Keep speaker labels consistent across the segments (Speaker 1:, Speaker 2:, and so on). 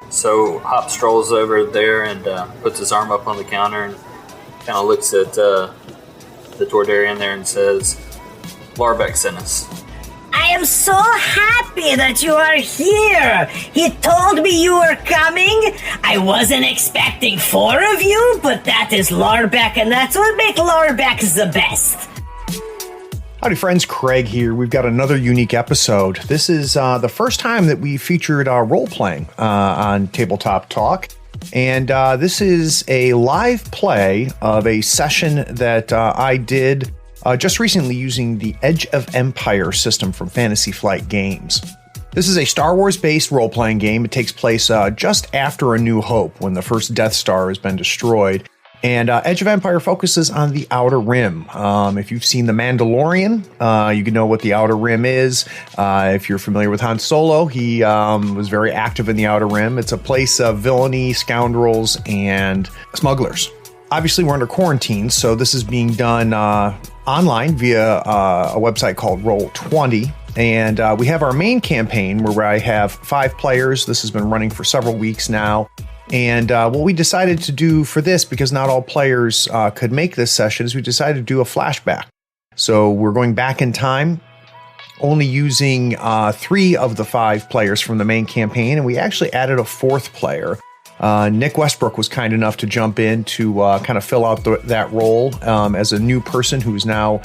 Speaker 1: So Hop strolls over there and puts his arm up on the counter and kind of looks at the Toydarian there and says, Larbeck sent us.
Speaker 2: I am so happy that you are here. He told me you were coming. I wasn't expecting 4 of you, but that is Larbeck, and that's what makes Larbeck the best.
Speaker 3: Howdy friends, Craig here. We've got another unique episode. This is the first time that we featured role-playing on Tabletop Talk. And this is a live play of a session that I did just recently using the Edge of Empire system from Fantasy Flight Games. This is a Star Wars-based role-playing game. It takes place just after A New Hope, when the first Death Star has been destroyed. And Edge of Empire focuses on the Outer Rim. If you've seen The Mandalorian, you can know what the Outer Rim is. If you're familiar with Han Solo, he was very active in the Outer Rim. It's a place of villainy, scoundrels, and smugglers. Obviously, we're under quarantine, so this is being done online via a website called Roll20. And we have our main campaign where I have 5 players. This has been running for several weeks now. And what we decided to do for this, because not all players could make this session, is we decided to do a flashback. So we're going back in time, only using 3 of the 5 players from the main campaign, and we actually added a 4th player. Nick Westbrook was kind enough to jump in to kind of fill out that role as a new person who's now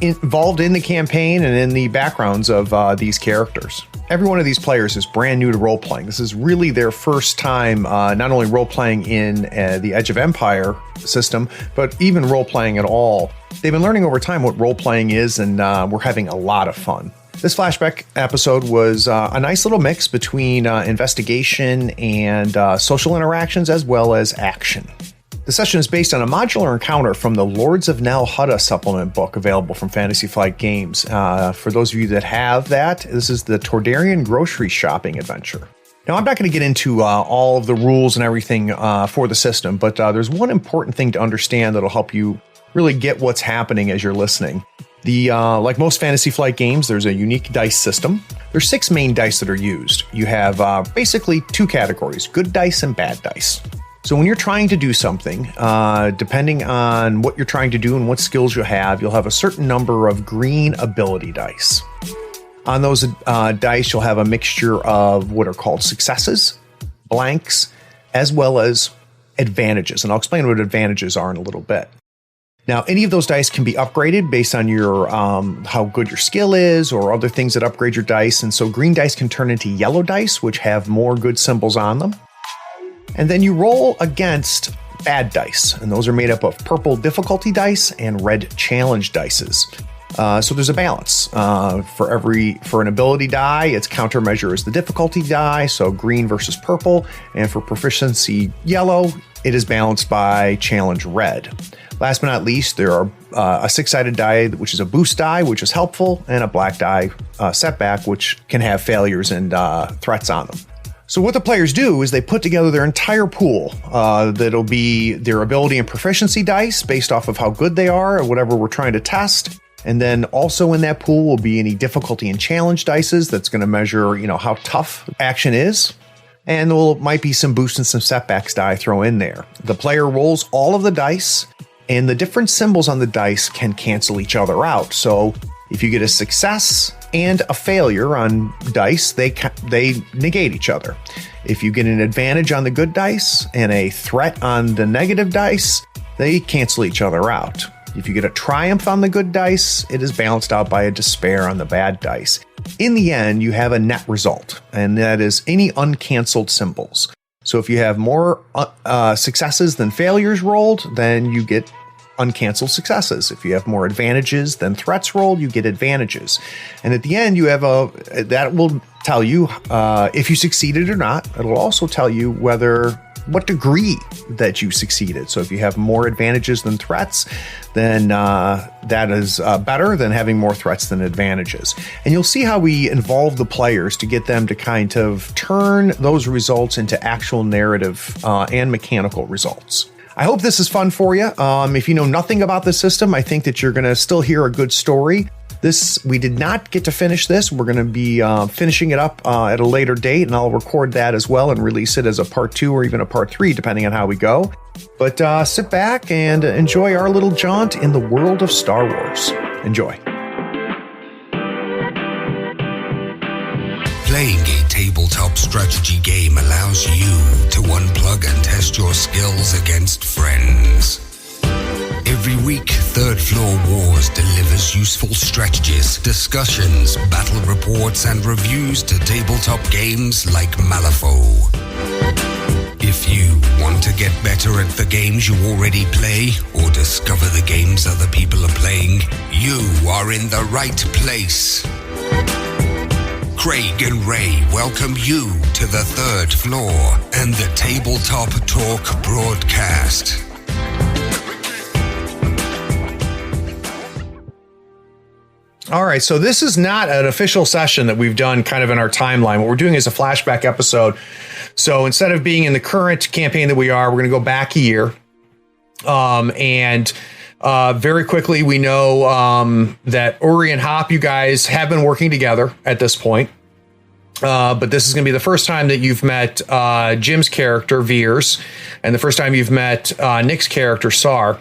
Speaker 3: involved in the campaign and in the backgrounds of these characters. Every one of these players is brand new to role-playing. This is really their first time not only role-playing in the Edge of Empire system, but even role-playing at all. They've been learning over time what role-playing is, and we're having a lot of fun. This flashback episode was a nice little mix between investigation and social interactions as well as action. The session is based on a modular encounter from the Lords of Nal Hutta supplement book available from Fantasy Flight Games. For those of you that have that, this is the Toydarian grocery shopping adventure. Now, I'm not going to get into all of the rules and everything for the system, but there's one important thing to understand that'll help you really get what's happening as you're listening. Like most Fantasy Flight games, there's a unique dice system. There's 6 main dice that are used. You have basically 2 categories, good dice and bad dice. So when you're trying to do something, depending on what you're trying to do and what skills you have, you'll have a certain number of green ability dice. On those dice, you'll have a mixture of what are called successes, blanks, as well as advantages. And I'll explain what advantages are in a little bit. Now, any of those dice can be upgraded based on your how good your skill is or other things that upgrade your dice. And so green dice can turn into yellow dice, which have more good symbols on them. And then you roll against bad dice, and those are made up of purple difficulty dice and red challenge dices. So there's a balance. For an ability die, its countermeasure is the difficulty die, so green versus purple. And for proficiency yellow, it is balanced by challenge red. Last but not least, there are a 6-sided die, which is a boost die, which is helpful, and a black die setback, which can have failures and threats on them. So what the players do is they put together their entire pool. That'll be their ability and proficiency dice based off of how good they are or whatever we're trying to test. And then also in that pool will be any difficulty and challenge dices that's going to measure, how tough action is. And there might be some boosts and some setbacks die throw in there. The player rolls all of the dice, and the different symbols on the dice can cancel each other out. So if you get a success and a failure on dice, they negate each other. If you get an advantage on the good dice and a threat on the negative dice, they cancel each other out. If you get a triumph on the good dice, it is balanced out by a despair on the bad dice. In the end, you have a net result, and that is any uncanceled symbols. So if you have more successes than failures rolled, then you get uncanceled successes. If you have more advantages than threats rolled, you get advantages. And at the end, you have that will tell you if you succeeded or not. It'll also tell you what degree that you succeeded. So if you have more advantages than threats, then that is better than having more threats than advantages. And you'll see how we involve the players to get them to kind of turn those results into actual narrative and mechanical results. I hope this is fun for you. If you know nothing about the system, I think that you're going to still hear a good story. We did not get to finish this. We're going to be finishing it up at a later date, and I'll record that as well and release it as a part 2 or even a part 3, depending on how we go. But sit back and enjoy our little jaunt in the world of Star Wars. Enjoy.
Speaker 4: Playing a tabletop strategy game allows you to unplug and test your skills against friends. Every week, Third Floor Wars delivers useful strategies, discussions, battle reports, and reviews to tabletop games like Malifaux. If you want to get better at the games you already play, or discover the games other people are playing, you are in the right place. Craig and Ray welcome you to the Third Floor and the Tabletop Talk broadcast.
Speaker 3: All right, so this is not an official session that we've done kind of in our timeline. What we're doing is a flashback episode. So instead of being in the current campaign that we are, we're going to go back a year. Very quickly, we know that Uri and Hop, you guys have been working together at this point. But this is going to be the first time that you've met Jim's character, Veers, and the first time you've met Nick's character, Sar.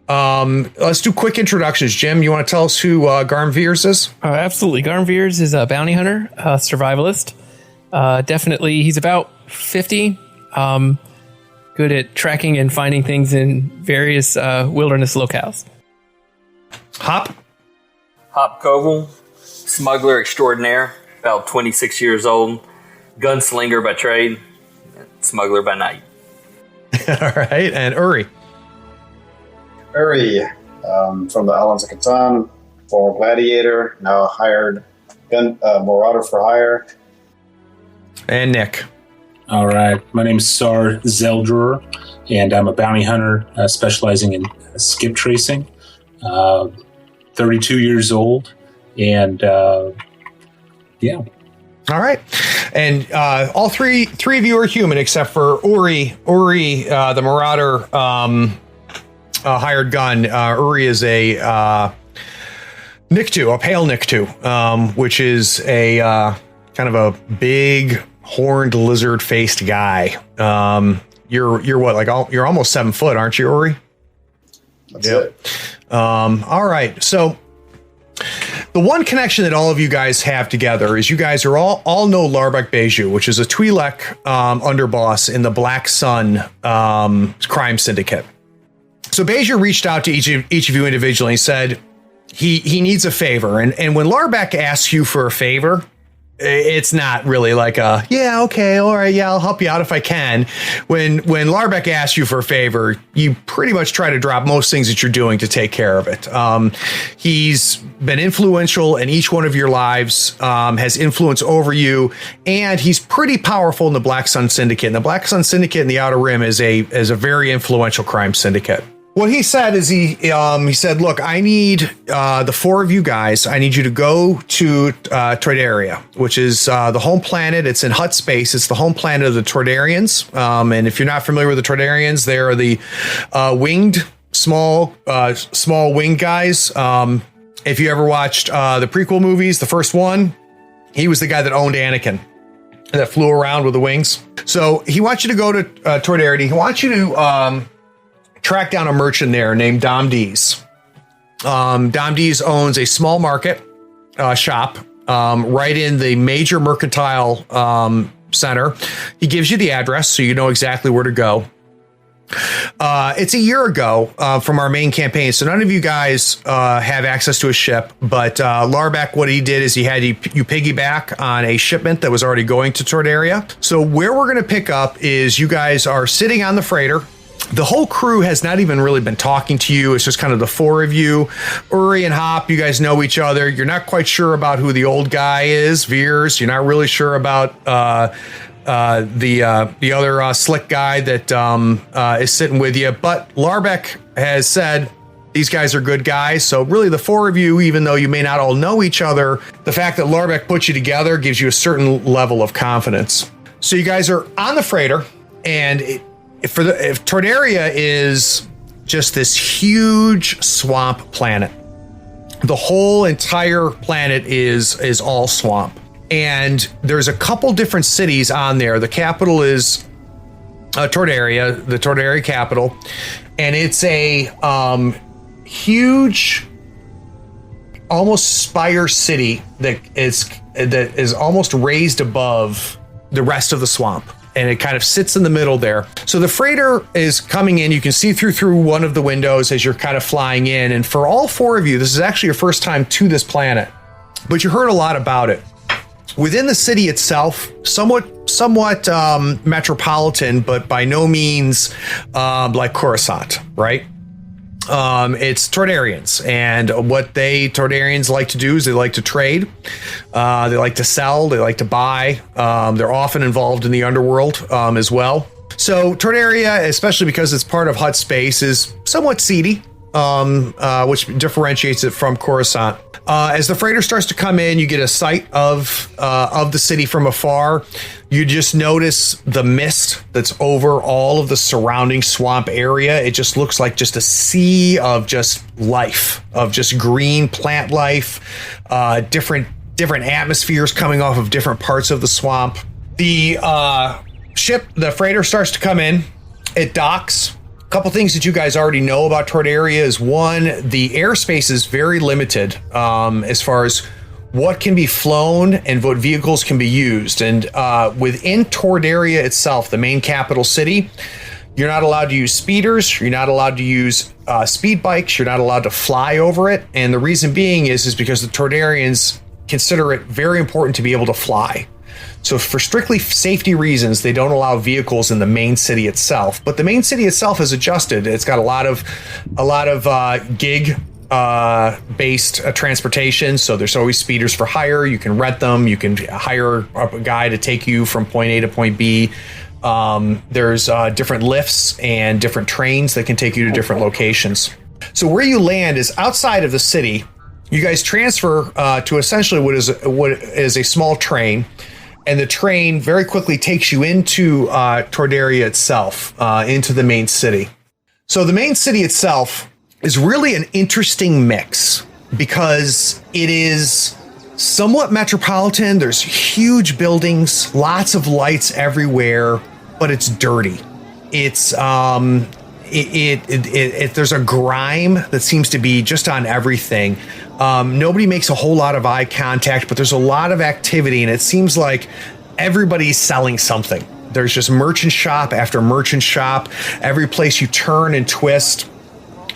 Speaker 3: Let's do quick introductions. Jim, you want to tell us who Garm Veers is?
Speaker 5: Absolutely. Garm Veers is a bounty hunter, survivalist. Definitely, he's about 50. Good at tracking and finding things in various wilderness locales.
Speaker 3: Hop
Speaker 1: Koval, smuggler extraordinaire, about 26 years old, gunslinger by trade, smuggler by night.
Speaker 3: All right, and Uri.
Speaker 6: Uri, from the Islands of Catan, former gladiator, now hired marauder for hire.
Speaker 3: And Nick.
Speaker 7: All right, my name is Sar Zeldrer, and I'm a bounty hunter specializing in skip tracing. 32 years old, and yeah.
Speaker 3: All right, and all three of you are human except for Uri, the marauder. Hired gun. Uri is a Nikto, a pale Nikto, which is a kind of a big horned lizard faced guy. You're what, you're almost 7 foot, aren't you, Uri?
Speaker 6: That's it.
Speaker 3: All right. So the one connection that all of you guys have together is you guys are all know Larbek Beju, which is a Twi'lek underboss in the Black Sun crime syndicate. So Beju reached out to each of you individually and said he needs a favor. And when Larbek asks you for a favor, it's not really like a, yeah, okay, all right, yeah, I'll help you out if I can. When Larbek asks you for a favor, you pretty much try to drop most things that you're doing to take care of it. He's been influential in each one of your lives, has influence over you, and he's pretty powerful in the Black Sun Syndicate. And the Black Sun Syndicate in the Outer Rim is a very influential crime syndicate. What he said is he said, look, I need the 4 of you guys. I need you to go to Toydaria, which is the home planet. It's in Hut space. It's the home planet of the Toydarians. And if you're not familiar with the Toydarians, they are the winged, small winged guys. If you ever watched the prequel movies, the first one, he was the guy that owned Anakin, that flew around with the wings. So he wants you to go to Toydaria. He wants you to track down a merchant there named Dom Dees. Dom Dees owns a small market shop right in the major mercantile center. He gives you the address so you know exactly where to go. It's a year ago from our main campaign, so none of you guys have access to a ship, but Larbek, what he did is he had you piggyback on a shipment that was already going to Toydaria. So where we're going to pick up is you guys are sitting on the freighter. The whole crew has not even really been talking to you. It's just kind of the 4 of you. Uri and Hop, you guys know each other. You're not quite sure about who the old guy is, Veers. You're not really sure about the other slick guy that is sitting with you. But Larbek has said these guys are good guys. So really the 4 of you, even though you may not all know each other, the fact that Larbek put you together gives you a certain level of confidence. So you guys are on the freighter, and if Toydaria is just this huge swamp planet. The whole entire planet is all swamp. And there's a couple different cities on there. The capital is Toydaria, the Toydaria capital. And it's a huge, almost spire city that is almost raised above the rest of the swamp. And it kind of sits in the middle there. So the freighter is coming in. You can see through one of the windows as you're kind of flying in. And for all four of you, this is actually your first time to this planet, but you heard a lot about it. Within the city itself, somewhat metropolitan, but by no means like Coruscant, right? It's Toydarians, and what Toydarians like to do is they like to trade, they like to sell, they like to buy. They're often involved in the underworld as well. So Toydaria, especially because it's part of Hut space, is somewhat seedy, which differentiates it from Coruscant. As the freighter starts to come in, you get a sight of the city from afar. You just notice the mist that's over all of the surrounding swamp area. It just looks like just a sea of just life, of just green plant life, different atmospheres coming off of different parts of the swamp. The freighter starts to come in. It docks. A couple things that you guys already know about Toydaria is, one, the airspace is very limited as far as what can be flown and what vehicles can be used. And within Toydaria itself, the main capital city, you're not allowed to use speeders. You're not allowed to use speed bikes. You're not allowed to fly over it. And the reason being is because the Toydarians consider it very important to be able to fly. So for strictly safety reasons, they don't allow vehicles in the main city itself. But the main city itself is adjusted. It's got a lot of gig based transportation. So there's always speeders for hire. You can rent them. You can hire a guy to take you from point A to point B. There's different lifts and different trains that can take you to different locations. So where you land is outside of the city. You guys transfer to essentially what is a small train. And the train very quickly takes you into Toydaria itself, into the main city. So the main city itself is really an interesting mix because it is somewhat metropolitan. There's huge buildings, lots of lights everywhere, but it's dirty. It's there's a grime that seems to be just on everything. Nobody makes a whole lot of eye contact, but there's a lot of activity, and it seems like everybody's selling something. There's just merchant shop after merchant shop. Every place you turn and twist,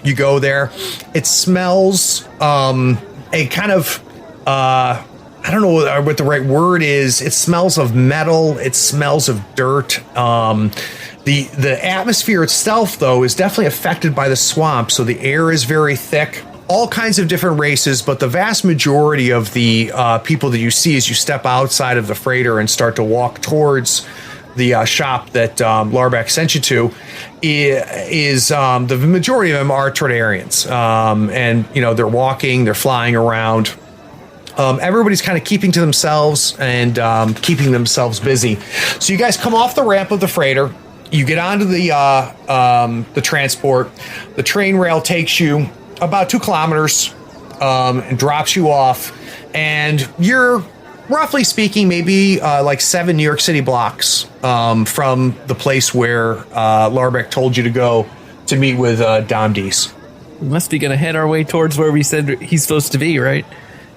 Speaker 3: you go there. It smells a kind of I don't know what the right word is. It smells of metal. It smells of dirt. The atmosphere itself, though, is definitely affected by the swamp. So the air is very thick. All kinds of different races, but the vast majority of the people that you see as you step outside of the freighter and start to walk towards the shop that Larbeck sent you to is the majority of them are Toydarians. And, you know, they're walking, they're flying around. Everybody's kind of keeping to themselves and keeping themselves busy. So you guys come off the ramp of the freighter. You get onto the transport. The train rail takes you about 2 kilometers and drops you off. And you're, roughly speaking, maybe like 7 New York City blocks from the place where Larbeck told you to go to meet with Dom Dees.
Speaker 5: We must be going to head our way towards where we said he's supposed to be, right?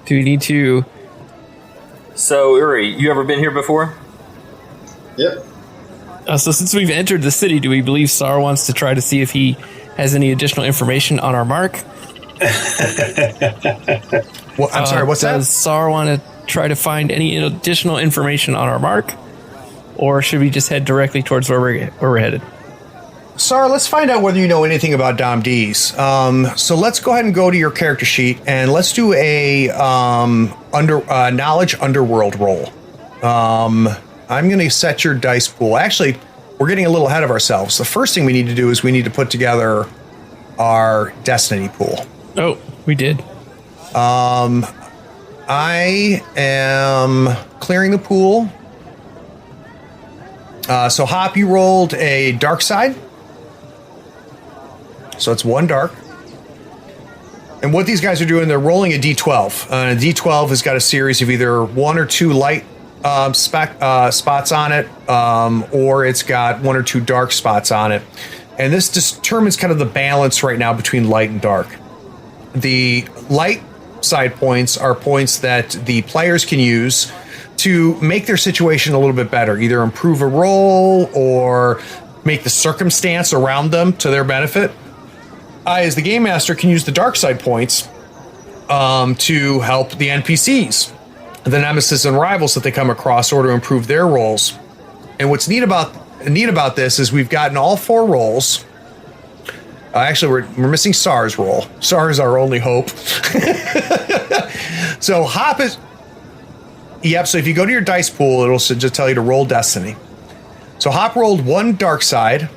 Speaker 5: Do we need to...
Speaker 1: So, Uri, you ever been here before?
Speaker 6: Yep.
Speaker 5: So since we've entered the city, do we believe Sar wants to try to see if he has any additional information on our mark?
Speaker 3: Well, I'm sorry, what's that?
Speaker 5: Does Sar want to try to find any additional information on our mark? Or should we just head directly towards where we're headed?
Speaker 3: Sar, let's find out whether you know anything about Dom Dees. So let's go ahead and go to your character sheet and let's do a knowledge underworld roll. I'm going to set your dice pool. Actually, we're getting a little ahead of ourselves. The first thing we need to do is we need to put together our destiny pool.
Speaker 5: Oh, we did.
Speaker 3: I am clearing the pool. So Hop, you rolled a dark side. So it's 1 dark. And what these guys are doing, they're rolling a d12. A d12 has got a series of either 1 or 2 light spots on it, or it's got 1 or 2 dark spots on it. And this determines kind of the balance right now between light and dark. The light side points are points that the players can use to make their situation a little bit better, either improve a roll or make the circumstance around them to their benefit. I, as the game master, can use the dark side points to help the NPCs, the nemesis and rivals that they come across, or to improve their rolls. And what's neat about this is we've gotten all 4 rolls. Actually, we're missing Sar's roll. Sar is our only hope. So Hop is... Yep, so if you go to your dice pool, it'll just tell you to roll Destiny. So Hop rolled 1 dark side.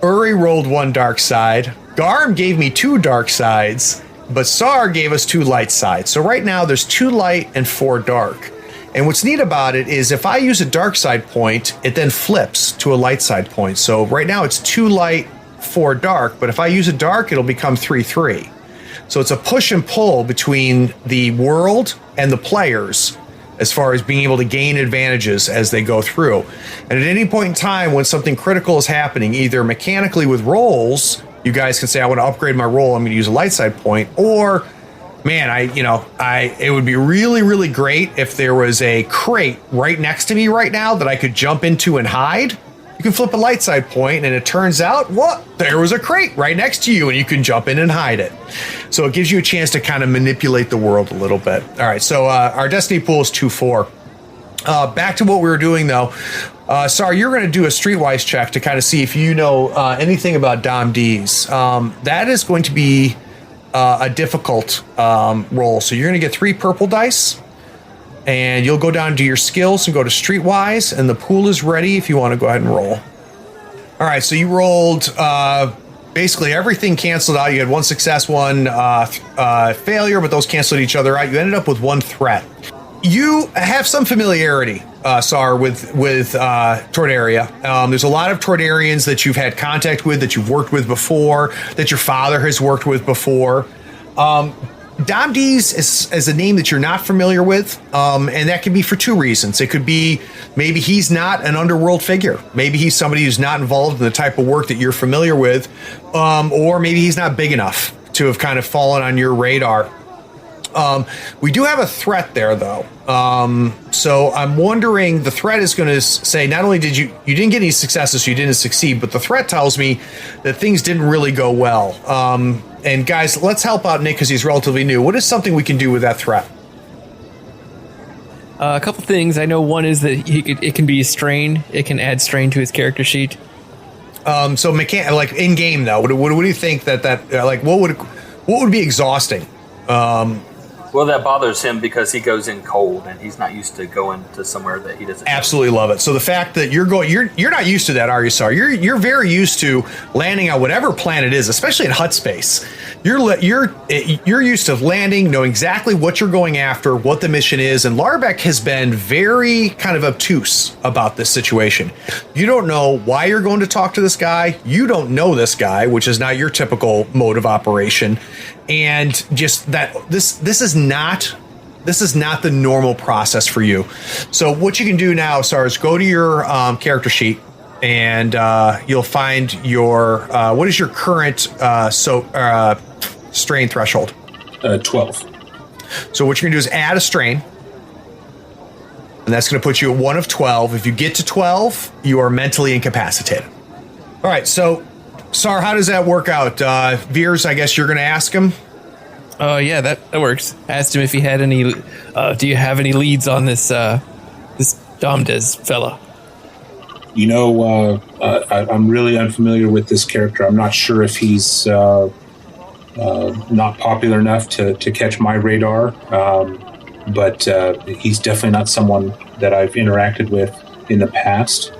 Speaker 3: Uri rolled 1 dark side. Garm gave me 2 dark sides, but Sar gave us 2 light sides. So right now there's 2 light and 4 dark. And what's neat about it is if I use a dark side point, it then flips to a light side point. So right now it's 2 light, 4 dark, but if I use a dark, it'll become 3-3. So it's a push and pull between the world and the players as far as being able to gain advantages as they go through. And at any point in time when something critical is happening, either mechanically with rolls, you guys can say, I want to upgrade my roll, I'm going to use a light side point, or, man, it would be really, really great if there was a crate right next to me right now that I could jump into and hide. You can flip a light side point, and it turns out, there was a crate right next to you, and you can jump in and hide it. So it gives you a chance to kind of manipulate the world a little bit. All right, so our Destiny pool is 2-4. Back to what we were doing, though. Sar, you're going to do a streetwise check to kind of see if you know anything about Dom D's. That is going to be a difficult roll. So you're going to get 3 purple dice. And you'll go down to your skills and go to Streetwise, and the pool is ready if you want to go ahead and roll. All right, so you rolled basically everything canceled out. You had 1 success, 1 failure, but those canceled each other out. You ended up with 1 threat. You have some familiarity, Sar, with Toydaria. There's a lot of Toydarians that you've had contact with, that you've worked with before, that your father has worked with before. Dom D's is a name that you're not familiar with, and that can be for 2 reasons. It could be maybe he's not an underworld figure. Maybe he's somebody who's not involved in the type of work that you're familiar with, or maybe he's not big enough to have kind of fallen on your radar. We do have a threat there, though. So I'm wondering, the threat is going to say, not only did you didn't get any successes, so you didn't succeed, but the threat tells me that things didn't really go well. And guys, let's help out Nick because he's relatively new. What is something we can do with that threat?
Speaker 5: A couple things. I know one is that it can be a strain. It can add strain to his character sheet.
Speaker 3: So like in game though, what do you think that like what would be exhausting?
Speaker 1: Well, that bothers him because he goes in cold and he's not used to going to somewhere that he doesn't.
Speaker 3: Absolutely love it. So the fact that you're not used to that, are you, Sar? You're very used to landing on whatever planet is, especially in hut space. You're used to landing, knowing exactly what you're going after, what the mission is, and Larbeck has been very kind of obtuse about this situation. You don't know why you're going to talk to this guy. You don't know this guy, which is not your typical mode of operation. And just that this is not the normal process for you. So what you can do now, Sar, is go to your character sheet, and you'll find your what is your current strain threshold?
Speaker 7: 12.
Speaker 3: So what you're gonna do is add a strain, and that's gonna put you at 1 of 12. If you get to 12, you are mentally incapacitated. All right, so Sar, how does that work out? Veers, I guess you're going to ask him?
Speaker 5: Yeah, that works. Asked him if he had any... do you have any leads on this Domdes fella?
Speaker 7: You know, I'm really unfamiliar with this character. I'm not sure if he's not popular enough to catch my radar, but he's definitely not someone that I've interacted with in the past.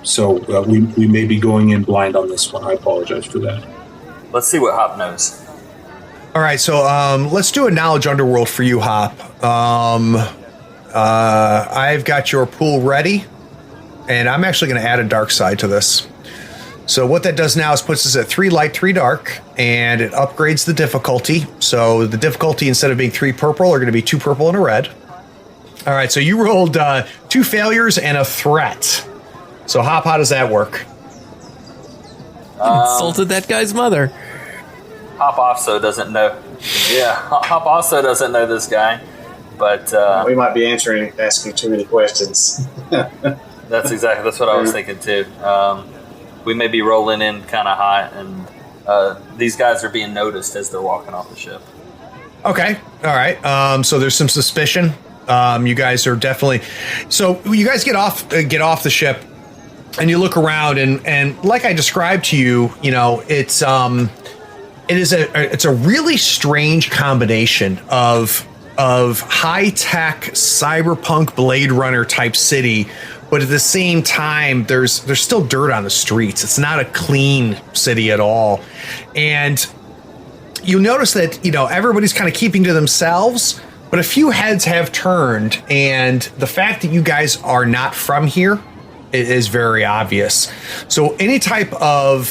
Speaker 7: So we may be going in blind on this one. I apologize for that.
Speaker 1: Let's see what Hop knows.
Speaker 3: All right, so let's do a knowledge underworld for you, Hop. I've got your pool ready. and I'm actually going to add a dark side to this. So what that does now is puts us at 3 light, 3 dark, and it upgrades the difficulty. So the difficulty, instead of being 3 purple, are going to be 2 purple and a red. All right, so you rolled 2 failures and a threat. So Hop, how does that work?
Speaker 5: Insulted that guy's mother.
Speaker 1: Hop also doesn't know. Yeah, Hop also doesn't know this guy, but
Speaker 6: we might be asking too many questions.
Speaker 1: that's what I was thinking too. We may be rolling in kind of hot, and these guys are being noticed as they're walking off the ship.
Speaker 3: Okay, all right. So there's some suspicion. You guys are definitely. So you guys get off the ship, and you look around, and like I described to you, it's a really strange combination of high tech cyberpunk Blade Runner type city. But at the same time, there's still dirt on the streets. It's not a clean city at all. And you notice that, everybody's kind of keeping to themselves, but a few heads have turned. And the fact that you guys are not from here is very obvious. So any type of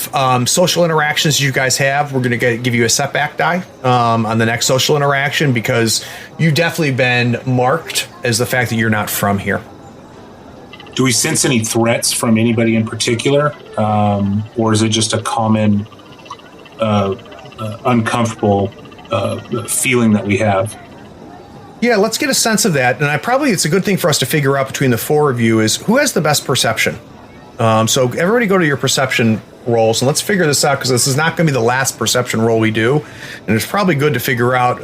Speaker 3: social interactions you guys have, we're going to give you a setback die on the next social interaction, because you've definitely been marked as the fact that you're not from here.
Speaker 7: Do we sense any threats from anybody in particular, or is it just a common uncomfortable feeling that we have?
Speaker 3: Yeah, let's get a sense of that. And it's a good thing for us to figure out between the 4 of you is who has the best perception. So everybody go to your perception rolls, and let's figure this out, because this is not going to be the last perception roll we do. And it's probably good to figure out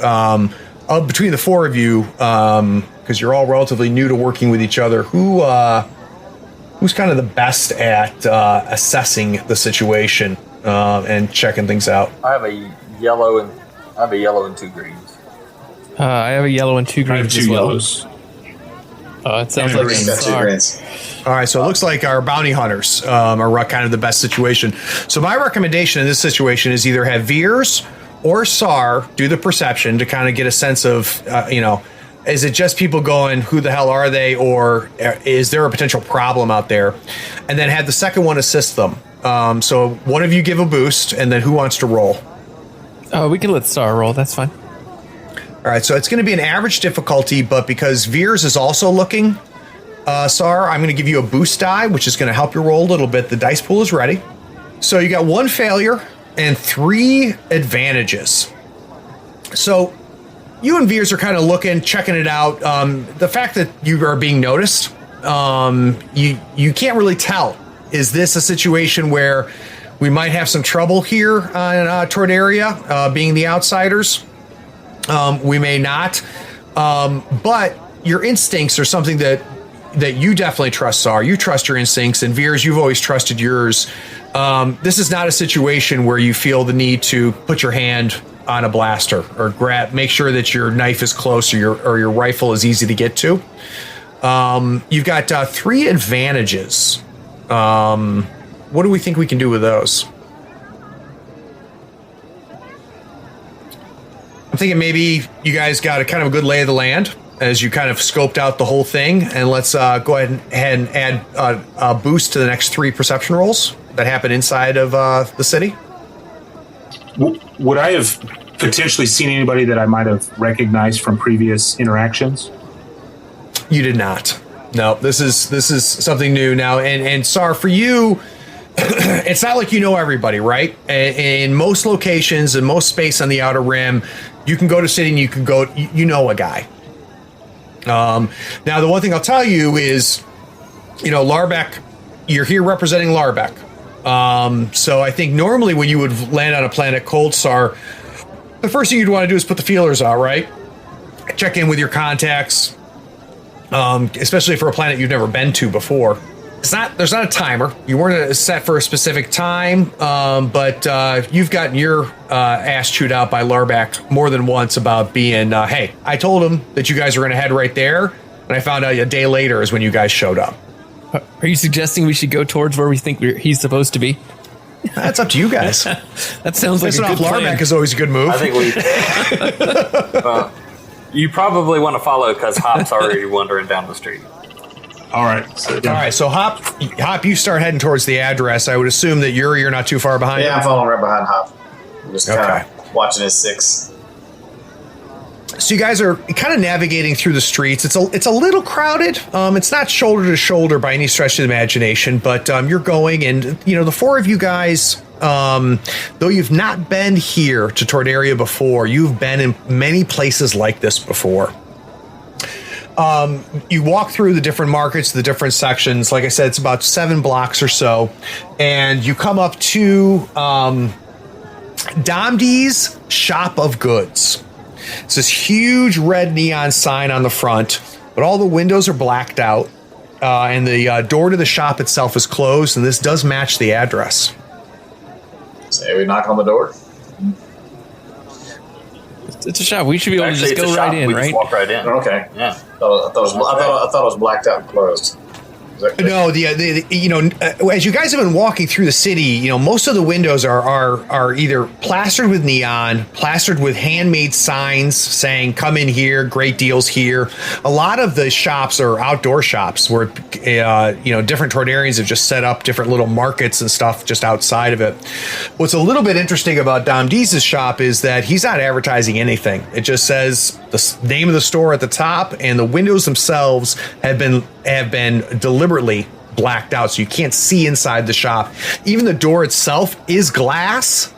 Speaker 3: between the 4 of you, because you're all relatively new to working with each other, who's kind of the best at assessing the situation and checking things out.
Speaker 1: I have a yellow and 2 greens.
Speaker 5: I have a yellow and 2 greens as well.
Speaker 7: Yellows.
Speaker 5: It sounds like
Speaker 6: Two greens.
Speaker 3: All right, so it looks like our bounty hunters are kind of the best situation. So my recommendation in this situation is either have Veers or SAR do the perception to kind of get a sense of, is it just people going, who the hell are they, or is there a potential problem out there? And then have the second one assist them. So one of you give a boost, and then who wants to roll?
Speaker 5: We can let Star roll. That's fine.
Speaker 3: All right, so it's going to be an average difficulty, but because Veers is also looking, Sar, I'm going to give you a boost die, which is going to help you roll a little bit. The dice pool is ready. So you got 1 failure and 3 advantages. So you and Veers are kind of looking, checking it out. The fact that you are being noticed, you can't really tell. Is this a situation where we might have some trouble here on Toydaria, being the outsiders? We may not. But your instincts are something that you definitely trust, Sar. You trust your instincts, and Veers, you've always trusted yours. This is not a situation where you feel the need to put your hand on a blaster or make sure that your knife is close or your rifle is easy to get to. You've got 3 advantages. What do we think we can do with those? I'm thinking maybe you guys got a kind of a good lay of the land as you kind of scoped out the whole thing, and let's go ahead and add a boost to the next 3 perception rolls that happen inside of the city.
Speaker 7: Would I have potentially seen anybody that I might have recognized from previous interactions?
Speaker 3: You did not. No, this is something new now. And Sar, for you, it's not like you know everybody, right? In most locations, in most space on the Outer Rim, you can go to city and you can go, you know a guy. Now, the one thing I'll tell you is, Larbeck, you're here representing Larbeck. So I think normally when you would land on a planet cold, Sar, the first thing you'd want to do is put the feelers out, right? Check in with your contacts, especially for a planet you've never been to before. There's not a timer. You weren't set for a specific time, but you've gotten your ass chewed out by Larbeck more than once about being, hey, I told him that you guys were going to head right there, and I found out a day later is when you guys showed up.
Speaker 5: Are you suggesting we should go towards where we think he's supposed to be?
Speaker 3: That's up to you guys.
Speaker 5: That sounds like a good plan.
Speaker 3: Larbeck is always a good move.
Speaker 1: I think we... you probably want to follow because Hop's already wandering down the street.
Speaker 7: All right. So,
Speaker 3: All right, so Hop, you start heading towards the address. I would assume that you're not too far behind.
Speaker 6: Yeah, I'm following right behind Hop. I'm just kind of watching his six.
Speaker 3: So you guys are kind of navigating through the streets. It's a little crowded. It's not shoulder to shoulder by any stretch of the imagination, but you're going, and the four of you guys, though you've not been here to Toydaria before, you've been in many places like this before. You walk through the different markets, the different sections. Like I said, it's about 7 blocks or so, and you come up to Domdy's Shop of Goods. It's this huge red neon sign on the front, but all the windows are blacked out, and the door to the shop itself is closed, and this does match the address.
Speaker 6: Say we knock on the door.
Speaker 5: It's a shop. We should be able to just go right in, right?
Speaker 1: Just walk right in.
Speaker 6: Okay.
Speaker 1: Yeah.
Speaker 6: I thought it was blacked out and closed.
Speaker 3: No, as you guys have been walking through the city, most of the windows are either plastered with neon, plastered with handmade signs saying "Come in here, great deals here." A lot of the shops are outdoor shops where different Toydarians have just set up different little markets and stuff just outside of it. What's a little bit interesting about Dom Deez's shop is that he's not advertising anything. It just says the name of the store at the top, and the windows themselves have been deliberately blacked out, so you can't see inside the shop. Even the door itself is glass,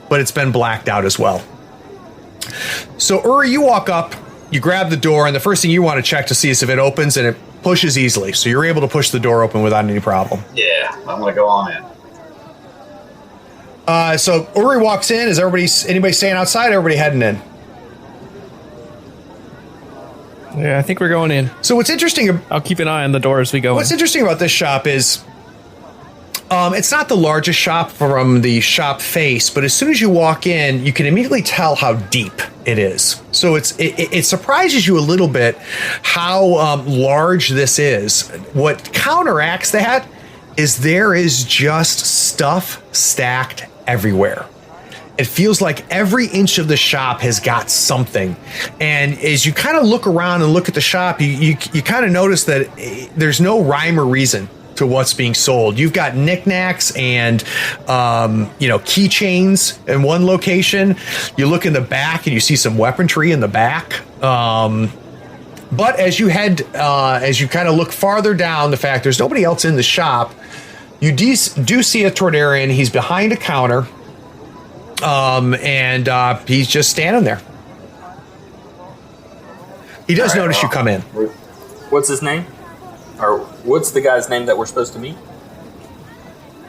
Speaker 3: but it's been blacked out as well. So Uri, you walk up, you grab the door, and the first thing you want to check to see is if it opens, and it pushes easily. So you're able to push the door open without any problem.
Speaker 6: Yeah, I'm gonna go on in.
Speaker 3: So Uri walks in. Is anybody staying outside? Everybody heading in?
Speaker 5: Yeah, I think we're going in.
Speaker 3: So what's interesting...
Speaker 5: I'll keep an eye on the door as we go
Speaker 3: What's interesting about this shop is it's not the largest shop from the shop face, but as soon as you walk in, you can immediately tell how deep it is. So it surprises you a little bit how large this is. What counteracts that is there is just stuff stacked everywhere. It feels like every inch of the shop has got something. And as you kind of look around and look at the shop, you kind of notice that there's no rhyme or reason to what's being sold. You've got knickknacks and, keychains in one location. You look in the back and you see some weaponry in the back. But as you kind of look farther down, the fact there's nobody else in the shop, you do see a Toydarian. He's behind a counter. And he's just standing there. He does notice you come in.
Speaker 1: What's his name? Or what's the guy's name that we're supposed to meet?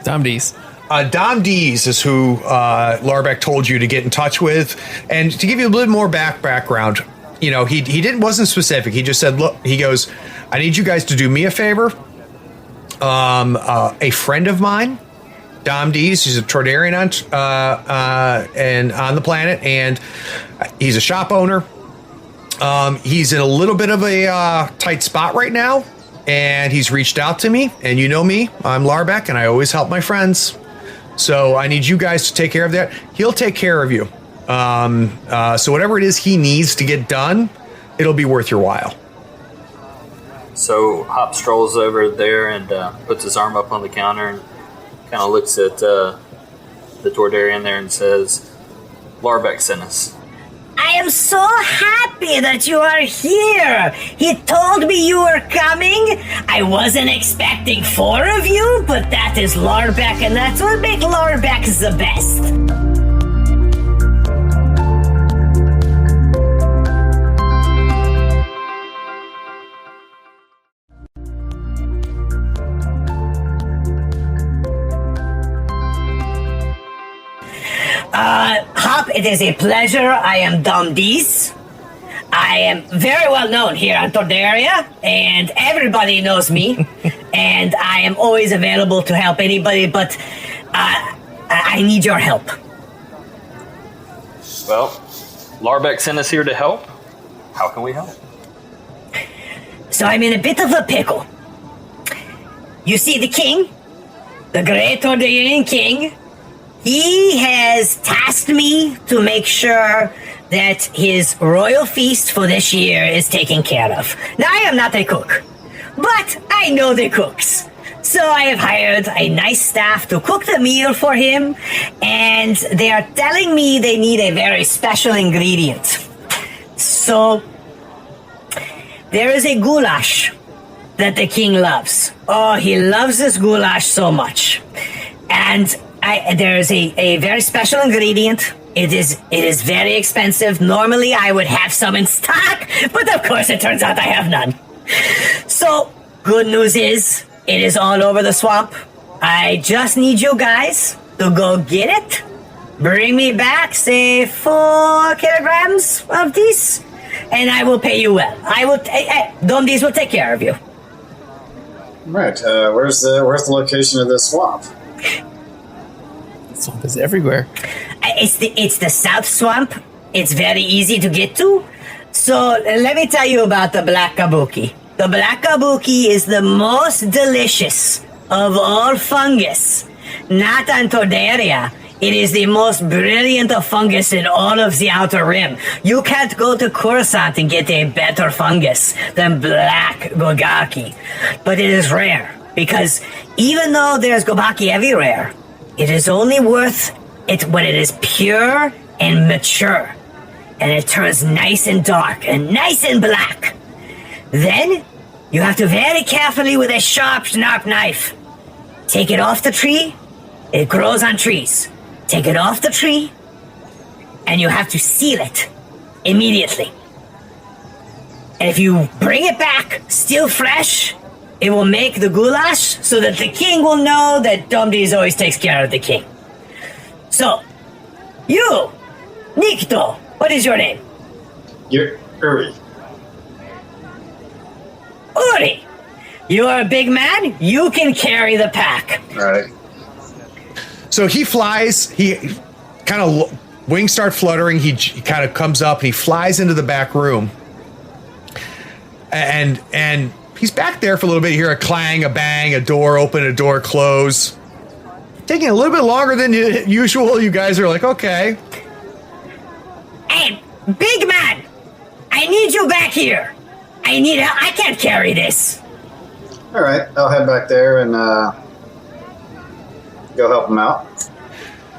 Speaker 5: Dom Deez.
Speaker 3: Dom Deez is who Larbeck told you to get in touch with. And to give you a little more background, he wasn't specific. He just said, look, he goes, I need you guys to do me a favor. A friend of mine, Dom Deez, he's a Toydarian on the planet, and he's a shop owner. He's in a little bit of a tight spot right now, and he's reached out to me. And you know me, I'm Larbeck, and I always help my friends. So I need you guys to take care of that. He'll take care of you. So whatever it is he needs to get done, it'll be worth your while.
Speaker 1: So Hop strolls over there and puts his arm up on the counter and kind of looks at the Toydarian there and says, Larbeck sent us.
Speaker 2: I am so happy that you are here. He told me you were coming. I wasn't expecting 4 of you, but that is Larbeck, and that's what makes Larbeck the best. Hop, it is a pleasure. I am Dom Deez. I am very well known here on Toydaria, and everybody knows me. And I am always available to help anybody, but I need your help.
Speaker 1: Well, Larbeck sent us here to help. How can we help?
Speaker 2: So I'm in a bit of a pickle. You see the king? The great Toydarian king? He has tasked me to make sure that his royal feast for this year is taken care of. Now, I am not a cook, But I know the cooks. So I have hired a nice staff to cook the meal for him, and they are telling me they need a very special ingredient. So there is a goulash that the king loves. Oh, he loves this goulash so much. And there is a very special ingredient. It is very expensive. Normally I would have some in stock, but of course it turns out I have none. So, good news is, it is all over the swamp. I just need you guys to go get it. Bring me back, say, 4 kilograms of this, and I will pay you well. Domdies will take care of you.
Speaker 6: Right. Where's the location of this swamp?
Speaker 5: Swamp is everywhere.
Speaker 2: It's the South Swamp. It's very easy to get to. So let me tell you about the black kabuki. The black kabuki is the most delicious of all fungus. Not on Toydaria. It is the most brilliant of fungus in all of the Outer Rim. You can't go to Coruscant and get a better fungus than black gobaki. But it is rare, because even though there's gobaki everywhere, it is only worth it when it is pure and mature. And it turns nice and dark and nice and black. Then, you have to very carefully with a sharp knife take it off the tree. It grows on trees. Take it off the tree, and you have to seal it immediately. And if you bring it back still fresh, it will make the goulash so that the king will know that Domdies always takes care of the king. So, you, Nikto, what is your name?
Speaker 6: Uri.
Speaker 2: Uri, you are a big man. You can carry the pack.
Speaker 6: All right.
Speaker 3: So he flies, he kind of, wings start fluttering, he kind of comes up and he flies into the back room. And he's back there for a little bit. You hear a clang, a bang, a door open, a door close. Taking a little bit longer than usual. You guys are like, okay.
Speaker 2: Hey, big man, I need you back here. I can't carry this.
Speaker 6: All right. I'll head back there and go help him out.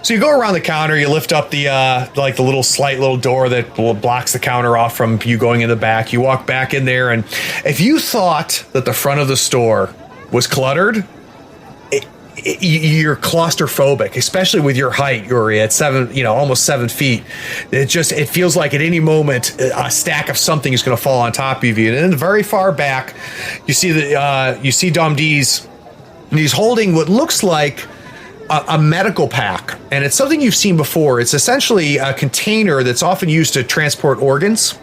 Speaker 3: So you go around the counter, you lift up the the little slight little door that blocks the counter off from you going in the back. You walk back in there, and if you thought that the front of the store was cluttered, you're claustrophobic, especially with your height, Yuri, at almost 7 feet. It feels like at any moment a stack of something is going to fall on top of you. And in the very far back, you see Domdies, and he's holding what looks like a medical pack, and it's something you've seen before. It's essentially a container that's often used to transport organs.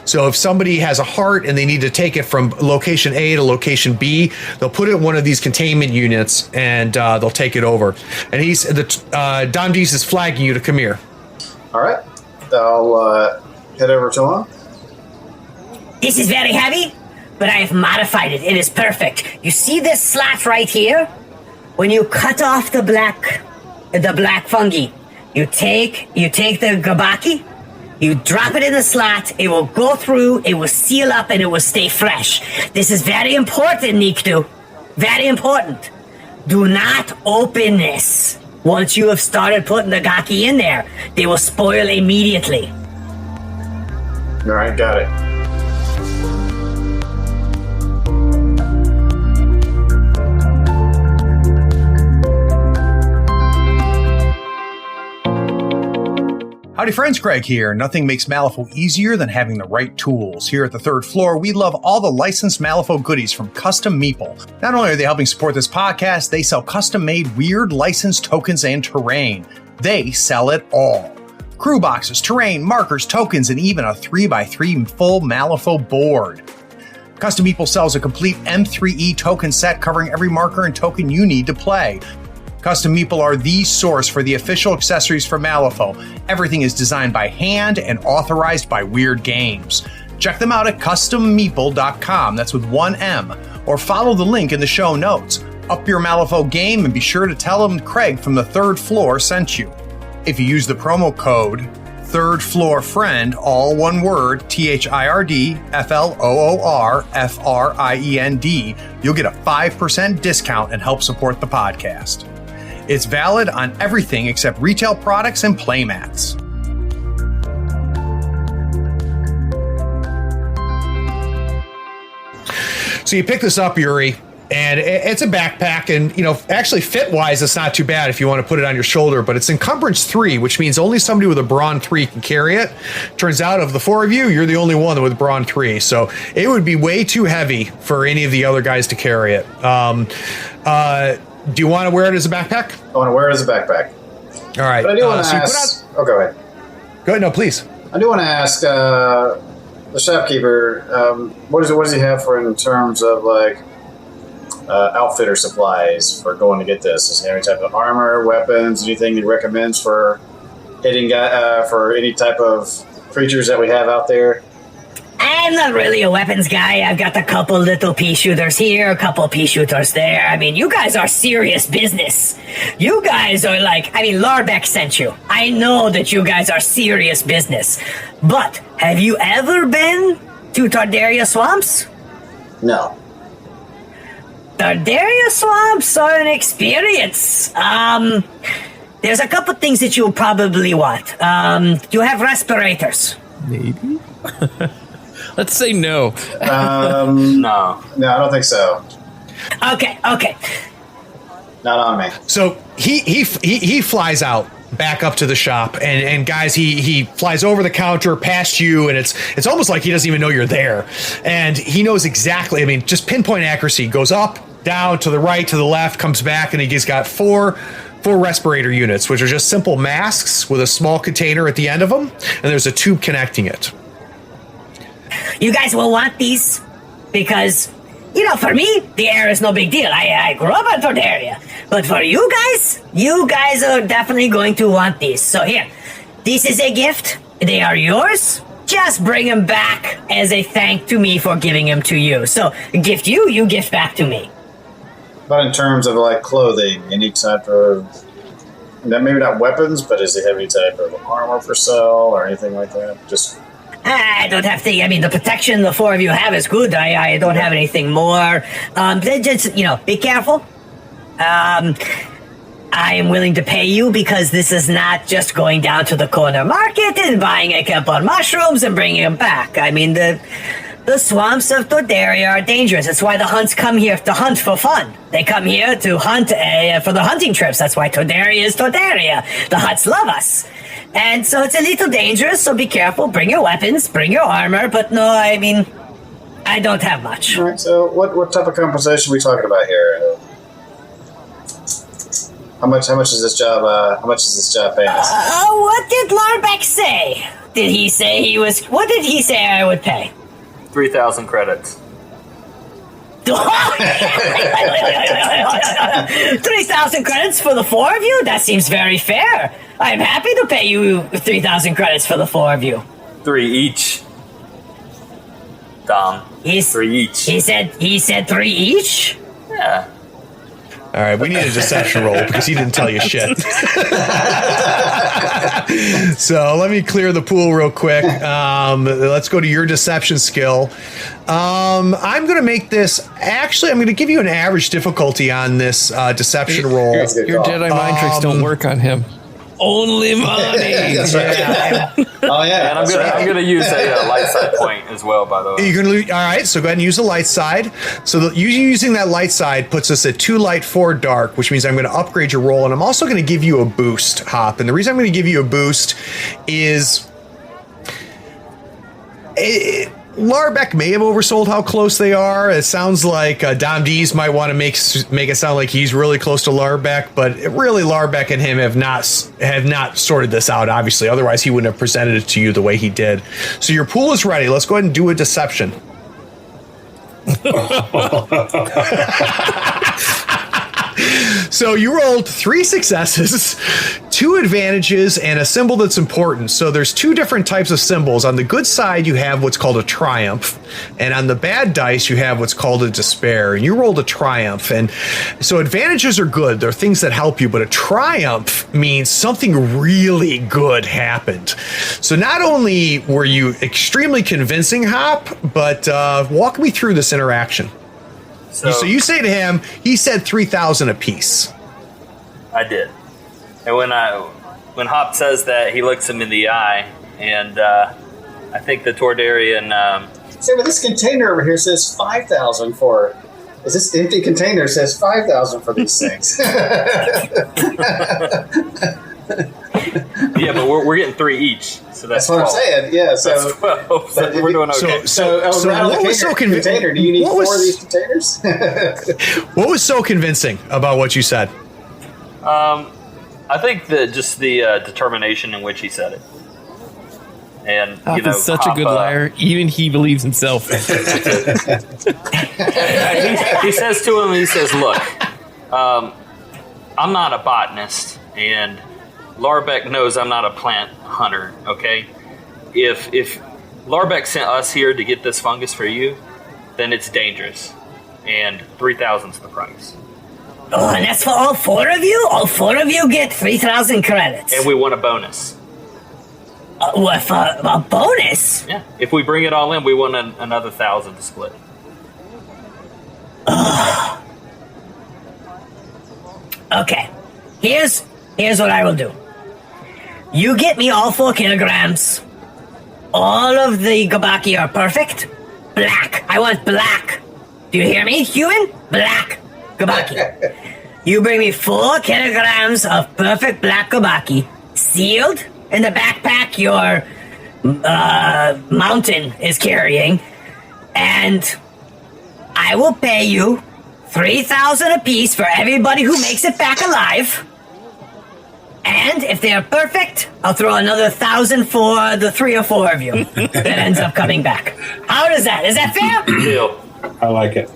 Speaker 3: So if somebody has a heart and they need to take it from location A to location B, they'll put it in one of these containment units and they'll take it over. And Domdies is flagging you to come here.
Speaker 6: All right. I'll head over to him.
Speaker 2: This is very heavy, but I have modified it. It is perfect. You see this slot right here? When you cut off the black fungi, you take the gobaki, you drop it in the slot, it will go through, it will seal up, and it will stay fresh. This is very important, Nikto. Very important. Do not open this. Once you have started putting the gaki in there, they will spoil immediately.
Speaker 6: All right, got it.
Speaker 3: Howdy friends, Craig here. Nothing makes Malifaux easier than having the right tools. Here at the third floor, we love all the licensed Malifaux goodies from Custom Meeple. Not only are they helping support this podcast, they sell custom-made weird licensed tokens and terrain. They sell it all. Crew boxes, terrain, markers, tokens, and even a 3x3 full Malifaux board. Custom Meeple sells a complete M3E token set covering every marker and token you need to play. Custom Meeple are the source for the official accessories for Malifaux. Everything is designed by hand and authorized by Weird Games. Check them out at custommeeple.com, that's with one M, or follow the link in the show notes. Up your Malifaux game and be sure to tell them Craig from the third floor sent you. If you use the promo code Third Floor Friend, all one word, THIRDFLOORFRIEND, you'll get a 5% discount and help support the podcast. It's valid on everything except retail products and playmats. So you pick this up, Yuri, and it's a backpack, and actually fit-wise, it's not too bad if you want to put it on your shoulder, but it's encumbrance 3, which means only somebody with a brawn 3 can carry it. Turns out, of the 4 of you, you're the only one with brawn 3, so it would be way too heavy for any of the other guys to carry it. Do you want to wear it as a backpack?
Speaker 6: I want to wear it as a backpack.
Speaker 3: All right.
Speaker 6: But I do want to ask... Oh, go ahead.
Speaker 3: Go ahead. No, please.
Speaker 6: I do want to ask the shopkeeper, what does he have for in terms of, outfitter supplies for going to get this? Does he have any type of armor, weapons, anything he recommends for hitting for any type of creatures that we have out there?
Speaker 2: I'm not really a weapons guy. I've got a couple little pea shooters here, a couple pea shooters there. I mean, you guys are serious business. You guys are Larbeck sent you. I know that you guys are serious business. But have you ever been to Toydaria swamps?
Speaker 6: No.
Speaker 2: Toydaria swamps are an experience. There's a couple things that you'll probably want. You have respirators.
Speaker 5: Maybe. Let's say no.
Speaker 6: No, I don't think so.
Speaker 2: Okay.
Speaker 6: Not on me.
Speaker 3: So he flies out back up to the shop, and guys, he flies over the counter past you, and it's almost like he doesn't even know you're there, and he knows exactly. I mean, just pinpoint accuracy. Goes up, down, to the right, to the left, comes back, and he's got four respirator units, which are just simple masks with a small container at the end of them, and there's a tube connecting it.
Speaker 2: You guys will want these because, for me, the air is no big deal. I grew up in Toydaria. But for you guys are definitely going to want these. So here, this is a gift. They are yours. Just bring them back as a thank to me for giving them to you. So gift you gift back to me.
Speaker 6: But in terms of clothing, any type of, maybe not weapons, but does he have any type of armor for sale or anything like that?
Speaker 2: I don't have to. I mean, the protection the 4 of you have is good. I don't have anything more. Just, be careful. I am willing to pay you because this is not just going down to the corner market and buying a couple of mushrooms and bringing them back. I mean, the swamps of Toydaria are dangerous. That's why the hunts come here to hunt for fun. They come here to hunt for the hunting trips. That's why Toydaria is Toydaria. The Huts love us. And so it's a little dangerous, so be careful. Bring your weapons, bring your armor, but no, I mean, I don't have much.
Speaker 6: All right, so what type of compensation are we talking about here? How much is this job paying us?
Speaker 2: What did Larbeck say? Did he say what did he say I would pay?
Speaker 1: 3,000 credits.
Speaker 2: 3,000 credits for the 4 of you? That seems very fair. I'm happy to pay you 3,000 credits for the 4 of you.
Speaker 1: 3 each. Dom. 3 each.
Speaker 2: He said 3 each?
Speaker 1: Yeah.
Speaker 3: All right, we need a deception roll because he didn't tell you shit. So let me clear the pool real quick. Let's go to your deception skill. I'm going to make this... Actually, I'm going to give you an average difficulty on this deception roll.
Speaker 5: Your Jedi mind tricks don't work on him. Only money.
Speaker 6: That's right. Yeah. Oh yeah,
Speaker 1: and I'm gonna use a light side point as well. By the way,
Speaker 3: you're gonna all right. So go ahead and use the light side. So using that light side puts us at 2 light, 4 dark, which means I'm going to upgrade your roll, and I'm also going to give you a boost, Hop. And the reason I'm going to give you a boost is Larbeck may have oversold how close they are. It sounds like Dom D's might want to make it sound like he's really close to Larbeck, but really Larbeck and him have not sorted this out, obviously. Otherwise, he wouldn't have presented it to you the way he did. So your pool is ready. Let's go ahead and do a deception. So you rolled 3 successes, 2 advantages and a symbol that's important. So there's 2 different types of symbols. On the good side, you have what's called a triumph, and on the bad dice, you have what's called a despair. And you rolled a triumph, and so advantages are good. They're things that help you, but a triumph means something really good happened. So not only were you extremely convincing, Hop, but walk me through this interaction. So you say to him, he said 3,000 apiece.
Speaker 1: I did. And when Hop says that, he looks him in the eye, and I think the Toydarian...
Speaker 6: See, but this container over here says 5,000 for... Is this empty container says 5,000 for these things?
Speaker 1: Yeah, but we're getting 3 each, so that's
Speaker 6: what
Speaker 1: 12.
Speaker 6: I'm saying. Yeah, so...
Speaker 1: That's 12, so we're doing okay.
Speaker 6: So what was so convincing? Do you need 4 of these containers?
Speaker 3: What was so convincing about what you said?
Speaker 1: I think that just the determination in which he said it, and
Speaker 5: Hop is such a good liar. Even he believes himself.
Speaker 1: he says to him, he says, "Look, I'm not a botanist, and Larbeck knows I'm not a plant hunter. Okay, if Larbeck sent us here to get this fungus for you, then it's dangerous, and 3,000's the price."
Speaker 2: Oh, and that's for all 4 of you? All 4 of you get 3,000 credits.
Speaker 1: And we want a bonus.
Speaker 2: What, for a bonus?
Speaker 1: Yeah. If we bring it all in, we want another 1,000 to split.
Speaker 2: Okay. Here's what I will do. You get me all 4 kilograms. All of the Gabaki are perfect. Black. I want black. Do you hear me, human? Black Gabaki. You bring me 4 kilograms of perfect black Gabaki, sealed in the backpack your mountain is carrying, and I will pay you 3,000 apiece for everybody who makes it back alive. And if they are perfect, I'll throw another 1,000 for the 3 or 4 of you that ends up coming back. How does that? Is that fair?
Speaker 1: Deal.
Speaker 7: I like it.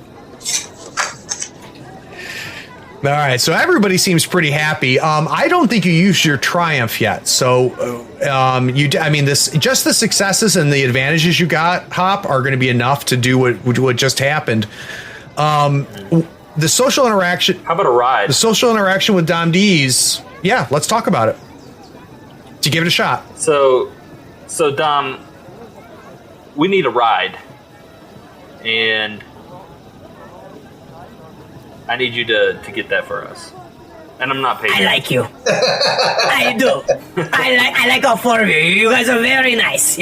Speaker 3: All right, so everybody seems pretty happy. I don't think you used your triumph yet. So, just the successes and the advantages you got, Hop, are going to be enough to do what just happened. The social interaction.
Speaker 1: How about a ride?
Speaker 3: The social interaction with Dom D's. Yeah, let's talk about it. To give it a shot.
Speaker 1: So Dom, we need a ride, and I need you to get that for us. And I'm not paying.
Speaker 2: I like you. I do. I like all 4 of you. You guys are very nice.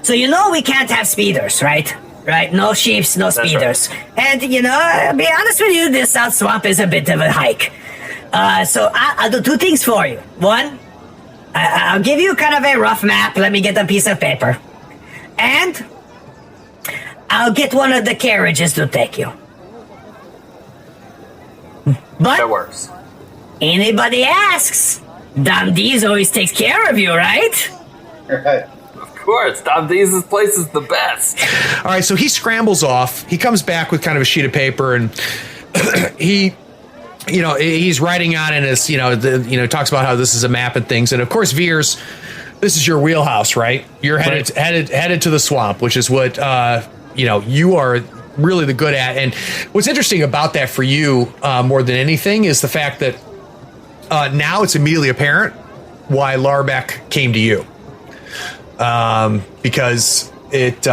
Speaker 2: So we can't have speeders, right? Right? No sheeps, no speeders. Right. And I'll be honest with you, this South Swamp is a bit of a hike. So I'll do 2 things for you. One, I'll give you kind of a rough map. Let me get a piece of paper. And I'll get one of the carriages to take you. But
Speaker 1: that works.
Speaker 2: Anybody asks, Dom D's always takes care of you, right?
Speaker 6: Right.
Speaker 1: Of course, Dom D's place is the best.
Speaker 3: All right, so he scrambles off. He comes back with kind of a sheet of paper, and he's writing on it as talks about how this is a map and things. And of course, Veers, this is your wheelhouse, right? You're headed to the swamp, which is what you are really the good at. And what's interesting about that for you more than anything is the fact that now it's immediately apparent why Larbeck came to you, because it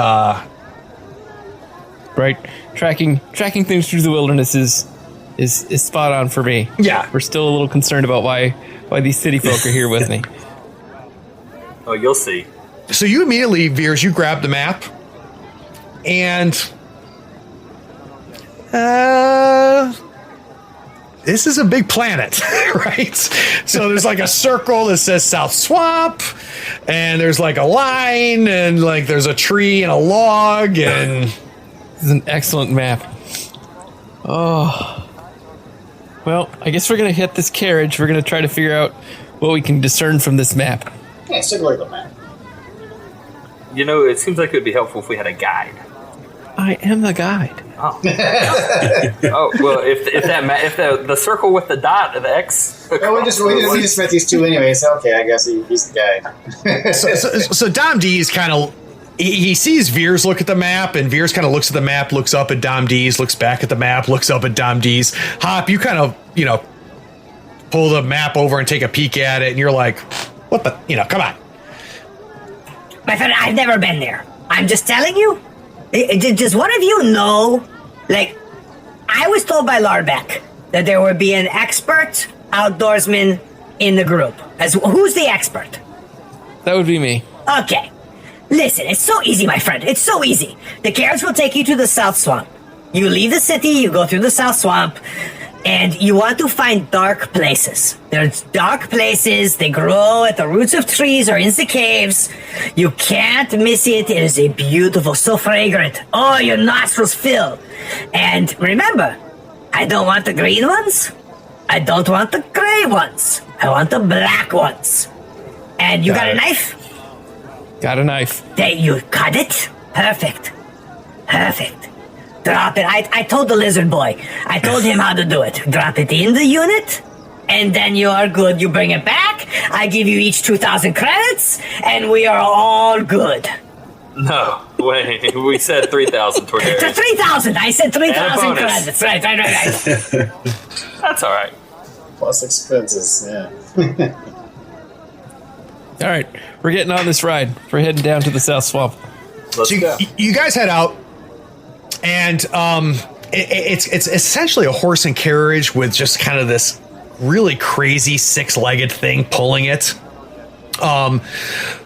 Speaker 5: right, tracking things through the wilderness is spot on for me.
Speaker 3: Yeah,
Speaker 5: we're still a little concerned about why these city folk are here with me.
Speaker 1: Oh, you'll see.
Speaker 3: So you immediately, Veers, you grab the map, and this is a big planet, right? So there's like a circle that says South Swamp, and there's like a line, and like there's a tree and a log, and
Speaker 5: this is an excellent map. Oh, well, I guess we're gonna hit this carriage. We're gonna try to figure out what we can discern from this map.
Speaker 6: Yeah, simply the map.
Speaker 1: It seems like it would be helpful if we had a guide.
Speaker 5: I am the guide.
Speaker 1: Oh. Oh well, if the circle with the dot, the X.
Speaker 6: Well, we just met these two anyway. So okay, I guess he's the guy.
Speaker 3: So Dom D's kind of he sees Veers look at the map, and Veers kind of looks at the map, looks up at Dom D's, looks back at the map, looks up at Dom D's. Hop, you kind of pull the map over and take a peek at it, and you're like, what the come on.
Speaker 2: My friend, I've never been there. I'm just telling you. Does one of you know? Like, I was told by Larbeck that there would be an expert outdoorsman in the group. Who's the expert?
Speaker 5: That would be me.
Speaker 2: Okay. Listen, it's so easy, my friend. It's so easy. The carriage will take you to the South Swamp. You leave the city, you go through the South Swamp, and you want to find dark places. There's dark places. They grow at the roots of trees or in the caves. You can't miss it. It is a beautiful, so fragrant. Oh, your nostrils fill. And remember, I don't want the green ones. I don't want the gray ones. I want the black ones. And you got a knife?
Speaker 5: Got a knife.
Speaker 2: You cut it? Perfect. Perfect. Drop it. I told the lizard boy. I told him how to do it. Drop it in the unit, and then you are good. You bring it back. I give you each 2,000 credits, and we are all good.
Speaker 1: No, wait. We said 3,000 Toydaria.
Speaker 2: 3,000. I said 3,000 credits. Right.
Speaker 1: That's all right.
Speaker 6: Plus expenses, yeah.
Speaker 5: All right, we're getting on this ride. We're heading down to the South Swamp.
Speaker 1: Let's go.
Speaker 3: You guys head out, and it's essentially a horse and carriage with just kind of this really crazy six-legged thing pulling it.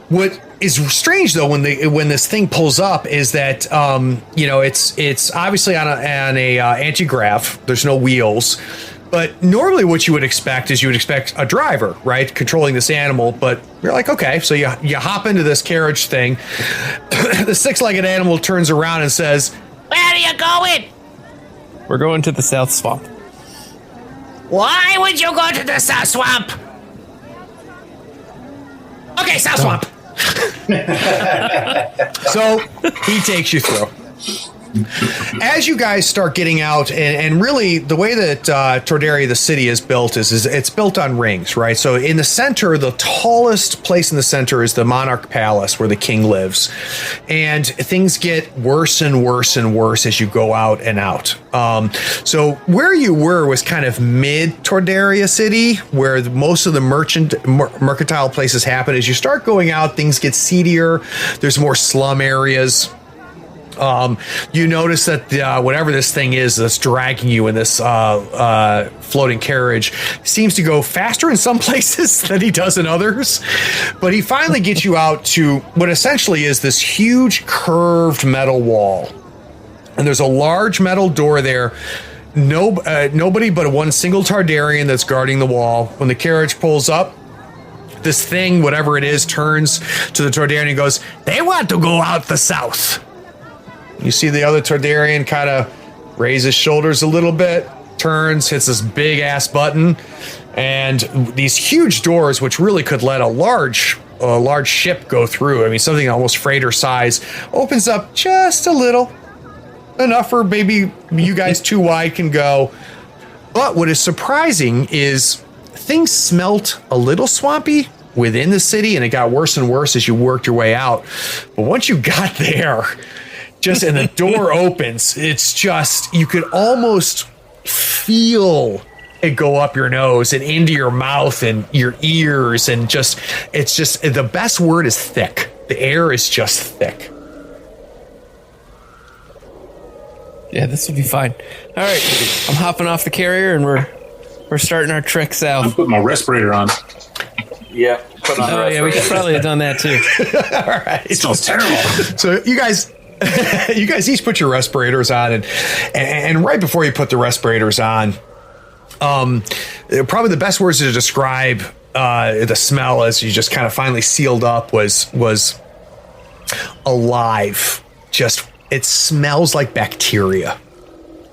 Speaker 3: What is strange though when this thing pulls up is that it's obviously on a anti-grav. There's no wheels. But normally what you would expect is a driver, right, controlling this animal. But you're like, okay, so you hop into this carriage thing. The six-legged animal turns around and says,
Speaker 2: Where are you going?
Speaker 5: We're going to the South Swamp.
Speaker 2: Why would you go to the South Swamp? Okay, South Swamp.
Speaker 3: So he takes you through. As you guys start getting out, and really the way that Toydaria, the city, is built is it's built on rings, right? So in the center, the tallest place in the center is the Monarch Palace where the king lives. And things get worse and worse and worse as you go out and out. So where you were was kind of mid Toydaria city, where most of the mercantile places happen. As you start going out, things get seedier. There's more slum areas. You notice that whatever this thing is that's dragging you in this floating carriage seems to go faster in some places than he does in others. But he finally gets you out to what essentially is this huge curved metal wall. And there's a large metal door there. Nobody but one single Toydarian that's guarding the wall. When the carriage pulls up, this thing, whatever it is, turns to the Toydarian and goes, "They want to go out the south." You see the other Toydarian kind of raise his shoulders a little bit, turns, hits this big ass button, and these huge doors, which really could let a large ship go through. I mean, something almost freighter size, opens up just a little, enough for maybe you guys too wide can go. But what is surprising is things smelt a little swampy within the city, and it got worse and worse as you worked your way out. But once you got there, and the door opens, it's just, you could almost feel it go up your nose and into your mouth and your ears, and it's just, the best word is thick. The air is just thick.
Speaker 5: Yeah, this will be fine. All right, I'm hopping off the carrier, and we're starting our trek south.
Speaker 7: I'm putting my respirator on.
Speaker 1: Yeah, put on the
Speaker 5: yeah, we should probably have done that too.
Speaker 3: All right.
Speaker 7: It smells terrible.
Speaker 3: So you guys each put your respirators on, and right before you put the respirators on, probably the best words to describe the smell as you just kind of finally sealed up was alive. Just, it smells like bacteria.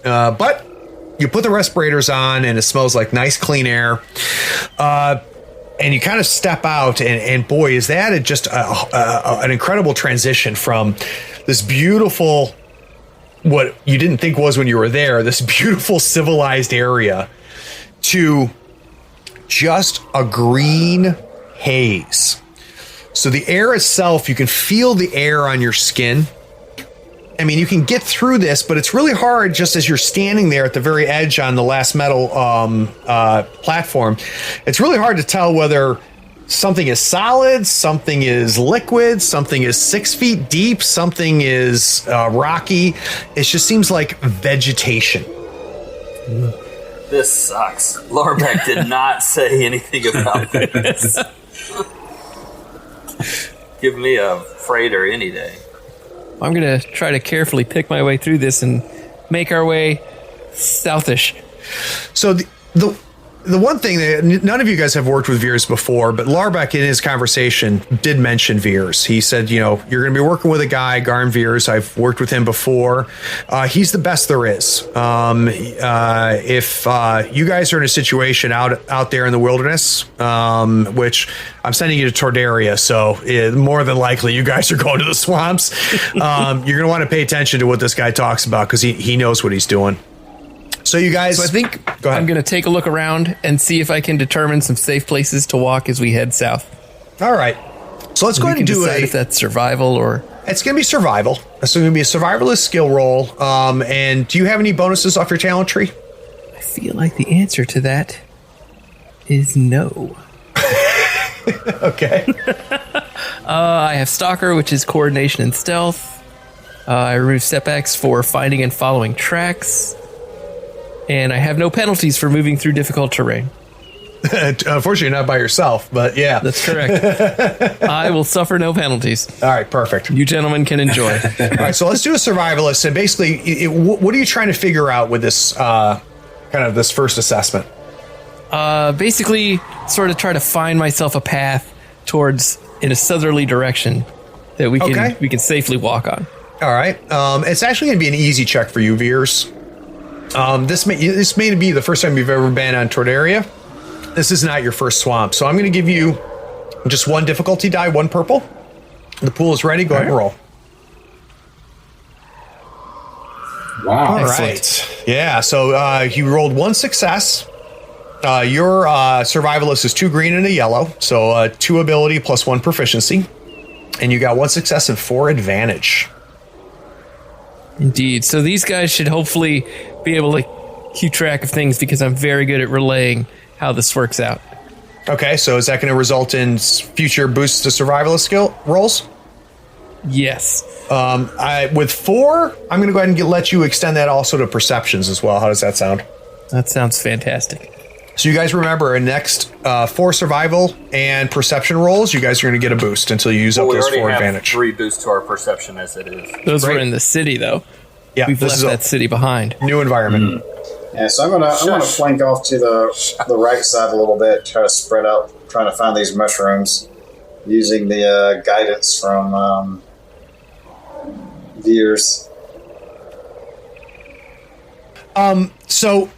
Speaker 3: But you put the respirators on, and it smells like nice clean air. And you kind of step out, and boy, is that just an incredible transition from this beautiful what you didn't think was when you were there, this beautiful civilized area, to just a green haze. So the air itself, you can feel the air on your skin. I mean, you can get through this, but it's really hard just as you're standing there at the very edge on the last metal platform. It's really hard to tell whether something is solid, something is liquid, something is 6 feet deep, something is rocky. It just seems like vegetation.
Speaker 1: This sucks. Lorbeck did not say anything about this. Give me a freighter any day.
Speaker 5: I'm going to try to carefully pick my way through this and make our way southish.
Speaker 3: So the one thing that none of you guys have worked with Veers before, but Larbeck in his conversation did mention Veers. He said, you know, you're going to be working with a guy, Garn Veers. I've worked with him before. He's the best there is. If you guys are in a situation out there in the wilderness, which I'm sending you to Toydaria, so more than likely you guys are going to the swamps. You're going to want to pay attention to what this guy talks about because he knows what he's doing. So you guys,
Speaker 5: So I think
Speaker 3: go ahead.
Speaker 5: I'm going to take a look around and see if I can determine some safe places to walk as we head south.
Speaker 3: All right. So let's go ahead and do
Speaker 5: decide if that's survival or...
Speaker 3: It's going to be survival. It's going to be a survivalist skill roll. And do you have any bonuses off your talent tree?
Speaker 5: I feel like the answer to that is no.
Speaker 3: Okay.
Speaker 5: I have Stalker, which is coordination and stealth. I remove setbacks for finding and following tracks. And I have no penalties for moving through difficult terrain.
Speaker 3: Unfortunately, not by yourself, but yeah.
Speaker 5: That's correct. I will suffer no penalties.
Speaker 3: All right, perfect.
Speaker 5: You gentlemen can enjoy.
Speaker 3: All right, so let's do a survivalist. And basically, what are you trying to figure out with this kind of this first assessment?
Speaker 5: Basically, sort of try to find myself a path towards in a southerly direction that we can safely walk on.
Speaker 3: All right. It's actually going to be an easy check for you, Veers. This may be the first time you've ever been on Toydaria. This is not your first swamp, so I'm going to give you just one difficulty die, one purple. The pool is ready. Go ahead and roll.
Speaker 7: Wow.
Speaker 3: All right. Yeah, so you rolled one success. Your survivalist is 2 green and a yellow, so 2 ability plus 1 proficiency. And you got 1 success and 4 advantage.
Speaker 5: Indeed. So these guys should hopefully be able to keep track of things because I'm very good at relaying how this works out.
Speaker 3: Okay, so is that going to result in future boosts to survivalist skill rolls?
Speaker 5: Yes.
Speaker 3: With 4, I'm going to go ahead and let you extend that also to perceptions as well. How does that sound?
Speaker 5: That sounds fantastic.
Speaker 3: So you guys remember, in next 4 survival and perception rolls, you guys are going to get a boost until you use up those 4 advantage.
Speaker 1: 3 boosts to our perception as it is.
Speaker 5: Those
Speaker 3: Right.
Speaker 5: were in the city, though.
Speaker 3: Yeah,
Speaker 5: We've
Speaker 3: this
Speaker 5: left
Speaker 3: is
Speaker 5: that city behind.
Speaker 3: new environment.
Speaker 6: Yeah, so I'm gonna flank off to the right side a little bit, try to spread out, trying to find these mushrooms, using the guidance from Veers.
Speaker 3: So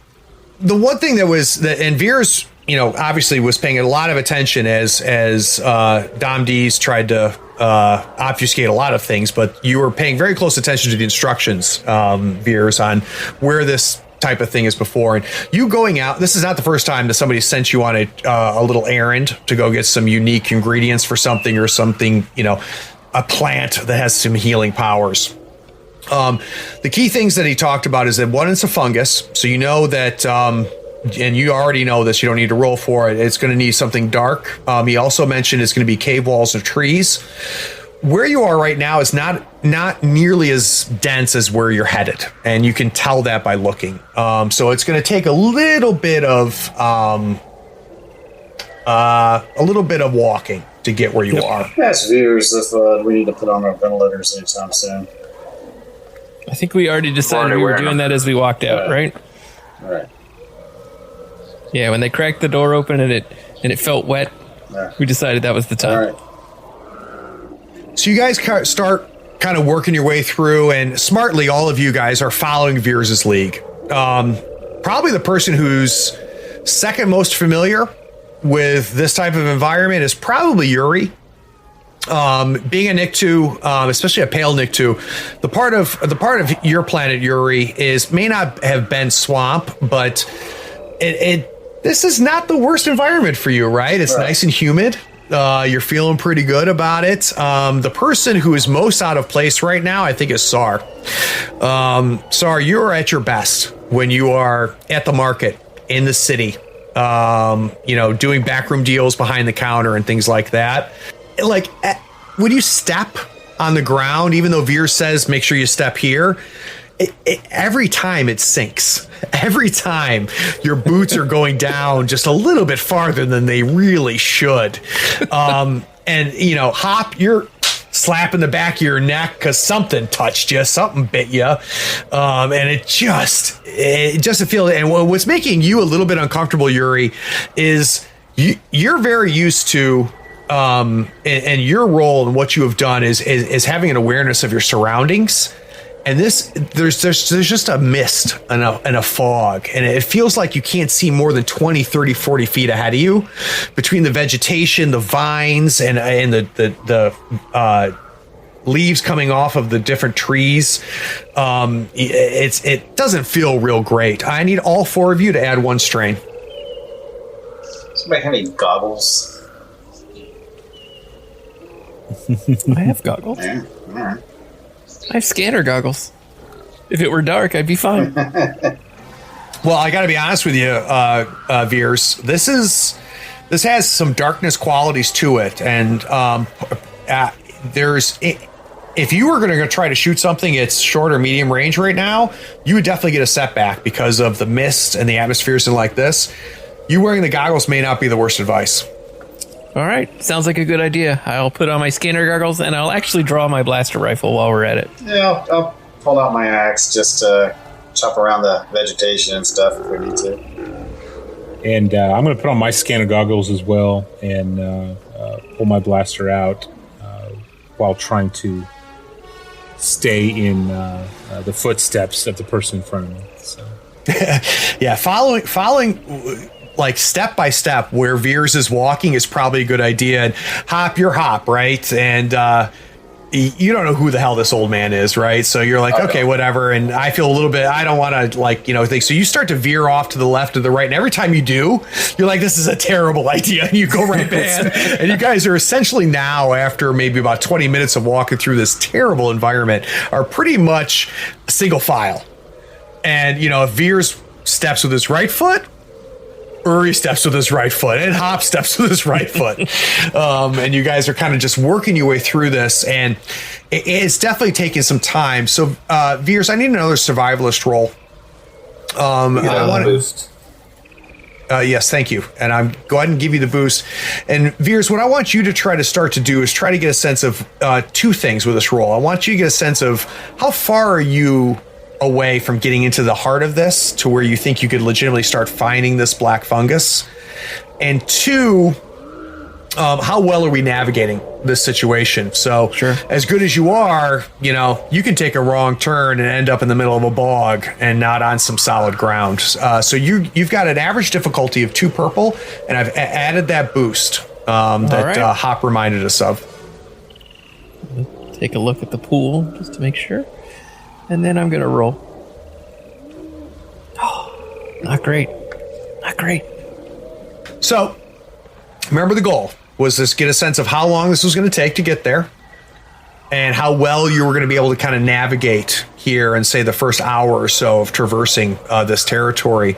Speaker 3: the one thing that was that, and Veers, you know, obviously was paying a lot of attention as Dom D's tried to obfuscate a lot of things, but you were paying very close attention to the instructions, Veers, on where this type of thing is before. And you going out, this is not the first time that somebody sent you on a little errand to go get some unique ingredients for something or something, you know, a plant that has some healing powers. The key things that he talked about is that one, it's a fungus. So you know that, and you already know this, you don't need to roll for it. It's going to need something dark. He also mentioned it's going to be cave walls or trees. Where you are right now is not nearly as dense as where you're headed. And you can tell that by looking. So it's going to take a little bit of walking to get where you are.
Speaker 6: Yes, Veers, if we need to put on our ventilators anytime soon.
Speaker 5: I think we already decided we were doing that as we walked out, right?
Speaker 6: All right.
Speaker 5: Yeah, when they cracked the door open and it felt wet, we decided that was the time.
Speaker 6: All right.
Speaker 3: So you guys start kind of working your way through, and smartly, all of you guys are following Veers' league. Probably the person who's second most familiar with this type of environment is probably Yuri. being a Nictu, especially a pale Nictu, the part of your planet, Yuri, may not have been swamp, but this is not the worst environment for you, right? It's nice and humid. You're feeling pretty good about it. The person who is most out of place right now, I think, is Sar. Sar, you are at your best when you are at the market in the city, doing backroom deals behind the counter and things like that. Like, when you step on the ground, even though Veer says, make sure you step here, every time it sinks. Every time your boots are going down just a little bit farther than they really should. And, Hop, you're slapping the back of your neck because something touched you, something bit you. And it just feels, and what's making you a little bit uncomfortable, Yuri, is you're very used to, and your role and what you have done is having an awareness of your surroundings. And there's just a mist and a fog, and it feels like you can't see more than 20, 30, 40 feet ahead of you between the vegetation, the vines, and the leaves coming off of the different trees. It doesn't feel real great. I need all 4 of you to add 1 strain.
Speaker 6: Somebody have any goggles?
Speaker 5: I have goggles.
Speaker 6: Yeah, all right.
Speaker 5: I have scanner goggles. If it were dark, I'd be fine.
Speaker 3: Well, I got to be honest with you, Veers. This has some darkness qualities to it, and if you were going to try to shoot something at short or medium range right now, you would definitely get a setback because of the mist and the atmospheres and like this. You wearing the goggles may not be the worst advice.
Speaker 5: All right. Sounds like a good idea. I'll put on my scanner goggles, and I'll actually draw my blaster rifle while we're at it.
Speaker 6: Yeah, I'll pull out my axe just to chop around the vegetation and stuff if we need to.
Speaker 7: And I'm going to put on my scanner goggles as well and pull my blaster out while trying to stay in the footsteps of the person in front of me. So.
Speaker 3: Yeah, following like step by step where Veers is walking is probably a good idea. And Hop, you're Hop, right? And you don't know who the hell this old man is, right? So you're like, okay, whatever. And I feel a little bit, I don't want to think. So you start to veer off to the left or the right. And every time you do, you're like, this is a terrible idea. And you go right back. And you guys are essentially now, after maybe about 20 minutes of walking through this terrible environment, are pretty much single file. And, if Veers steps with his right foot, Uri steps with his right foot, and Hop steps with his right foot. And you guys are kind of just working your way through this, and it's definitely taking some time. So, Veers, I need another survivalist roll. I want to boost. Yes, thank you. And I'm go ahead and give you the boost. And Veers, what I want you to try to start to do is try to get a sense of 2 things with this roll. I want you to get a sense of how far are you away from getting into the heart of this to where you think you could legitimately start finding this black fungus, and 2, how well are we navigating this situation? So
Speaker 5: sure.
Speaker 3: As good as you are, you can take a wrong turn and end up in the middle of a bog and not on some solid ground. So you've got an average difficulty of 2 purple, and I've added that boost that Hop reminded us of.
Speaker 5: Take a look at the pool just to make sure. And then I'm going to roll. Oh, not great. Not great.
Speaker 3: So, remember the goal was to get a sense of how long this was going to take to get there and how well you were going to be able to kind of navigate here and say the first hour or so of traversing this territory.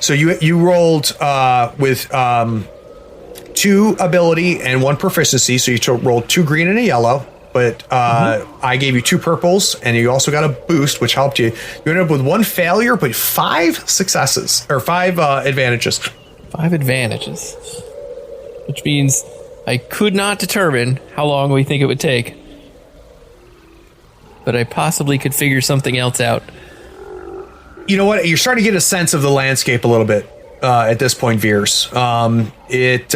Speaker 3: So you rolled with 2 ability and 1 proficiency. So you rolled 2 green and a yellow. But I gave you 2 purples, and you also got a boost, which helped you. You ended up with 1 failure, but 5 successes, or 5 advantages.
Speaker 5: 5 advantages. Which means I could not determine how long we think it would take. But I possibly could figure something else out.
Speaker 3: You know what? You're starting to get a sense of the landscape a little bit. At this point, Veers. And it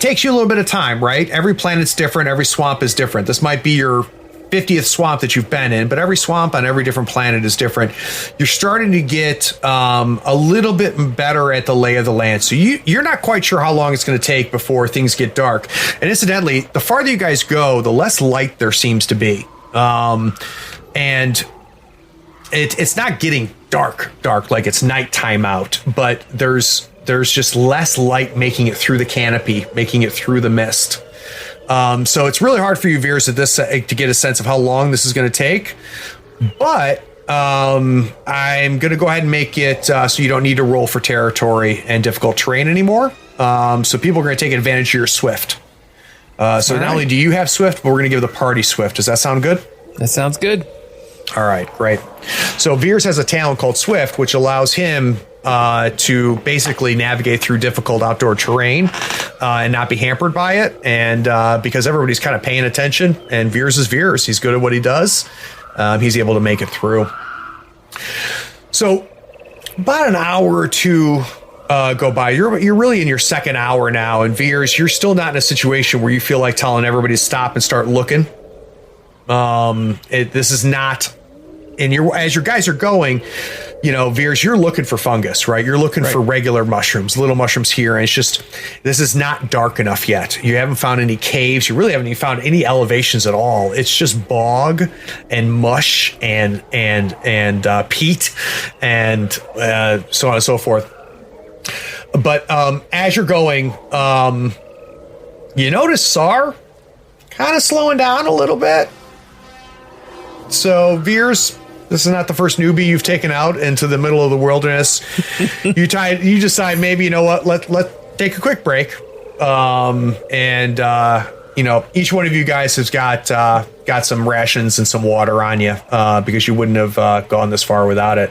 Speaker 3: takes you a little bit of time, right? Every planet's different. Every swamp is different. This might be your 50th swamp that you've been in, but every swamp on every different planet is different. You're starting to get a little bit better at the lay of the land. So you're not quite sure how long it's going to take before things get dark. And incidentally, the farther you guys go, the less light there seems to be. And it's not getting dark like it's nighttime out, but there's just less light making it through the canopy, making it through the mist. So it's really hard for you, Veers, to get a sense of how long this is going to take. But I'm going to go ahead and make it so you don't need to roll for territory and difficult terrain anymore. So people are going to take advantage of your Swift. So not only do you have Swift, but we're going to give the party Swift. Does that sound good?
Speaker 5: That sounds good.
Speaker 3: All right, great. So Veers has a talent called Swift, which allows him to basically navigate through difficult outdoor terrain and not be hampered by it. And because everybody's kind of paying attention, and Veers is Veers, he's good at what he does. He's able to make it through. So about an hour or two go by. You're really in your second hour now, and Veers, you're still not in a situation where you feel like telling everybody to stop and start looking. This is not. And as your guys are going, Veers, you're looking for fungus, right? You're looking for regular mushrooms, little mushrooms here. And it's just, this is not dark enough yet. You haven't found any caves. You really haven't even found any elevations at all. It's just bog and mush and peat and so on and so forth. But as you're going, you notice Sar kind of slowing down a little bit. So Veers, this is not the first newbie you've taken out into the middle of the wilderness. You decide maybe, let take a quick break. Each one of you guys has got some rations and some water on you because you wouldn't have gone this far without it.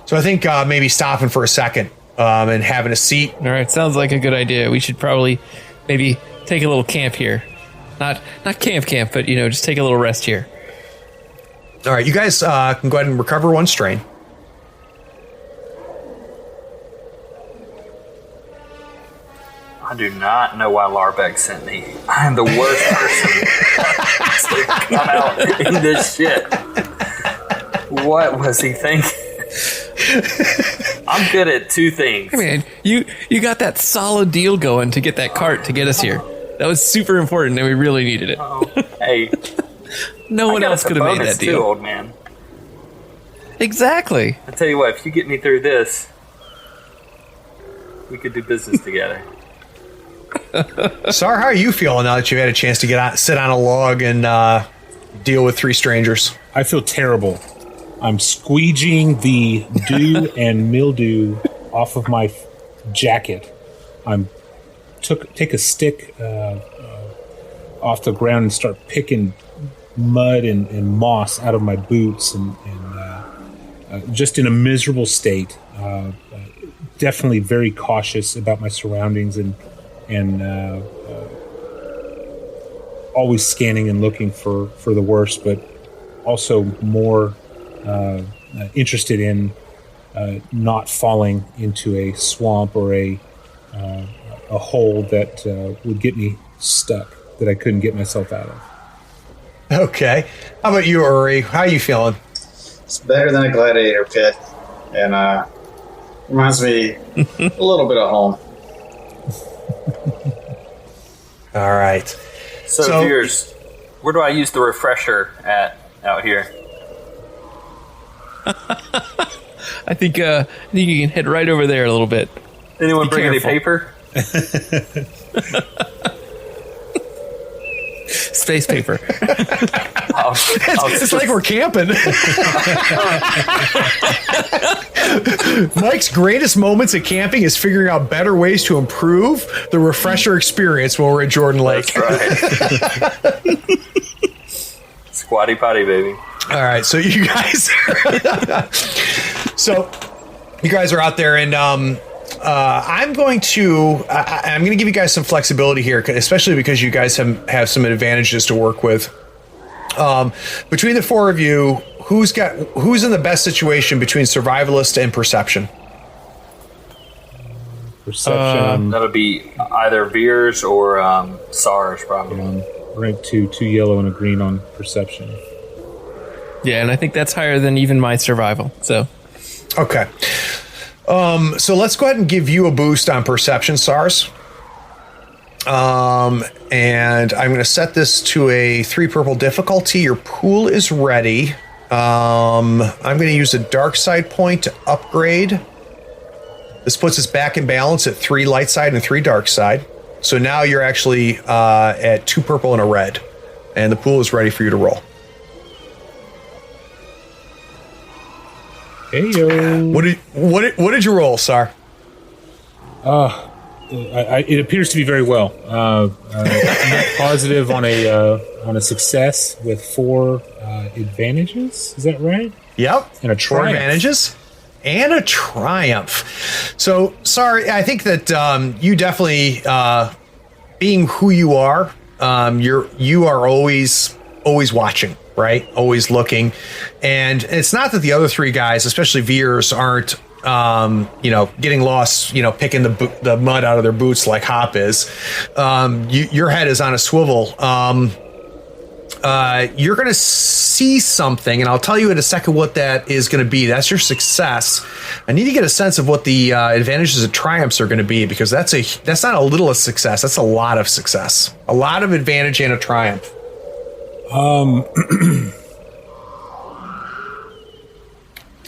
Speaker 3: So I think maybe stopping for a second and having a seat.
Speaker 5: All right, sounds like a good idea. We should probably maybe take a little camp here. Not camp, but just take a little rest here.
Speaker 3: All right, you guys can go ahead and recover one strain.
Speaker 1: I do not know why Larbeck sent me. I am the worst person to come out in this shit. What was he thinking? I'm good at two things.
Speaker 5: Hey man, you got that solid deal going to get that cart to get us here. That was super important, and we really needed it.
Speaker 1: Oh, hey.
Speaker 5: No one else could have made that deal.
Speaker 1: Too, old man.
Speaker 5: Exactly.
Speaker 1: I tell you what, if you get me through this, we could do business together.
Speaker 3: Sar, how are you feeling now that you've had a chance to sit on a log and deal with three strangers?
Speaker 7: I feel terrible. I'm squeegeeing the dew and mildew off of my jacket. Take a stick off the ground and start picking mud and moss out of my boots and just in a miserable state. Definitely very cautious about my surroundings and always scanning and looking for the worst, but also more interested in not falling into a swamp or a hole that would get me stuck that I couldn't get myself out of.
Speaker 3: Okay. How about you, Uri? How are you feeling?
Speaker 6: It's better than a gladiator pit, and reminds me a little bit of home.
Speaker 3: All right.
Speaker 1: So Veers, where do I use the refresher out here?
Speaker 5: I think you can head right over there a little bit.
Speaker 1: Anyone bring any paper?
Speaker 5: Space paper.
Speaker 3: It's like we're camping. Mike's greatest moments at camping is figuring out better ways to improve the refresher experience when we're at Jordan Lake.
Speaker 1: That's right. Squatty potty, baby.
Speaker 3: All right, so you guys are out there, and I'm going to give you guys some flexibility here, especially because you guys have some advantages to work with. Between the four of you, who's in the best situation between survivalist and perception?
Speaker 7: Perception.
Speaker 1: That'll be either Veers or SARS, probably.
Speaker 7: rank 2, 2 yellow and a green on perception.
Speaker 5: Yeah, and I think that's higher than even my survival. So,
Speaker 3: Okay. So let's go ahead and give you a boost on perception, SARS. And I'm going to set this to a 3 purple difficulty. Your pool is ready. I'm going to use a dark side point to upgrade. This puts us back in balance at 3 light side and 3 dark side. So now you're actually at 2 purple and a red, and the pool is ready for you to roll.
Speaker 7: Hey yo!
Speaker 3: What did you roll, Sar?
Speaker 7: It appears to be very well. Net positive on a success with 4 advantages. Is that right?
Speaker 3: Yep.
Speaker 7: And a
Speaker 3: 4
Speaker 7: triumph.
Speaker 3: advantages and a triumph. So, sorry, I think that you definitely, being who you are always watching, right? Always looking. And it's not that the other 3 guys, especially Veers, aren't getting lost, picking the mud out of their boots like Hop is. Your head is on a swivel. You're going to see something, and I'll tell you in a second what that is going to be. That's your success. I need to get a sense of what the advantages and triumphs are going to be, because that's not a little of success. That's a lot of success. A lot of advantage and a triumph.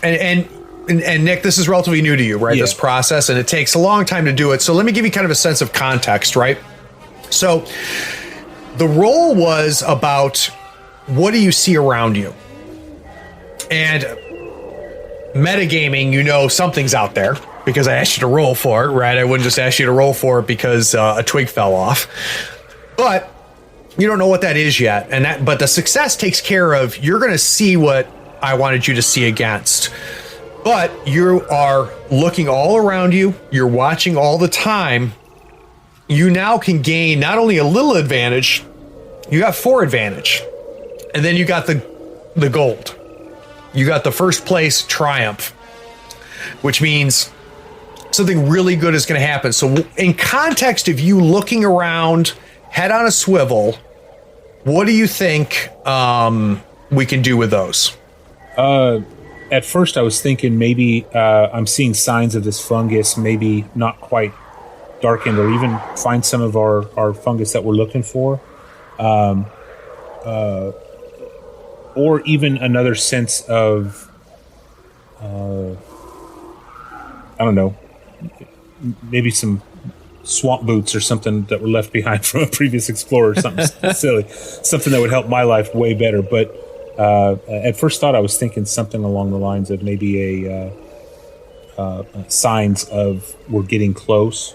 Speaker 3: And Nick, this is relatively new to you, right?
Speaker 7: Yeah.
Speaker 3: This process, and it takes a long time to do it. So let me give you kind of a sense of context, right? So the roll was about what do you see around you? And metagaming, something's out there because I asked you to roll for it, right? I wouldn't just ask you to roll for it because a twig fell off. But you don't know what that is yet. But the success takes care of, you're going to see what I wanted you to see against. But you are looking all around you. You're watching all the time. You now can gain not only a little advantage, you got 4 advantage. And then you got the gold. You got the first place triumph, which means something really good is going to happen. So in context of you looking around, head on a swivel, what do you think we can do with those?
Speaker 7: At first, I was thinking maybe I'm seeing signs of this fungus, maybe not quite darkened, or even find some of our fungus that we're looking for. Or even another sense of, I don't know, maybe some swamp boots or something that were left behind from a previous explorer, something silly, something that would help my life way better. But at first thought, I was thinking something along the lines of maybe signs of we're getting close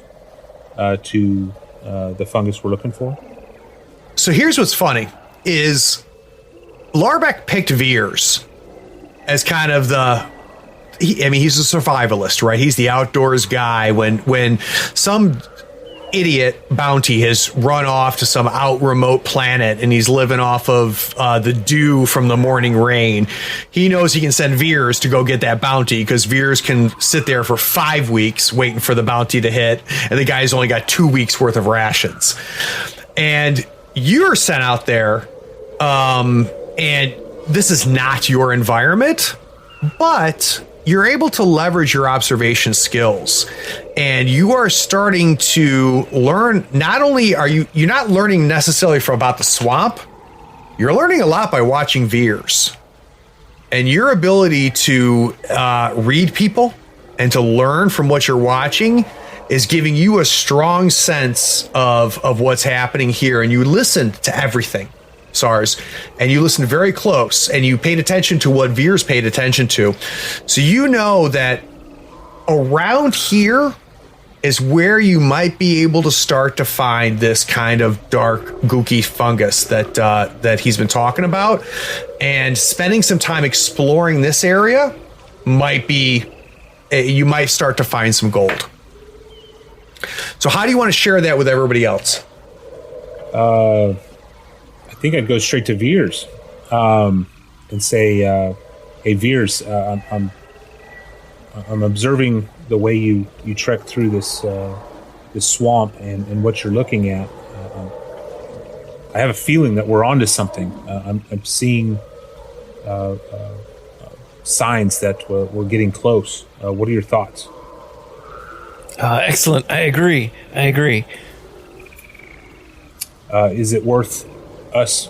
Speaker 7: to the fungus we're looking for.
Speaker 3: So here's what's funny is Larbeck picked Veers as kind of he's a survivalist, right? He's the outdoors guy. When some idiot bounty has run off to some out remote planet and he's living off of the dew from the morning rain, he knows he can send Veers to go get that bounty, because Veers can sit there for 5 weeks waiting for the bounty to hit, and the guy's only got 2 weeks worth of rations. And you're sent out there, and this is not your environment, but you're able to leverage your observation skills, and you are starting to learn. Not only are you're not learning necessarily about the swamp, you're learning a lot by watching Veers, and your ability to read people and to learn from what you're watching is giving you a strong sense of what's happening here. And you listen to everything, SARS, and you listened very close, and you paid attention to what Veers paid attention to. So you know that around here is where you might be able to start to find this kind of dark, gooky fungus that he's been talking about. And spending some time exploring this area might be, you might start to find some gold. So how do you want to share that with everybody else?
Speaker 7: I think I'd go straight to Veers and say, "Hey, Veers, I'm observing the way you trek through this swamp and what you're looking at. I have a feeling that we're onto something. I'm seeing signs that we're getting close. What are your thoughts?
Speaker 5: Excellent. I agree.
Speaker 7: Is it worth us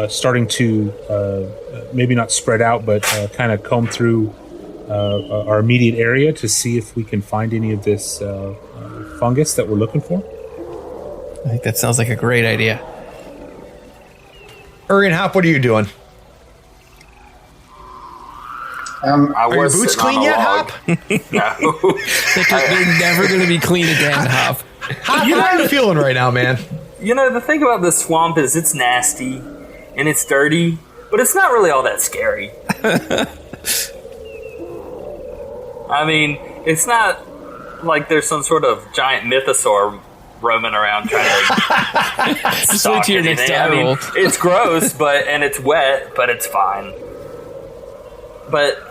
Speaker 7: starting to maybe not spread out, but kind of comb through our immediate area to see if we can find any of this fungus that we're looking for?
Speaker 5: I think that sounds like a great idea.
Speaker 3: Uri and Hop, what are you doing? Are your boots clean yet, Hop?
Speaker 1: No.
Speaker 5: They're never going to be clean again, Hop.
Speaker 3: Hop, how are you feeling right now, man?
Speaker 1: You know, the thing about this swamp is it's nasty and it's dirty, but it's not really all that scary. I mean, it's not like there's some sort of giant mythosaur roaming around trying to
Speaker 5: Just wait till your next die roll.
Speaker 1: It's gross, and it's wet, but it's fine. But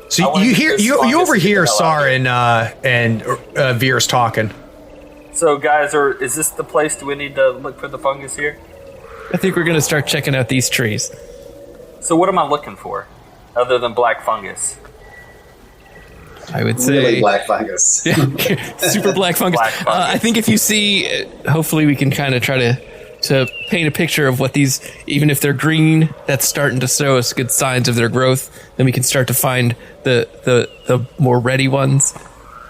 Speaker 3: so you overhear Sar and Veer's talking.
Speaker 1: So, guys, is this the place? Do we need to look for the fungus here?
Speaker 5: I think we're going to start checking out these trees.
Speaker 1: So, what am I looking for, other than black fungus?
Speaker 5: I would say
Speaker 6: really black fungus.
Speaker 5: Super black fungus. I think if you see, hopefully we can kind of try to paint a picture of what these, even if they're green, that's starting to show us good signs of their growth. Then we can start to find the more ready ones.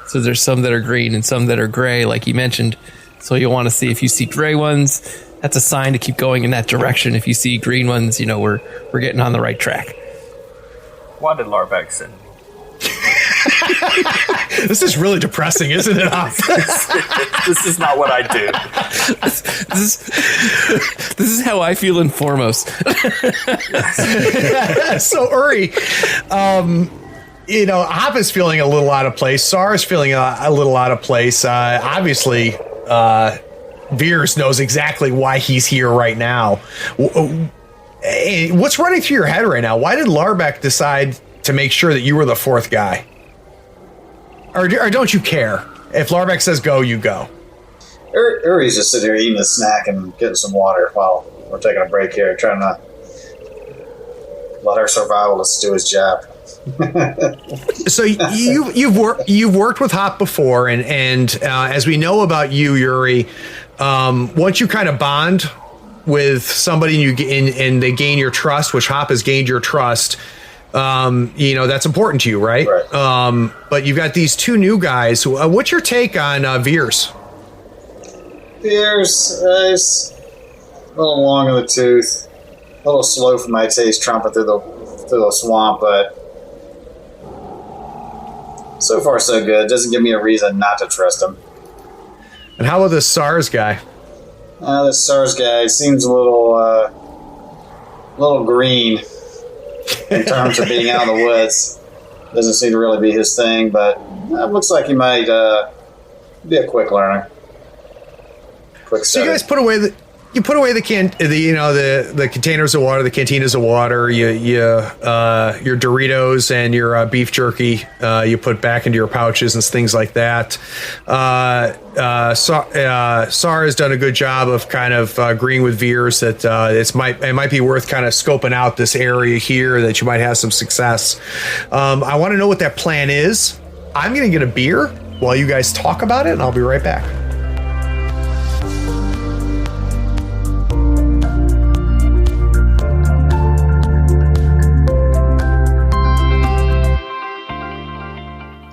Speaker 5: So there's some that are green and some that are gray, like you mentioned. So you'll want to see if you see gray ones, that's a sign to keep going in that direction. If you see green ones, you know we're getting on the right track.
Speaker 1: Why did Larbeck send me?
Speaker 3: This is really depressing, isn't it?
Speaker 1: This is not what I do.
Speaker 5: This is how I feel in foremost.
Speaker 3: So Uri, Hop is feeling a little out of place. Sar is feeling a little out of place. Obviously, Veers knows exactly why he's here right now. What's running through your head right now? Why did Larbeck decide to make sure that you were the fourth guy? Or don't you care? If Larbeck says go, you go.
Speaker 6: Uri's just sitting here eating a snack and getting some water while we're taking a break here, trying to let our survivalist do his job.
Speaker 3: So you've worked with Hop before, and as we know about you, Uri, once you kind of bond with somebody and they gain your trust, which Hop has gained your trust, that's important to you, right? But you've got these two new guys. What's your take on Veers?
Speaker 6: Veers is a little long in the tooth, a little slow for my taste, tromping through the swamp, but so far so good. Doesn't give me a reason not to trust him.
Speaker 3: And how about this SARS guy?
Speaker 6: This SARS guy seems a little green in terms of being out in the woods. Doesn't seem to really be his thing, but it looks like he might be a quick learner.
Speaker 3: So you guys put away the containers of water, the cantinas of water, your Doritos and your beef jerky, you put back into your pouches and things like that. Sar has done a good job of kind of agreeing with Veers that it might be worth kind of scoping out this area here, that you might have some success. I want to know what that plan is. I'm going to get a beer while you guys talk about it, and I'll be right back.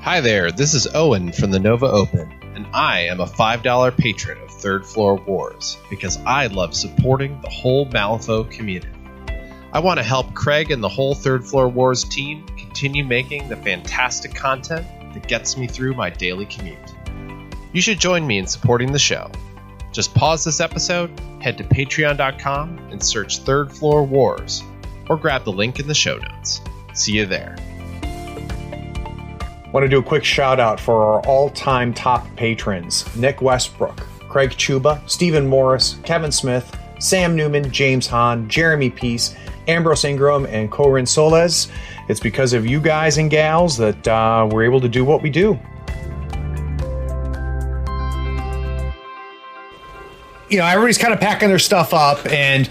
Speaker 8: Hi there, this is Owen from the Nova Open, and I am a $5 patron of Third Floor Wars because I love supporting the whole Malifaux community. I want to help Craig and the whole Third Floor Wars team continue making the fantastic content that gets me through my daily commute. You should join me in supporting the show. Just pause this episode, head to patreon.com and search Third Floor Wars, or grab the link in the show notes. See you there.
Speaker 3: Want to do a quick shout out for our all-time top patrons: Nick Westbrook, Craig Chuba, Stephen Morris, Kevin Smith, Sam Newman, James Hahn, Jeremy Peace, Ambrose Ingram, and Corinne Soles. It's because of you guys and gals that we're able to do what we do. everybody's kind of packing their stuff up, and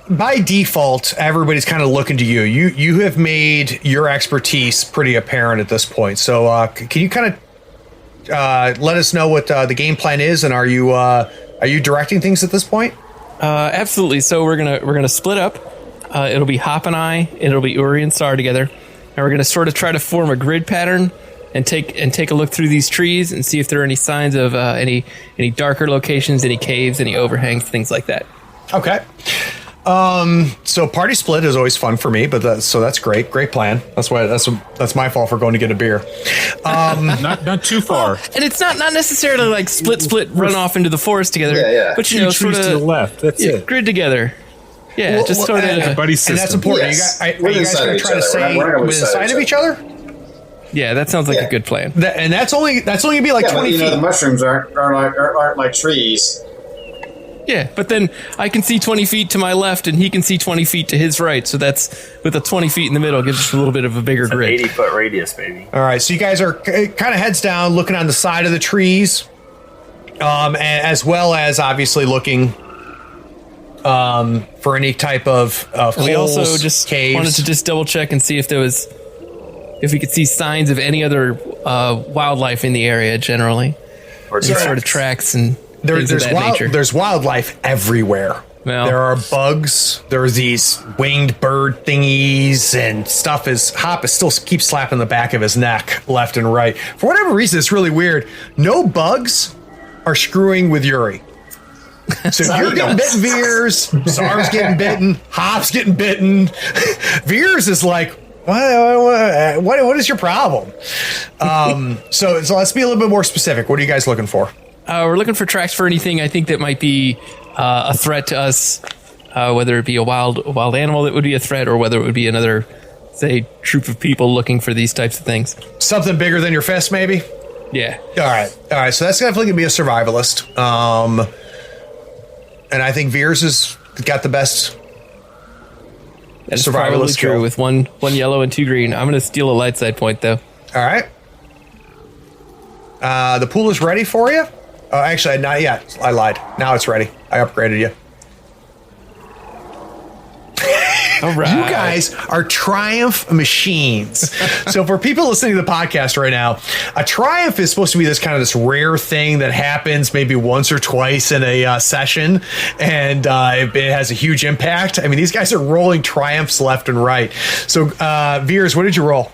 Speaker 3: by default, everybody's kind of looking to you. You have made your expertise pretty apparent at this point. So can you kind of let us know what the game plan is, and are you directing things at this point?
Speaker 5: Absolutely. So we're gonna split up. It'll be Hop and I, and it'll be Uri and Sar together, and we're gonna sort of try to form a grid pattern and take a look through these trees and see if there are any signs of any darker locations, any caves, any overhangs, things like that.
Speaker 3: Okay. So party split is always fun for me, but that's great. Great plan. That's my fault for going to get a beer.
Speaker 7: Not too far.
Speaker 5: And it's not necessarily like split, run off into the forest together.
Speaker 6: Yeah.
Speaker 5: But
Speaker 7: Two trees to the left. That's it.
Speaker 5: Grid together. Yeah, just sort of.
Speaker 7: Buddy system.
Speaker 3: And that's important.
Speaker 6: Yes.
Speaker 3: Are you guys going to try to stay within sight of each other?
Speaker 5: Yeah, that sounds like a good plan.
Speaker 3: And that's only gonna be like 20 feet.
Speaker 6: The mushrooms aren't like trees.
Speaker 5: Yeah, but then I can see 20 feet to my left, and he can see 20 feet to his right. So that's with the 20 feet in the middle gives us a little bit of a bigger grid.
Speaker 1: 80-foot radius, baby.
Speaker 3: All right, so you guys are kind of heads down, looking on the side of the trees, and as well as obviously looking for any type of holes,
Speaker 5: we also just
Speaker 3: caves.
Speaker 5: wanted to just double check and see if we could see signs of any other wildlife in the area generally,
Speaker 1: Or
Speaker 5: any sort of tracks and things of that nature.
Speaker 3: There's wildlife everywhere.
Speaker 5: Well,
Speaker 3: there are bugs. There's these winged bird thingies and stuff. Hop is still keeps slapping the back of his neck left and right. For whatever reason, it's really weird. No bugs are screwing with Uri. So you're getting bitten, Veers. Sar's getting bitten. Hop's getting bitten. Veers is like, what is your problem? So let's be a little bit more specific. What are you guys looking for?
Speaker 5: We're looking for tracks for anything I think that might be a threat to us, whether it be a wild animal that would be a threat, or whether it would be another, say, troop of people looking for these types of things.
Speaker 3: Something bigger than your fist, maybe?
Speaker 5: Yeah.
Speaker 3: All right. So that's definitely going to be a survivalist. And I think Veers has got the best
Speaker 5: That's probably
Speaker 3: survivalist
Speaker 5: true
Speaker 3: skill.
Speaker 5: with one yellow and 2 green. I'm going to steal a light side point, though.
Speaker 3: All right. The pool is ready for you? Actually, not yet. I lied. Now it's ready. I upgraded you.
Speaker 5: All right.
Speaker 3: You guys are Triumph machines. So for people listening to the podcast right now, a Triumph is supposed to be this rare thing that happens maybe once or twice in a session, and it has a huge impact. I mean, these guys are rolling Triumphs left and right. So, Veers, what did you roll?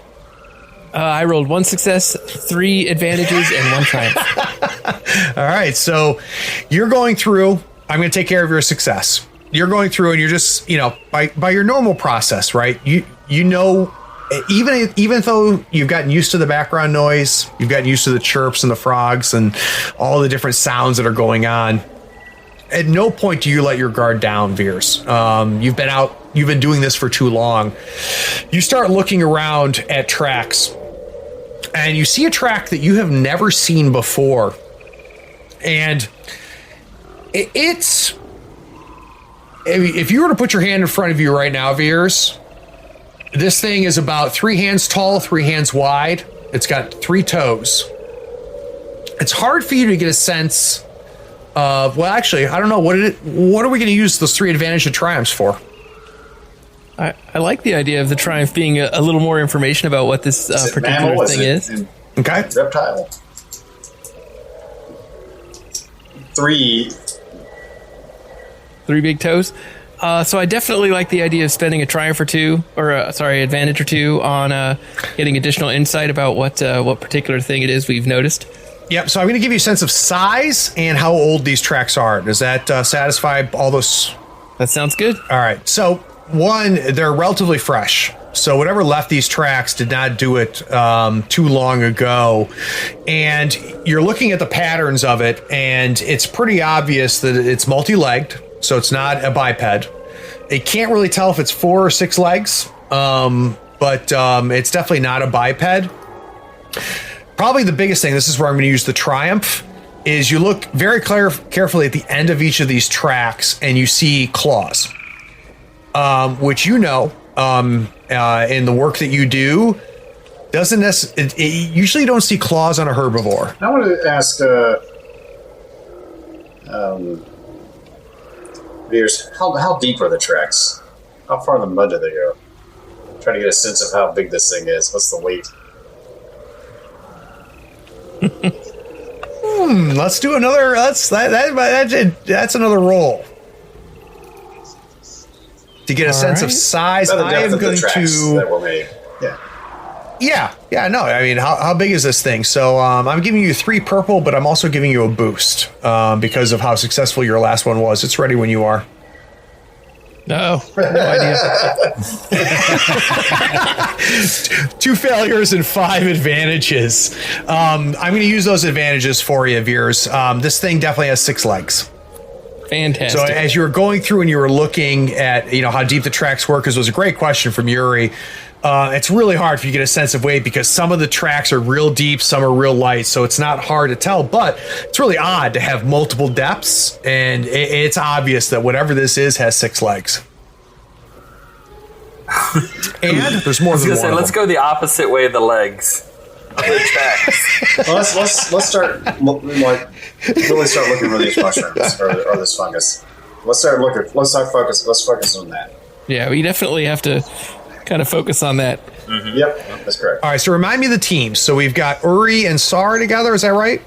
Speaker 5: I rolled 1 success, 3 advantages, and 1 triumph.
Speaker 3: All right, so you're going through. I'm going to take care of your success. You're going through, and you're just, by your normal process, right? You know, even though you've gotten used to the background noise, you've gotten used to the chirps and the frogs and all the different sounds that are going on. At no point do you let your guard down, Veers. You've been doing this for too long. You start looking around at tracks, and you see a track that you have never seen before. And it's, if you were to put your hand in front of you right now, Veers, this thing is about 3 hands tall, 3 hands wide. It's got 3 toes. It's hard for you to get a sense of, well, actually, I don't know. What are we going to use those 3 advantage and triumphs for?
Speaker 5: I like the idea of the triumph being a little more information about what this particular thing is.
Speaker 3: Okay.
Speaker 6: Reptile. 3
Speaker 5: big toes. So I definitely like the idea of spending a triumph or 2, or advantage or 2 on getting additional insight about what particular thing it is we've noticed.
Speaker 3: Yep. So I'm going to give you a sense of size and how old these tracks are. Does that satisfy all those?
Speaker 5: That sounds good.
Speaker 3: All right. So 1, they're relatively fresh. So whatever left these tracks did not do it too long ago. And you're looking at the patterns of it, and it's pretty obvious that it's multi-legged. So it's not a biped. It can't really tell if it's 4 or 6 legs, but it's definitely not a biped. Probably the biggest thing, this is where I'm going to use the Triumph, is you look very carefully at the end of each of these tracks, and you see claws, which in the work that you do, doesn't necessarily. Usually, you don't see claws on a herbivore.
Speaker 6: I wanted to ask. Veers, how deep are the tracks? How far in the mud do they go? I'm trying to get a sense of how big this thing is. What's the weight?
Speaker 3: Let's do another. That's another roll to get a sense of size. I am going to.
Speaker 6: That were made.
Speaker 3: Yeah. No, I mean, how big is this thing? So I'm giving you 3 purple, but I'm also giving you a boost because of how successful your last one was. It's ready when you are.
Speaker 5: No idea.
Speaker 3: 2 failures and 5 advantages. I'm going to use those advantages for you, Veers. This thing definitely has 6 legs.
Speaker 5: Fantastic.
Speaker 3: So as you were going through and you were looking at, how deep the tracks were, because it was a great question from Yuri. It's really hard for you to get a sense of weight because some of the tracks are real deep, some are real light, so it's not hard to tell. But it's really odd to have multiple depths, and it's obvious that whatever this is has 6 legs. And there's more than one.
Speaker 1: Let's go the opposite way of the legs. Of the tracks.
Speaker 6: Well, let's start really start looking for these mushrooms or this fungus. Let's focus on that.
Speaker 5: Yeah, we definitely have to kind of focus on that.
Speaker 6: Mm-hmm. Yep, that's correct.
Speaker 3: All right, so remind me of the teams. So we've got Uri and Sar together, is that right?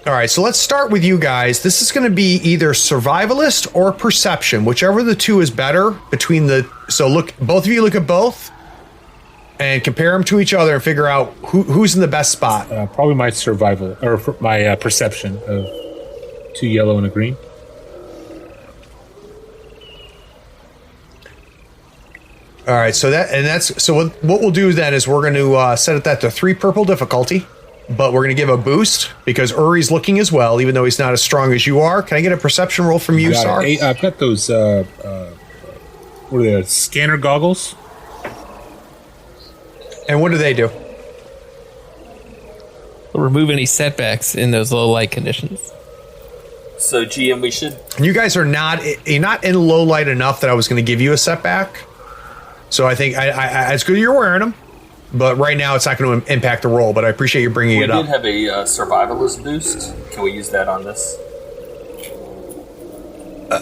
Speaker 3: All right, so let's start with you guys. This is going to be either survivalist or perception, whichever of the two is better between the... So look, both of you look at both and compare them to each other and figure out who's in the best spot.
Speaker 7: Probably my survival, or my perception of 2 yellow and a green.
Speaker 3: All right, so what we'll do then is we're going to set that to 3 purple difficulty, but we're going to give a boost because Uri's looking as well, even though he's not as strong as you are. Can I get a perception roll from you, Sar?
Speaker 7: I've got those, what are they, scanner goggles?
Speaker 3: And what do they do?
Speaker 5: Remove any setbacks in those low light conditions.
Speaker 1: So, GM, we should...
Speaker 3: You guys you're not in low light enough that I was going to give you a setback. So I think it's good you're wearing them, but right now it's not going to impact the roll. But I appreciate you bringing it up.
Speaker 1: We did have a survivalist boost. Can we use that on this?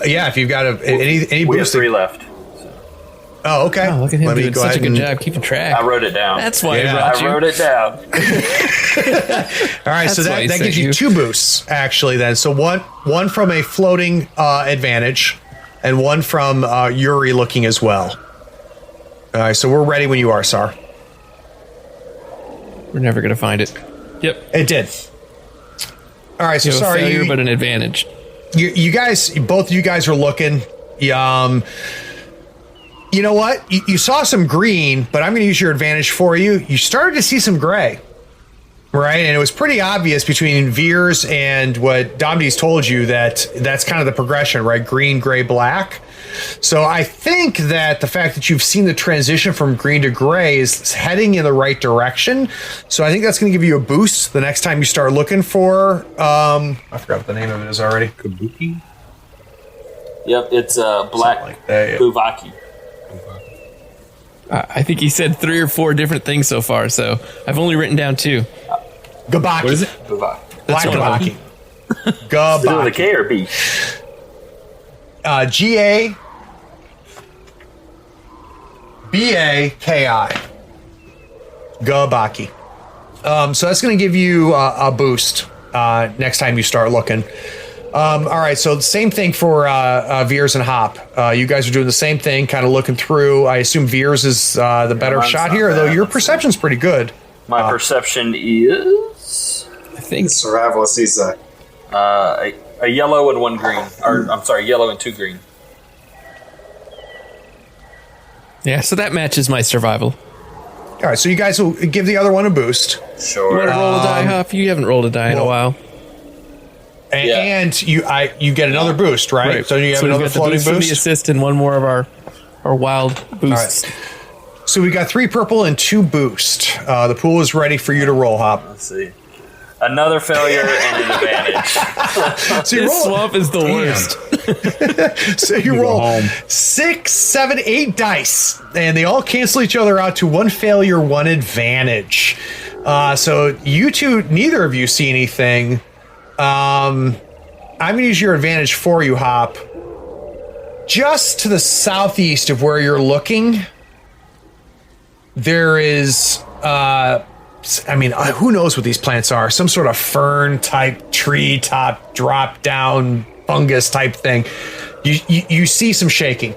Speaker 3: Yeah, if you've got any
Speaker 1: we
Speaker 3: boost.
Speaker 1: have 3 left.
Speaker 3: Oh, okay.
Speaker 5: Oh, look at him doing such a good job keeping track.
Speaker 1: I wrote it down.
Speaker 5: That's why
Speaker 1: I wrote it down.
Speaker 3: All right, so that gives you 2 boosts, actually, then. So one from a floating advantage and one from Yuri looking as well. All right, so we're ready when you are, Sar.
Speaker 5: We're never going to find it. Yep.
Speaker 3: It did. All right, so sorry.
Speaker 5: Failure, but an advantage.
Speaker 3: You guys, both of you guys are looking. You know what? You saw some green, but I'm going to use your advantage for you. You started to see some gray, right? And it was pretty obvious between Veers and what Domini's told you that that's kind of the progression, right? Green, gray, black. So I think that the fact that you've seen the transition from green to gray is heading in the right direction. So I think that's going to give you a boost the next time you start looking for, I forgot what the name of it is already.
Speaker 7: Kabuki?
Speaker 1: Yep, it's black
Speaker 3: like that, yeah.
Speaker 1: Buvaki.
Speaker 5: I think he said 3 or 4 different things so far, so I've only written down 2.
Speaker 3: Gabaki.
Speaker 7: What is it?
Speaker 1: Buvaki.
Speaker 3: Black Gabaki.
Speaker 1: Is it with a K or B?
Speaker 3: G-A-B-A-K-I. Gabaki. So that's going to give you a boost next time you start looking. All right, so the same thing for Veers and Hop. You guys are doing the same thing, kind of looking through. I assume Veers is the better shot here, though your perception's pretty good.
Speaker 1: My perception is...
Speaker 5: I think
Speaker 6: Survivalist, he's
Speaker 1: a yellow and 1 green. Or, I'm sorry, yellow and 2 green.
Speaker 5: Yeah, so that matches my survival.
Speaker 3: All right, so you guys will give the other one a boost.
Speaker 1: Sure.
Speaker 5: You want to roll a die, Hop? You haven't rolled a die in a while.
Speaker 3: And you get another boost, right? So you have another floating boost.
Speaker 5: From the assist and 1 more of our wild boosts.
Speaker 3: All right. So we got 3 purple and 2 boost. The pool is ready for you to roll, Hop.
Speaker 1: Let's see. Another failure and an advantage.
Speaker 3: So
Speaker 5: This swamp is the worst.
Speaker 3: So you roll 6, 7, 8 dice, and they all cancel each other out to 1 failure, 1 advantage. So you two, neither of you see anything. I'm going to use your advantage for you, Hop. just to the southeast of where you're looking, there is, who knows what these plants are? Some sort of fern type tree top drop down fungus type thing. You see some shaking.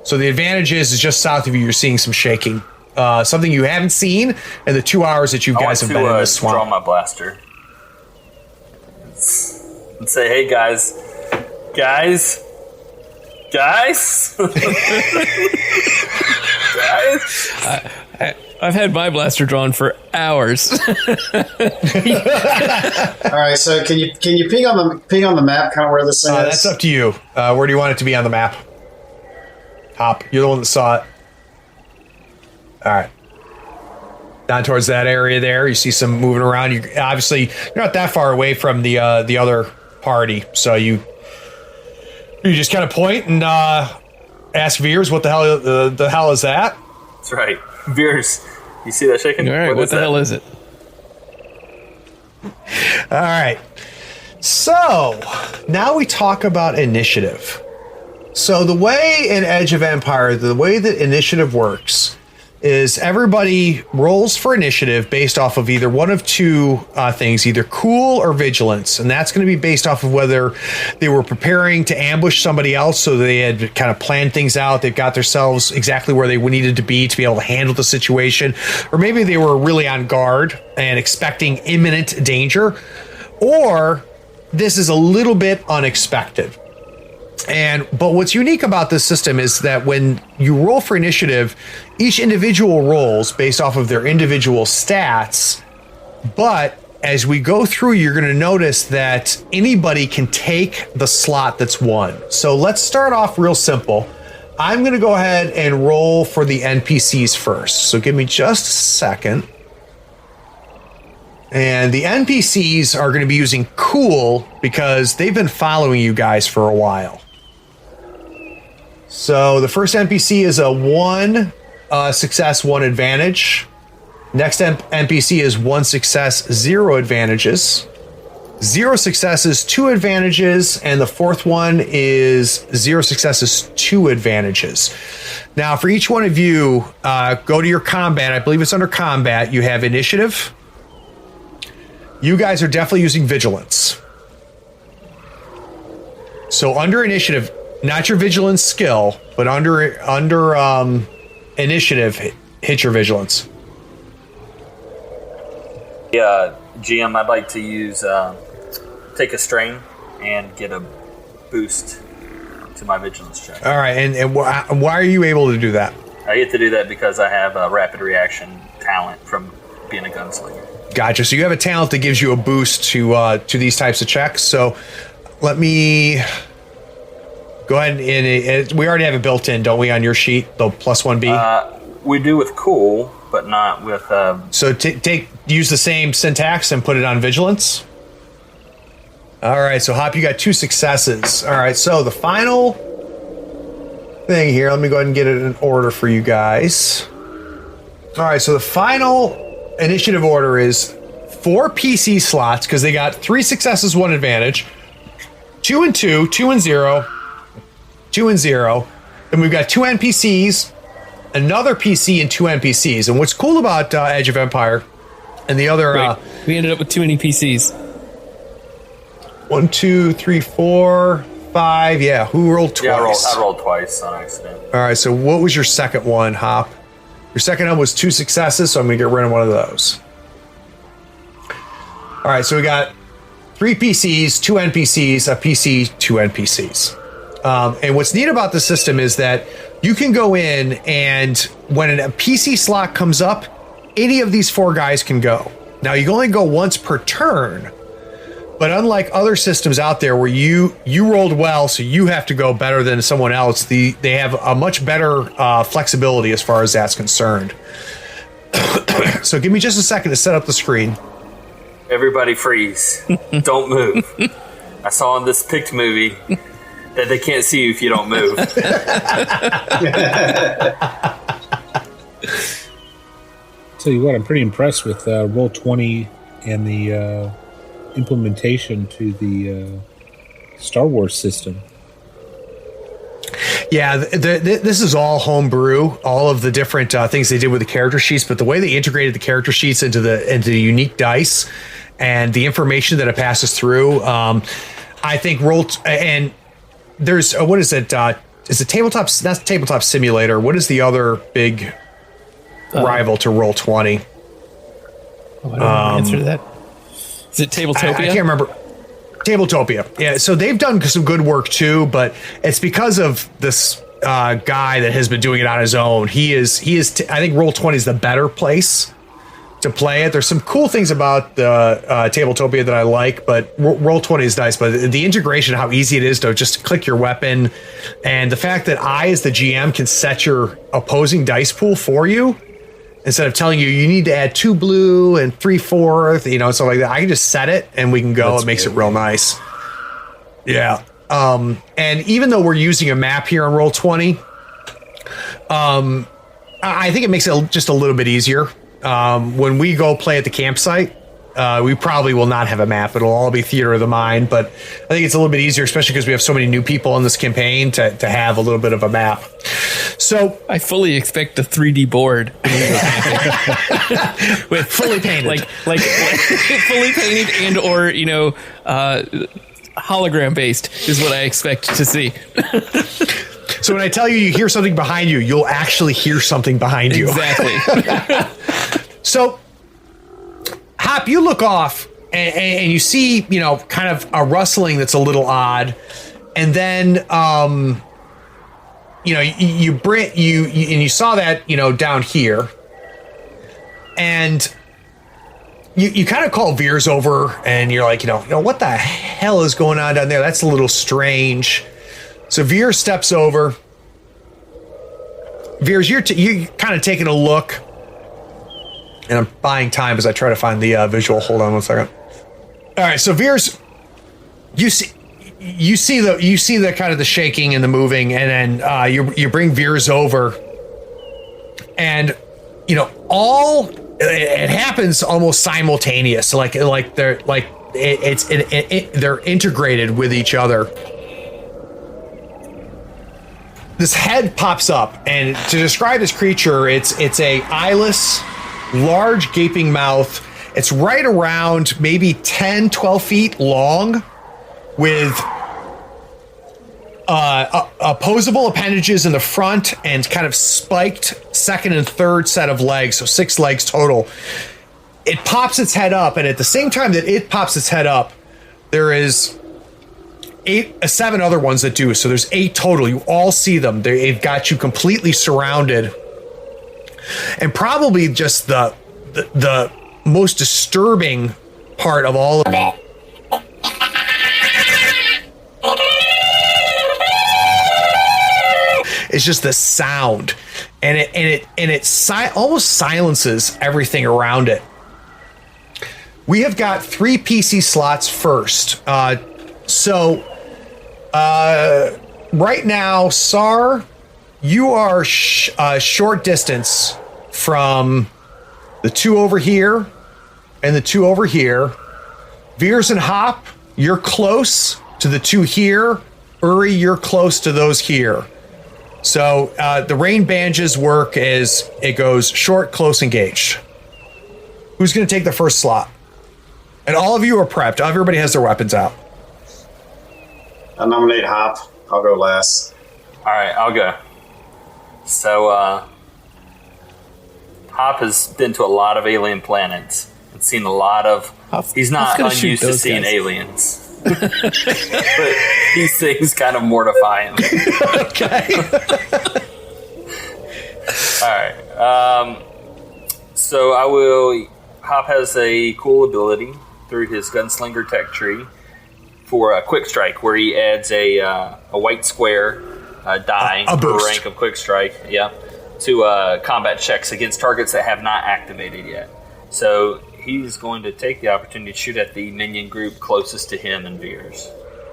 Speaker 3: So the advantage is just south of you, you're seeing some shaking. Something you haven't seen in the 2 hours that you guys have been in this swamp.
Speaker 1: Draw my blaster and say, "Hey guys, guys."
Speaker 5: I've had my blaster drawn for hours.
Speaker 6: All right, so can you ping on the map, kind of where this thing is?
Speaker 3: That's up to you. Where do you want it to be on the map? Hop, you're the one that saw it. All right. Down towards that area there, you see some moving around. You're not that far away from the other party, so you just kind of point and ask Veers, "What the hell is that?"
Speaker 1: That's right, Veers. You see that shaking?
Speaker 5: All right, what the hell is it?
Speaker 3: All right. So now we talk about initiative. So the way in Edge of Empire, the way that initiative works is everybody rolls for initiative based off of either one of two things, either cool or vigilance. And that's going to be based off of whether they were preparing to ambush somebody else, so they had kind of planned things out. They've got themselves exactly where they needed to be able to handle the situation. Or maybe they were really on guard and expecting imminent danger. Or this is a little bit unexpected. But what's unique about this system is that when you roll for initiative, each individual rolls based off of their individual stats. But as we go through, you're going to notice that anybody can take the slot that's won. So let's start off real simple. I'm going to go ahead and roll for the NPCs first. So give me just a second. And the NPCs are going to be using cool because they've been following you guys for a while. So the first NPC is a 1 success, 1 advantage. Next NPC is 1 success, 0 advantages. 0 successes, 2 advantages. And the fourth one is 0 successes, 2 advantages. Now, for each one of you, go to your combat. I believe it's under combat. You have initiative. You guys are definitely using vigilance. So under initiative, not your vigilance skill, but under initiative, hit your vigilance.
Speaker 1: Yeah, GM, I'd like to use take a strain and get a boost to my vigilance check.
Speaker 3: All right, and why are you able to do that?
Speaker 1: I get to do that because I have a rapid reaction talent from being a gunslinger.
Speaker 3: Gotcha. So you have a talent that gives you a boost to these types of checks. So let me go ahead and we already have it built in, don't we, on your sheet? The +1B.
Speaker 1: We do with cool, but not with.
Speaker 3: So use the same syntax and put it on vigilance. All right. So Hop, you got 2 successes. All right. So the final thing here. Let me go ahead and get it in order for you guys. All right. So the final initiative order is 4 PC slots because they got 3 successes, 1 advantage, 2 and 2, 2 and 0, 2 and 0. And we've got 2 NPCs, another PC, and 2 NPCs. And what's cool about Edge of Empire and the other...
Speaker 5: Wait, we ended up with too many PCs.
Speaker 3: 1, 2, 3, 4, 5. Yeah, who rolled twice?
Speaker 1: Yeah, I rolled twice on accident.
Speaker 3: All right, so what was your second one, Hop? Your second one was 2 successes, so I'm going to get rid of one of those. All right, so we got 3 PCs, 2 NPCs, a PC, 2 NPCs. And what's neat about the system is that you can go in and when a PC slot comes up, any of these 4 guys can go. Now, you can only go once per turn, but unlike other systems out there where you rolled well, so you have to go better than someone else, they have a much better flexibility as far as that's concerned. So give me just a second to set up the screen.
Speaker 1: Everybody freeze. Don't move. I saw in this picked movie that they can't see you if you don't move.
Speaker 7: Tell you what, I'm pretty impressed with Roll20 and the implementation to the Star Wars system.
Speaker 3: Yeah, this is all homebrew. All of the different things they did with the character sheets, but the way they integrated the character sheets into the unique dice and the information that it passes through, I think and there's what is it? Is it tabletop? That's Tabletop Simulator. What is the other big rival to Roll20?
Speaker 5: I don't know the answer to that. Is it Tabletopia?
Speaker 3: I can't remember. Tabletopia. Yeah, so they've done some good work too, but it's because of this guy that has been doing it on his own. He is. I think Roll20 is the better place to play it. There's some cool things about the Tabletopia that I like, but Roll20 is nice. But the integration, how easy it is to just click your weapon, and the fact that I, as the GM, can set your opposing dice pool for you. Instead of telling you need to add 2 blue and 3/4, stuff like that, I can just set it and we can go. That's it makes it real nice. Yeah. And even though we're using a map here on Roll20, I think it makes it just a little bit easier. When we go play at the campsite, we probably will not have a map. It'll all be theater of the mind, but I think it's a little bit easier, especially because we have so many new people in this campaign to have a little bit of a map. So
Speaker 5: I fully expect the 3D board
Speaker 3: with fully painted,
Speaker 5: like fully painted and or hologram based is what I expect to see.
Speaker 3: So when I tell you hear something behind you, you'll actually hear something behind you.
Speaker 5: Exactly.
Speaker 3: So, Hop, you look off and you see, kind of a rustling that's a little odd, and then you saw that down here, and you kind of call Veers over, and you're like, what the hell is going on down there? That's a little strange. So Veers steps over. Veers, you're kind of taking a look, and I'm buying time as I try to find the visual. Hold on one second. All right, so Veers, you see the kind of the shaking and the moving, and then you bring Veers over, and it happens almost simultaneous, like they're integrated with each other. This head pops up, and to describe this creature, it's a eyeless, large gaping mouth. It's right around maybe 10, 12 feet long, with opposable appendages in the front and kind of spiked second and third set of legs, so 6 legs total. It pops its head up, and at the same time that it pops its head up, there is 7 other ones that do. So there's 8 total. You all see them. They've got you completely surrounded. And probably just the most disturbing part of all of it is just the sound, and it almost silences everything around it. We have got 3 PC slots first. Right now, Sar, you are short distance from the 2 over here and the 2 over here. Veers and Hop, you're close to the 2 here. Uri, you're close to those here. So the rain bandages work as it goes short, close, engaged. Who's going to take the first slot? And all of you are prepped. Everybody has their weapons out.
Speaker 6: I nominate Hop. I'll go last.
Speaker 1: All right, I'll go. So, Hop has been to a lot of alien planets and seen a lot of. He's not unused to seeing aliens. But these things kind of mortify him.
Speaker 3: Okay.
Speaker 1: All right. So I will. Hop has a cool ability through his gunslinger tech tree for a quick strike, where he adds a white square die for rank of quick strike. Yeah, to combat checks against targets that have not activated yet. So he's going to take the opportunity to shoot at the minion group closest to him and Veers.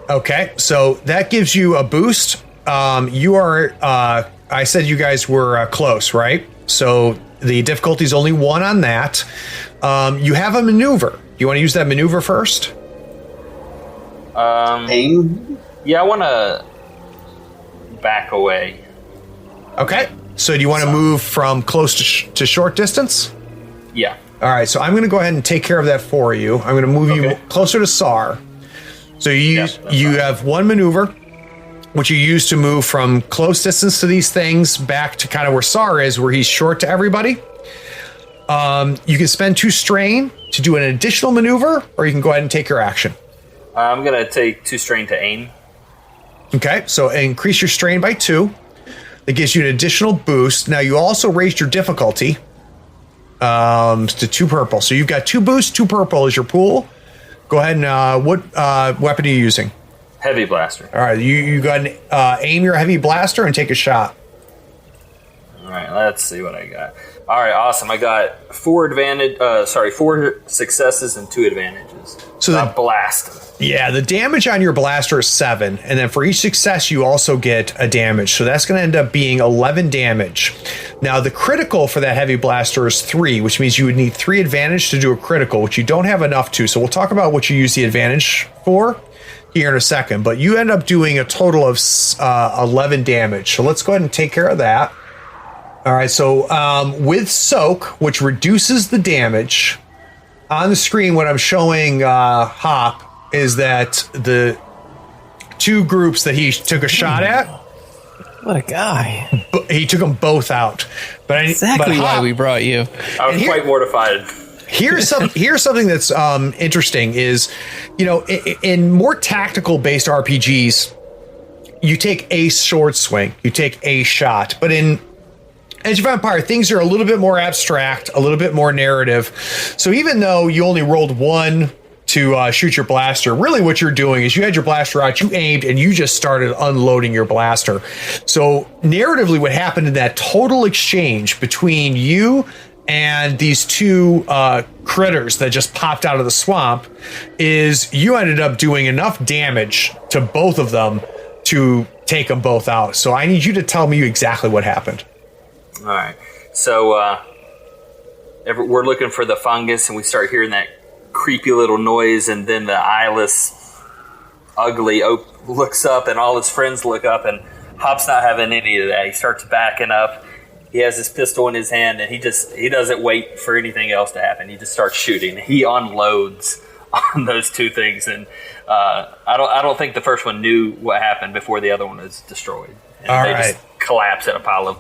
Speaker 3: Okay, so that gives you a boost. You are. I said you guys were close, right? So the difficulty is only 1 on that. You have a maneuver. You want to use that maneuver first?
Speaker 6: Aim?
Speaker 1: Yeah, I want to back away.
Speaker 3: Okay. So do you want to move from close to short distance?
Speaker 1: Yeah.
Speaker 3: All right. So I'm going to go ahead and take care of that for you. I'm going to move you closer to Sar. So you have one maneuver, which you use to move from close distance to these things back to kind of where Sar is, where he's short to everybody. You can spend 2 strain to do an additional maneuver, or you can go ahead and take your action.
Speaker 1: I'm going to take 2 strain to aim.
Speaker 3: Okay, so increase your strain by 2. That gives you an additional boost. Now, you also raised your difficulty to 2 purple. So you've got 2 boosts, 2 purple is your pool. Go ahead and what weapon are you using?
Speaker 1: Heavy blaster.
Speaker 3: All right, you go ahead and aim your heavy blaster and take a shot.
Speaker 1: All right, let's see what I got. All right, awesome. I got 4 successes and 2 advantages. So I blast.
Speaker 3: Yeah, the damage on your blaster is 7, and then for each success, you also get a damage. So that's going to end up being 11 damage. Now, the critical for that heavy blaster is 3, which means you would need 3 advantage to do a critical, which you don't have enough to. So we'll talk about what you use the advantage for here in a second. But you end up doing a total of 11 damage. So let's go ahead and take care of that. All right, so with Soak, which reduces the damage, on the screen what I'm showing Hop is that the 2 groups that he took a shot at.
Speaker 5: What a guy.
Speaker 3: He took them both out. But
Speaker 5: exactly why we brought you.
Speaker 1: I was quite mortified.
Speaker 3: Here's something that's interesting is, in more tactical based RPGs, you take a sword swing, you take a shot. But in Age of Empire, things are a little bit more abstract, a little bit more narrative. So even though you only rolled 1 to shoot your blaster, really what you're doing is you had your blaster out, you aimed, and you just started unloading your blaster. So narratively, what happened in that total exchange between you and these 2 critters that just popped out of the swamp is you ended up doing enough damage to both of them to take them both out. So I need you to tell me exactly what happened.
Speaker 1: All right. So we're looking for the fungus, and we start hearing that creepy little noise, and then the eyeless, ugly oak looks up, and all his friends look up, and Hop's not having any of that. He starts backing up. He has his pistol in his hand, and he doesn't wait for anything else to happen. He just starts shooting. He unloads on those 2 things, and I don't think the first one knew what happened before the other one was destroyed. And they just collapse in a pile of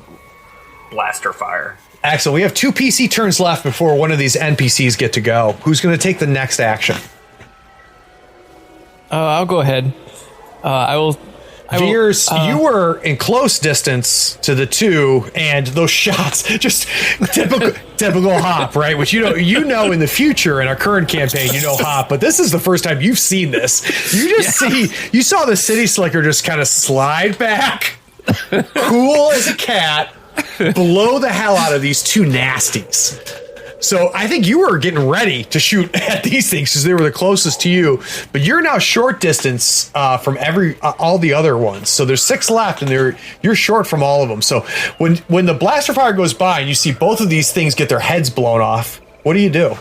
Speaker 1: blaster fire.
Speaker 3: Excellent. We have 2 PC turns left before one of these NPCs get to go. Who's going to take the next action?
Speaker 5: I'll go ahead. I will.
Speaker 3: Veers, you were in close distance to the 2, and those shots, just typical Hop, right? Which you know in the future in our current campaign, Hop, but this is the first time you've seen this. You saw the City Slicker just kind of slide back, cool as a cat, blow the hell out of these 2 nasties. So I think you were getting ready to shoot at these things because they were the closest to you, but you're now short distance from all the other ones. So there's 6 left, and you're short from all of them. So when the blaster fire goes by and you see both of these things get their heads blown off, what do?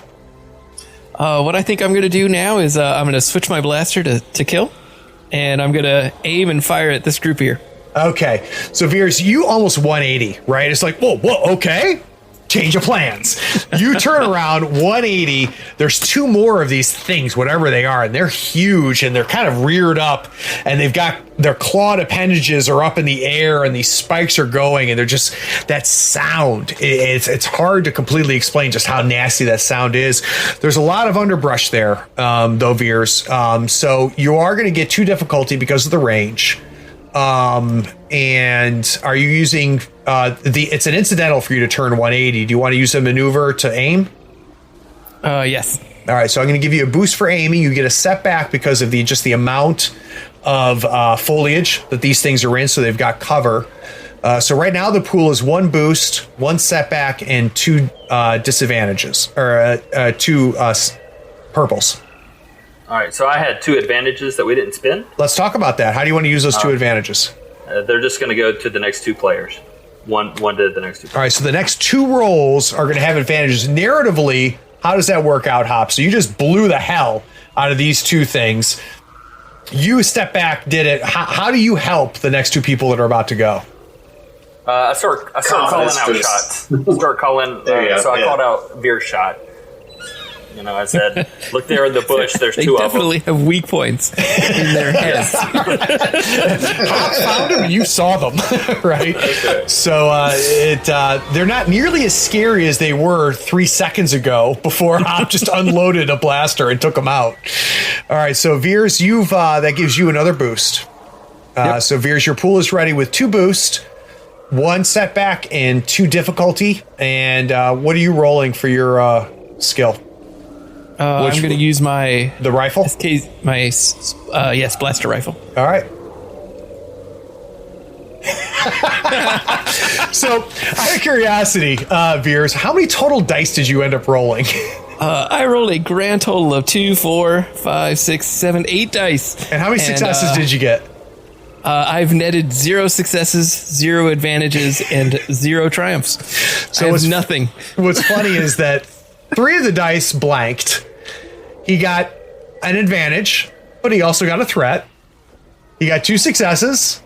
Speaker 5: What I think I'm going to do now is I'm going to switch my blaster to kill, and I'm going to aim and fire at this group here.
Speaker 3: Okay, so Veers, you almost 180, right? It's like, whoa, okay. Change of plans. You turn around 180. There's 2 more of these things, whatever they are, and they're huge and they're kind of reared up, and they've got their clawed appendages are up in the air, and these spikes are going, and they're just that sound. It's hard to completely explain just how nasty that sound is. There's a lot of underbrush there, though, Veers. So you are going to get 2 difficulty because of the range. And are you using it's an incidental for you to turn 180. Do you want to use a maneuver to aim?
Speaker 5: Yes.
Speaker 3: All right, so I'm going to give you a boost for aiming. You get a setback because of the amount of foliage that these things are in, so they've got cover. So right now the pool is 1 boost, 1 setback, and 2 disadvantages, or 2 purples.
Speaker 1: All right, so I had 2 advantages that we didn't spend.
Speaker 3: Let's talk about that. How do you want to use those 2 advantages?
Speaker 1: They're just going to go to the next 2 players. One to the next 2 players.
Speaker 3: All right, so the next 2 rolls are going to have advantages. Narratively, how does that work out, Hop? So you just blew the hell out of these 2 things. you step back, did it. How do you help the next two people that are about to go?
Speaker 1: I start calling out shots. Start calling. I called out Veer's shot. You know, I said, "Look there in the bush. There's
Speaker 5: They
Speaker 1: two of them."
Speaker 5: definitely have weak points in their heads.
Speaker 3: Hop found them. You saw them, right? Okay. So they're not nearly as scary as they were 3 seconds ago before Hop just unloaded a blaster and took them out. All right, so Veers, that gives you another boost.
Speaker 7: Yep.
Speaker 3: So Veers, your pool is ready with 2 boost, 1 setback, and 2 difficulty. And what are you rolling for your skill?
Speaker 5: I'm going to use the
Speaker 3: rifle?
Speaker 5: Yes, blaster rifle.
Speaker 3: All right. So, out of curiosity, Veers, how many total dice did you end up rolling?
Speaker 5: I rolled a grand total of 2, 4, 5, 6, 7, 8 dice.
Speaker 3: And how many successes did you get?
Speaker 5: I've netted 0 successes, 0 advantages, and 0 triumphs. So it's nothing.
Speaker 3: What's funny is that 3 of the dice blanked. He got an advantage, but he also got a threat. He got 2 successes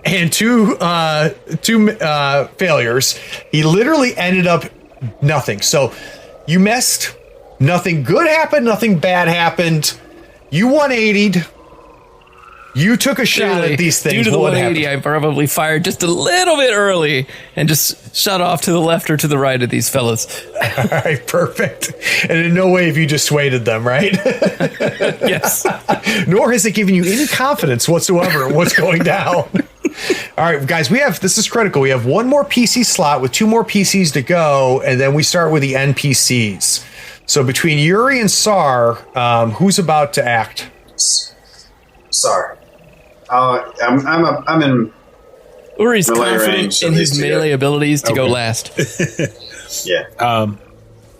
Speaker 3: and 2 failures. He literally ended up nothing. So you missed. Nothing good happened. Nothing bad happened. You 180'd. You took a shot at these things.
Speaker 5: Due to the 180, I probably fired just a little bit early and just shot off to the left or to the right of these fellas.
Speaker 3: All right, perfect. And in no way have you dissuaded them, right?
Speaker 5: Yes.
Speaker 3: Nor has it given you any confidence whatsoever in what's going down. All right, guys, this is critical. We have 1 more PC slot with 2 more PCs to go, and then we start with the NPCs. So between Yuri and Sar, who's about to act?
Speaker 6: Sar. I'm in.
Speaker 5: Uri's confident in his melee abilities to go last.
Speaker 6: Yeah.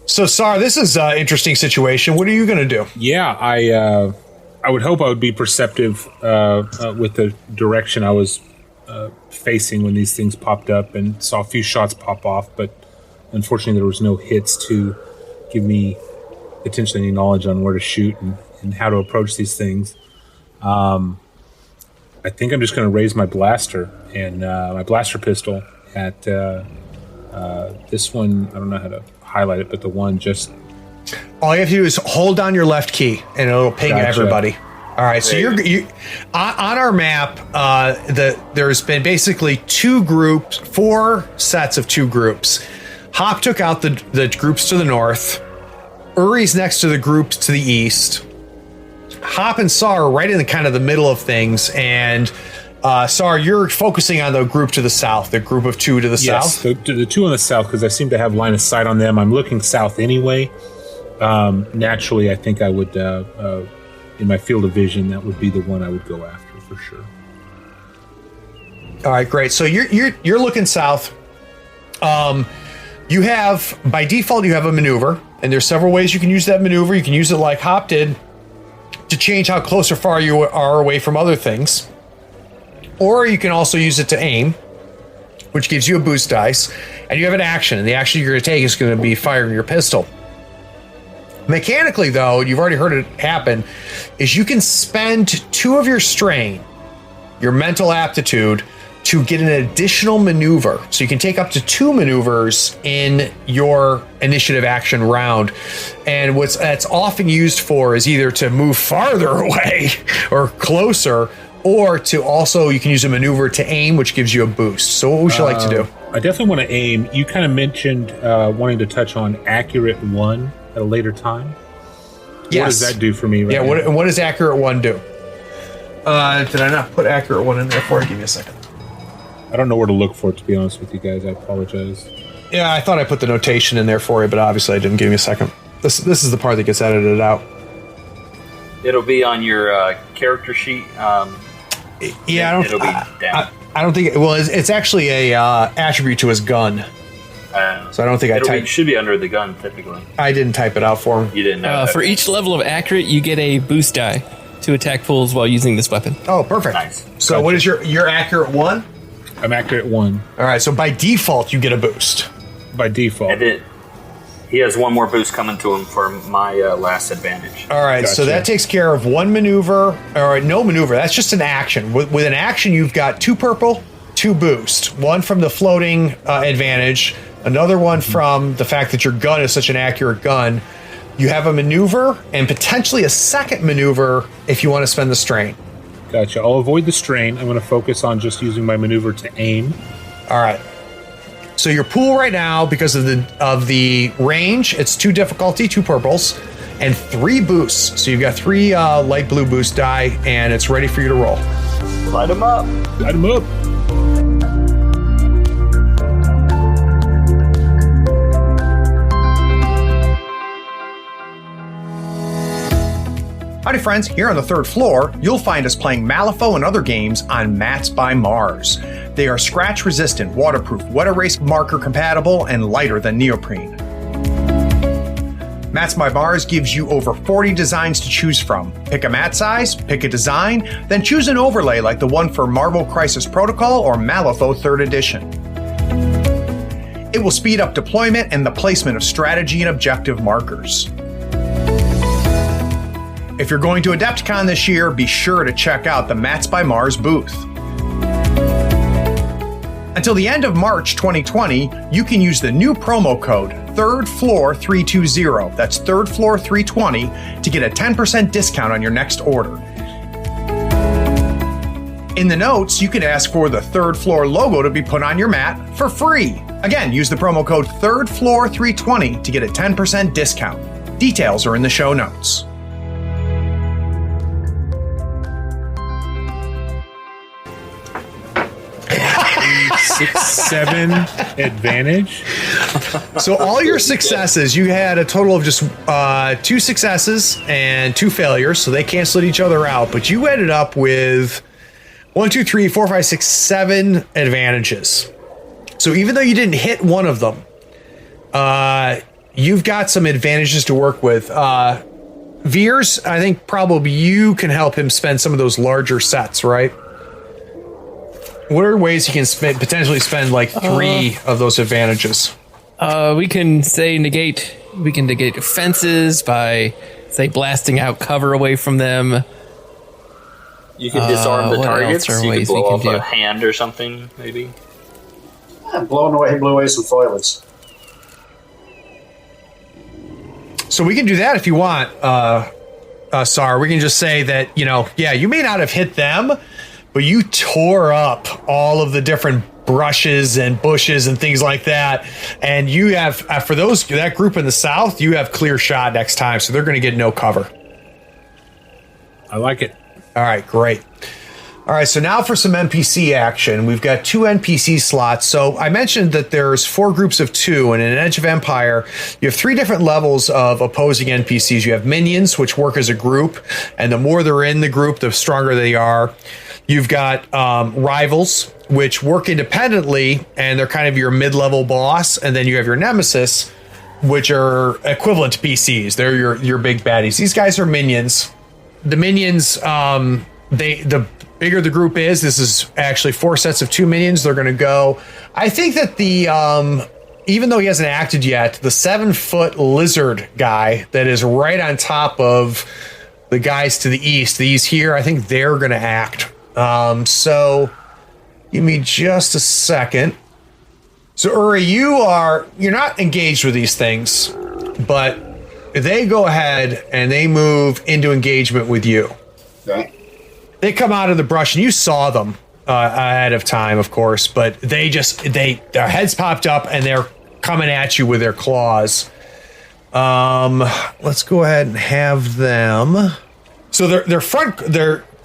Speaker 3: So, Sar, this is an interesting situation. What are you going to do?
Speaker 7: Yeah, I would hope I would be perceptive with the direction I was facing when these things popped up, and saw a few shots pop off, but unfortunately there was no hits to give me potentially any knowledge on where to shoot and how to approach these things. I think I'm just going to raise my blaster and my blaster pistol at this one. I don't know how to highlight it, but the one just...
Speaker 3: All you have to do is hold down your left key, and it'll ping everybody. All right, so you on our map. There's been basically 4 sets of 2 groups. Hop took out the groups to the north. Uri's next to the groups to the east. Hop and Sar are right in the kind of the middle of things, and Sar, you're focusing on the group to the south, the group of 2 to the south.
Speaker 7: Yes, the 2 on the south, because I seem to have line of sight on them. I'm looking south anyway. Naturally, I think I would, in my field of vision, that would be the one I would go after for sure.
Speaker 3: All right, great. So you're looking south. You have, by default, you have a maneuver, and there's several ways you can use that maneuver. You can use it like Hop did, to change how close or far you are away from other things. Or you can also use it to aim, which gives you a boost dice, and you have an action, and the action you're going to take is going to be firing your pistol. Mechanically, though, you've already heard it happen, is you can spend 2 of your strain, your mental aptitude, to get an additional maneuver. So you can take up to 2 maneuvers in your initiative action round. And what that's often used for is either to move farther away or closer, or to also, you can use a maneuver to aim, which gives you a boost. So what would you like to do?
Speaker 7: I definitely want to aim. You kind of mentioned wanting to touch on accurate 1 at a later time.
Speaker 3: Yes.
Speaker 7: What does that do for me right now?
Speaker 3: What does accurate 1 do? Did I not put accurate 1 in there for you? Give me a second.
Speaker 7: I don't know where to look for it, to be honest with you guys. I apologize.
Speaker 3: Yeah, I thought I put the notation in there for you, but obviously I didn't. Give me a second. This is the part that gets edited out.
Speaker 1: It'll be on your character sheet.
Speaker 3: Yeah,
Speaker 1: it'll be down.
Speaker 3: I don't think. It's actually a attribute to his gun. So I don't think
Speaker 1: it should be under the gun typically.
Speaker 3: I didn't type it out for him.
Speaker 1: You didn't know.
Speaker 5: For each level of accurate, you get a boost die to attack pulls while using this weapon.
Speaker 3: Oh, perfect.
Speaker 1: Nice.
Speaker 3: So what is your accurate 1?
Speaker 7: I'm accurate 1.
Speaker 3: All right. So by default, you get a boost.
Speaker 7: By default.
Speaker 1: He has one more boost coming to him for my last advantage.
Speaker 3: All right, so
Speaker 7: Gotcha.
Speaker 3: that takes care of one maneuver, or no maneuver. That's just an action. With an action, you've got 2 purple, 2 boost. One from the floating advantage, another one from the fact that your gun is such an accurate gun. You have a maneuver and potentially a second maneuver if you want to spend the strain.
Speaker 7: Gotcha. I'll avoid the strain. I'm going to focus on just using my maneuver to aim.
Speaker 3: All right. So your pool right now, because of the range, it's 2 difficulty, 2 purples, and 3 boosts. So you've got 3 light blue boost die, and it's ready for you to roll.
Speaker 1: Light him up.
Speaker 7: Light him up.
Speaker 3: Howdy friends, here on the 3rd floor, you'll find us playing Malifaux and other games on Mats by Mars. They are scratch resistant, waterproof, wet erase marker compatible, and lighter than neoprene. Mats by Mars gives you over 40 designs to choose from. Pick a mat size, pick a design, then choose an overlay like the one for Marvel Crisis Protocol or Malifaux 3rd Edition. It will speed up deployment and the placement of strategy and objective markers. If you're going to Adepticon this year, be sure to check out the Mats by Mars booth. Until the end of March 2020, you can use the new promo code 3rd Floor 320. That's 3rd Floor 320 to get a 10% discount on your next order. In the notes, you can ask for the 3rd Floor logo to be put on your mat for free. Again, use the promo code 3rd Floor 320 to get a 10% discount. Details are in the show notes.
Speaker 7: 6-7 advantage.
Speaker 3: So all your successes, you had a total of just 2 successes and 2 failures, so they canceled each other out. But you ended up with 1, 2, 3, 4, 5, 6, 7 advantages. So even though you didn't hit one of them, you've got some advantages to work with. Veers, I think probably you can help him spend some of those larger sets, right? What are ways he can potentially spend like 3 of those advantages?
Speaker 5: We can negate defenses by, say, blasting out cover away from them.
Speaker 1: You can disarm the
Speaker 5: what
Speaker 1: targets.
Speaker 5: else are
Speaker 1: You can
Speaker 5: ways
Speaker 1: blow
Speaker 5: we can
Speaker 1: off
Speaker 5: do?
Speaker 1: a hand or something, maybe.
Speaker 6: He blew away some foliage.
Speaker 3: So we can do that if you want, Sar. We can just say that, you may not have hit them, but you tore up all of the different brushes and bushes and things like that. And you have, for that group in the south, you have clear shot next time, so they're going to get no cover.
Speaker 7: I like it.
Speaker 3: All right, great. All right, so now for some NPC action. We've got 2 NPC slots. So I mentioned that there's 4 groups of 2, and in Edge of Empire, you have 3 different levels of opposing NPCs. You have minions, which work as a group, and the more they're in the group, the stronger they are. You've got rivals, which work independently, and they're kind of your mid-level boss. And then you have your nemesis, which are equivalent to PCs. They're your big baddies. These guys are minions. The minions, the bigger the group is, this is actually 4 sets of 2 minions. They're going to go. I think that even though he hasn't acted yet, the 7-foot lizard guy that is right on top of the guys to the east, these here, I think they're going to act. So give me just a second. So Uri, you're not engaged with these things, but they go ahead and they move into engagement with you.
Speaker 6: Okay.
Speaker 3: They come out of the brush and you saw them ahead of time, of course, but their heads popped up and they're coming at you with their claws. Let's go ahead and have them. So their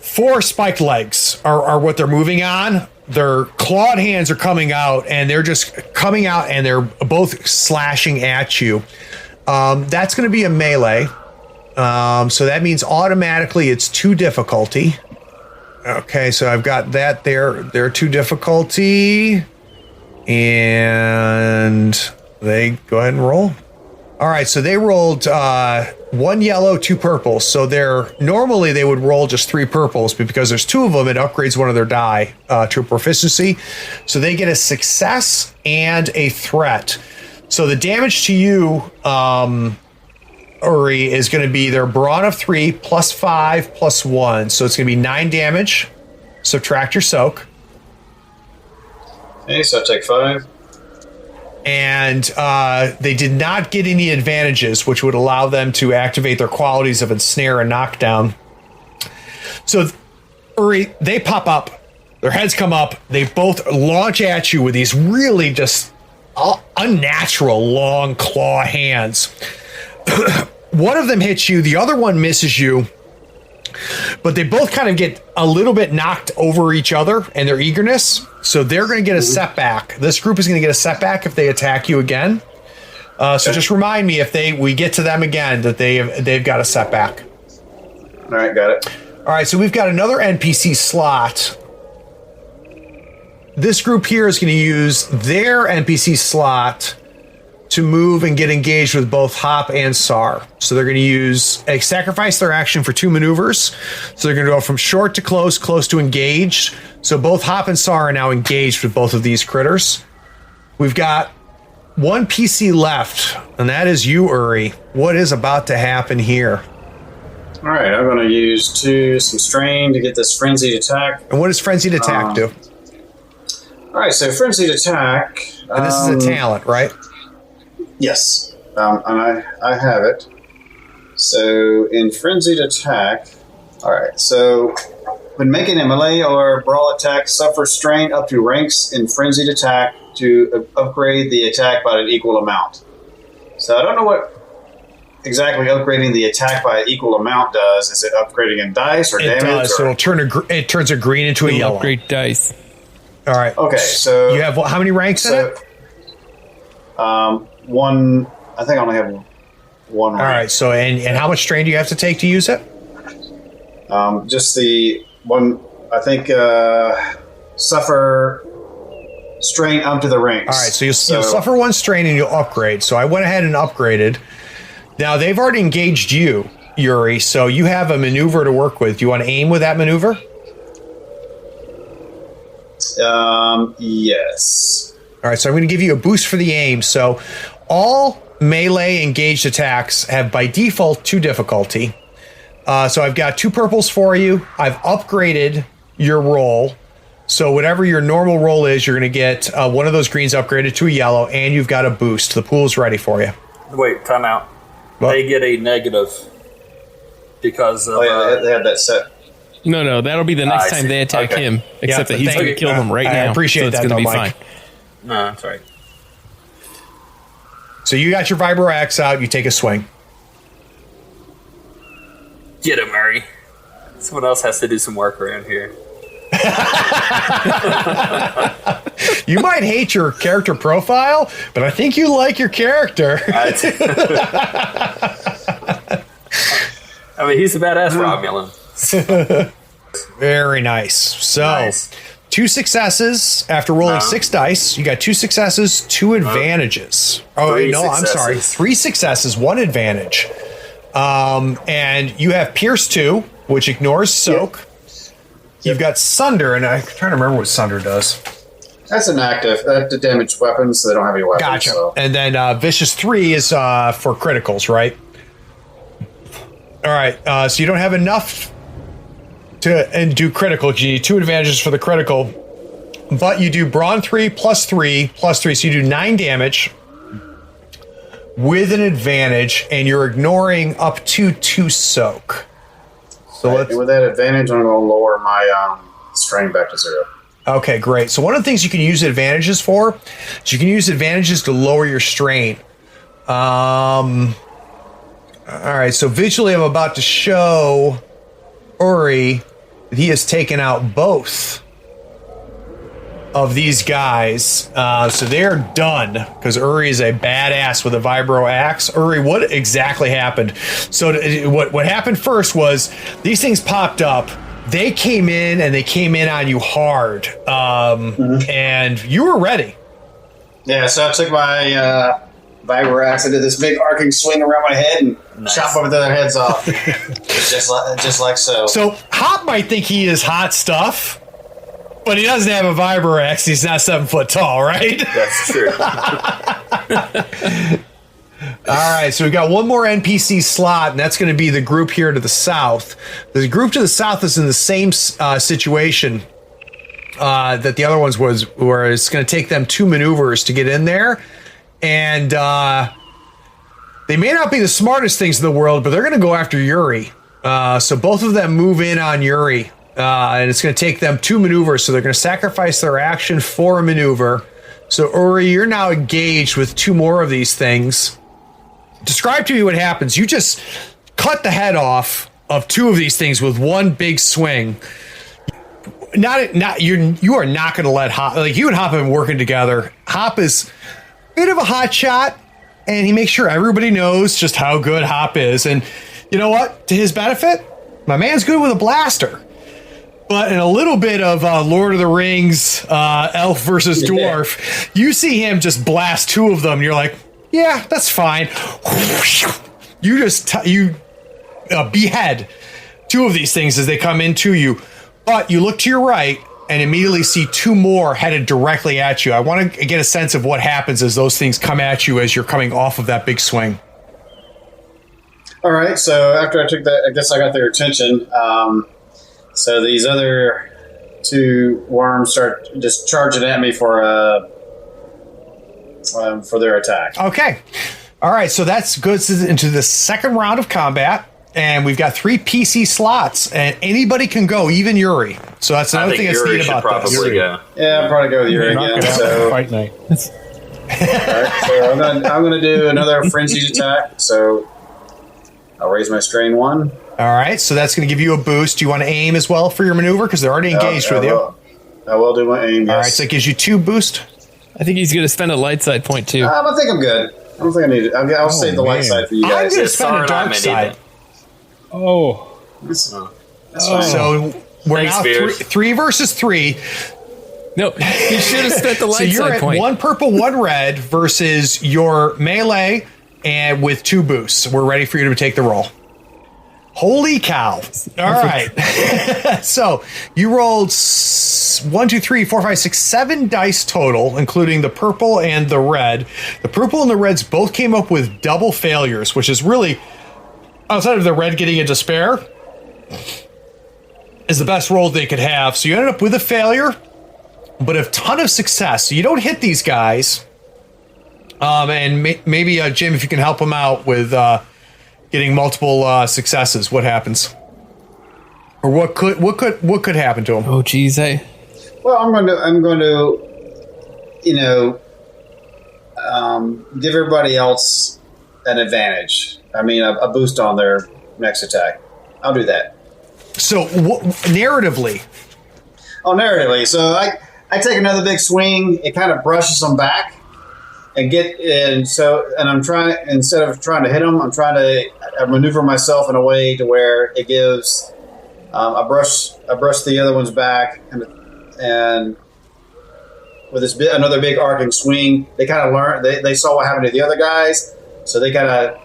Speaker 3: 4 spiked legs are what they're moving on. Their clawed hands are coming out, and they're just coming out, and they're both slashing at you. That's going to be a melee. So that means automatically it's 2 difficulty. Okay, so I've got that there. They're 2 difficulty. And they go ahead and roll. All right, so they rolled 1 yellow, 2 purples. So normally they would roll just 3 purples, but because there's 2 of them, it upgrades one of their die to a proficiency. So they get a success and a threat. So the damage to you, Uri, is going to be their brawn of 3 plus 5 plus 1. So it's going to be 9 damage. Subtract your soak.
Speaker 6: Okay, so I take 5.
Speaker 3: And they did not get any advantages, which would allow them to activate their qualities of ensnare and knockdown. So, Uri, they pop up. Their heads come up. They both launch at you with these really just unnatural long claw hands. One of them hits you. The other one misses you. But they both kind of get a little bit knocked over each other and their eagerness. So they're going to get a setback. This group is going to get a setback if they attack you again. So just remind me if we get to them again that they've got a setback.
Speaker 6: All right, got it.
Speaker 3: All right, so we've got another NPC slot. This group here is going to use their NPC slot to move and get engaged with both Hop and Sar. So they're going to sacrifice their action for 2 maneuvers. So they're going to go from short to close to engaged. So both Hop and Sar are now engaged with both of these critters. We've got one PC left, and that is you, Uri. What is about to happen here?
Speaker 6: All right, I'm going to use some strain to get this frenzied attack.
Speaker 3: And what does frenzied attack do?
Speaker 6: All right, so frenzied attack.
Speaker 3: And this is a talent, right?
Speaker 6: Yes, and I have it. So in frenzied attack, all right. So when making a melee or brawl attack, suffer strain up to ranks in frenzied attack to upgrade the attack by an equal amount. So I don't know what exactly upgrading the attack by an equal amount does. Is it upgrading in dice or damage? It does.
Speaker 3: So it turns a green into a yellow.
Speaker 5: Upgrade dice.
Speaker 3: All right.
Speaker 6: Okay, so
Speaker 3: you have how many ranks in it?
Speaker 6: One. I think I only have one.
Speaker 3: All right. So and how much strain do you have to take to use it?
Speaker 6: Just the one. I think suffer strain up to the ranks.
Speaker 3: All right. So you'll suffer 1 strain and you'll upgrade. So I went ahead and upgraded. Now they've already engaged you, Uri. So you have a maneuver to work with. Do you want to aim with that maneuver?
Speaker 6: Yes.
Speaker 3: All right, so I'm going to give you a boost for the aim. So all melee engaged attacks have by default 2 difficulty. So I've got 2 purples for you. I've upgraded your roll. So whatever your normal roll is, you're going to get one of those greens upgraded to a yellow, and you've got a boost. The pool's ready for you.
Speaker 1: Wait, time out.
Speaker 3: What?
Speaker 1: They get a negative because of...
Speaker 6: they had that set.
Speaker 5: No, that'll be the next time they attack him. Except that he's going to kill them right now.
Speaker 3: I appreciate that,
Speaker 5: it's going to be
Speaker 3: Mike.
Speaker 5: fine.
Speaker 1: No, I'm sorry.
Speaker 3: So you got your Vibro Axe out. You take a swing.
Speaker 1: Get him, Murray. Someone else has to do some work around here.
Speaker 3: You might hate your character profile, but I think you like your character.
Speaker 1: I mean, he's a badass Romulan.
Speaker 3: Very nice. So, 2 successes after rolling 6 dice. You got 2 successes, 2 advantages. I'm sorry. 3 successes, 1 advantage. And you have Pierce 2, which ignores Soak. Yep. You've got Sunder, and I'm trying to remember what Sunder does.
Speaker 6: That's an active. That damage weapons, so they don't have any weapons.
Speaker 3: Gotcha.
Speaker 6: So.
Speaker 3: And then Vicious 3 is for criticals, right? All right. So you don't have enough to do critical. You need 2 advantages for the critical. But you do Brawn 3 plus 3 plus 3. So you do 9 damage with an advantage, and you're ignoring up to 2 Soak. So
Speaker 6: with that advantage, I'm going to lower my strain back to 0.
Speaker 3: Okay, great. So one of the things you can use advantages for is you can use advantages to lower your strain. All right, so visually I'm about to show Uri that he has taken out both of these guys. So they're done because Uri is a badass with a Vibro Axe. Uri, what exactly happened? So what happened first was these things popped up. They came in and they came in on you hard. And you were ready.
Speaker 6: Yeah, so I took my Vibro Axe and did this big arcing swing around my head and chop both of their heads off. just like so.
Speaker 3: So Hop might think he is hot stuff. But he doesn't have a Vibro Axe. He's not 7 foot tall, right?
Speaker 1: That's true.
Speaker 3: All right, so we got one more NPC slot, and that's going to be the group here to the south. The group to the south is in the same situation that the other ones was, where it's going to take them 2 maneuvers to get in there. And they may not be the smartest things in the world, but they're going to go after Yuri. So both of them move in on Yuri, and it's going to take them 2 maneuvers. So they're going to sacrifice their action for a maneuver. So Uri, you're now engaged with 2 more of these things. Describe to me what happens. You just cut the head off of 2 of these things with one big swing. You are not going to let Hop, like you and Hop have been working together. Hop is a bit of a hot shot, and he makes sure everybody knows just how good Hop is. And you know what? To his benefit, my man's good with a blaster. But in a little bit of Lord of the Rings, elf versus dwarf, you see him just blast 2 of them. And you're like, yeah, that's fine. You just behead 2 of these things as they come into you. But you look to your right and immediately see 2 more headed directly at you. I want to get a sense of what happens as those things come at you as you're coming off of that big swing.
Speaker 6: All right, so after I took that, I guess I got their attention. So these other 2 worms start just charging at me for their attack.
Speaker 3: Okay. All right, so that's good into the second round of combat, and we've got 3 PC slots, and anybody can go, even Yuri. So that's another thing that's neat about this.
Speaker 1: Go.
Speaker 6: Yeah, I'll probably go with Yuri again. So
Speaker 9: fight night.
Speaker 6: all right, so I'm gonna do another frenzied attack. So I'll raise my strain 1.
Speaker 3: All right, so that's going to give you a boost. Do you want to aim as well for your maneuver? Because they're already engaged with you.
Speaker 6: I will do my aim, yes.
Speaker 3: All right, so it gives you 2 boost.
Speaker 5: I think he's going to spend a light side point too.
Speaker 6: I think I'm good. I don't think I need it. I'll save the light side for you
Speaker 3: I'm
Speaker 6: guys.
Speaker 3: going to spend a dark side.
Speaker 9: Oh.
Speaker 6: That's fine.
Speaker 3: So we're
Speaker 1: Thanks,
Speaker 3: now
Speaker 1: Spears.
Speaker 3: 3 versus 3.
Speaker 5: No, he should have spent the light
Speaker 3: So you're
Speaker 5: side
Speaker 3: at
Speaker 5: point.
Speaker 3: 1 purple, 1 red versus your melee, and with 2 boosts. We're ready for you to take the roll. Holy cow. All right. So you rolled 1, 2, 3, 4, 5, 6, 7 dice total, including the purple and the red. The purple and the reds both came up with double failures, which is really, outside of the red getting a despair, is the best roll they could have. So you ended up with a failure, but a ton of success. So you don't hit these guys. And maybe, Jim, if you can help them out with getting multiple successes, what happens? Or what could happen to them?
Speaker 5: Oh, geez,
Speaker 6: Well, I'm going to, give everybody else an advantage. I mean, a boost on their next attack. I'll do that.
Speaker 3: So, narratively.
Speaker 6: Oh, narratively. So I take another big swing. It kind of brushes them back, and I'm trying, instead of trying to hit them, I'm trying to maneuver myself in a way to where it gives I brush the other ones back, and with this another big arcing swing, they kind of learn. They saw what happened to the other guys, so they kind of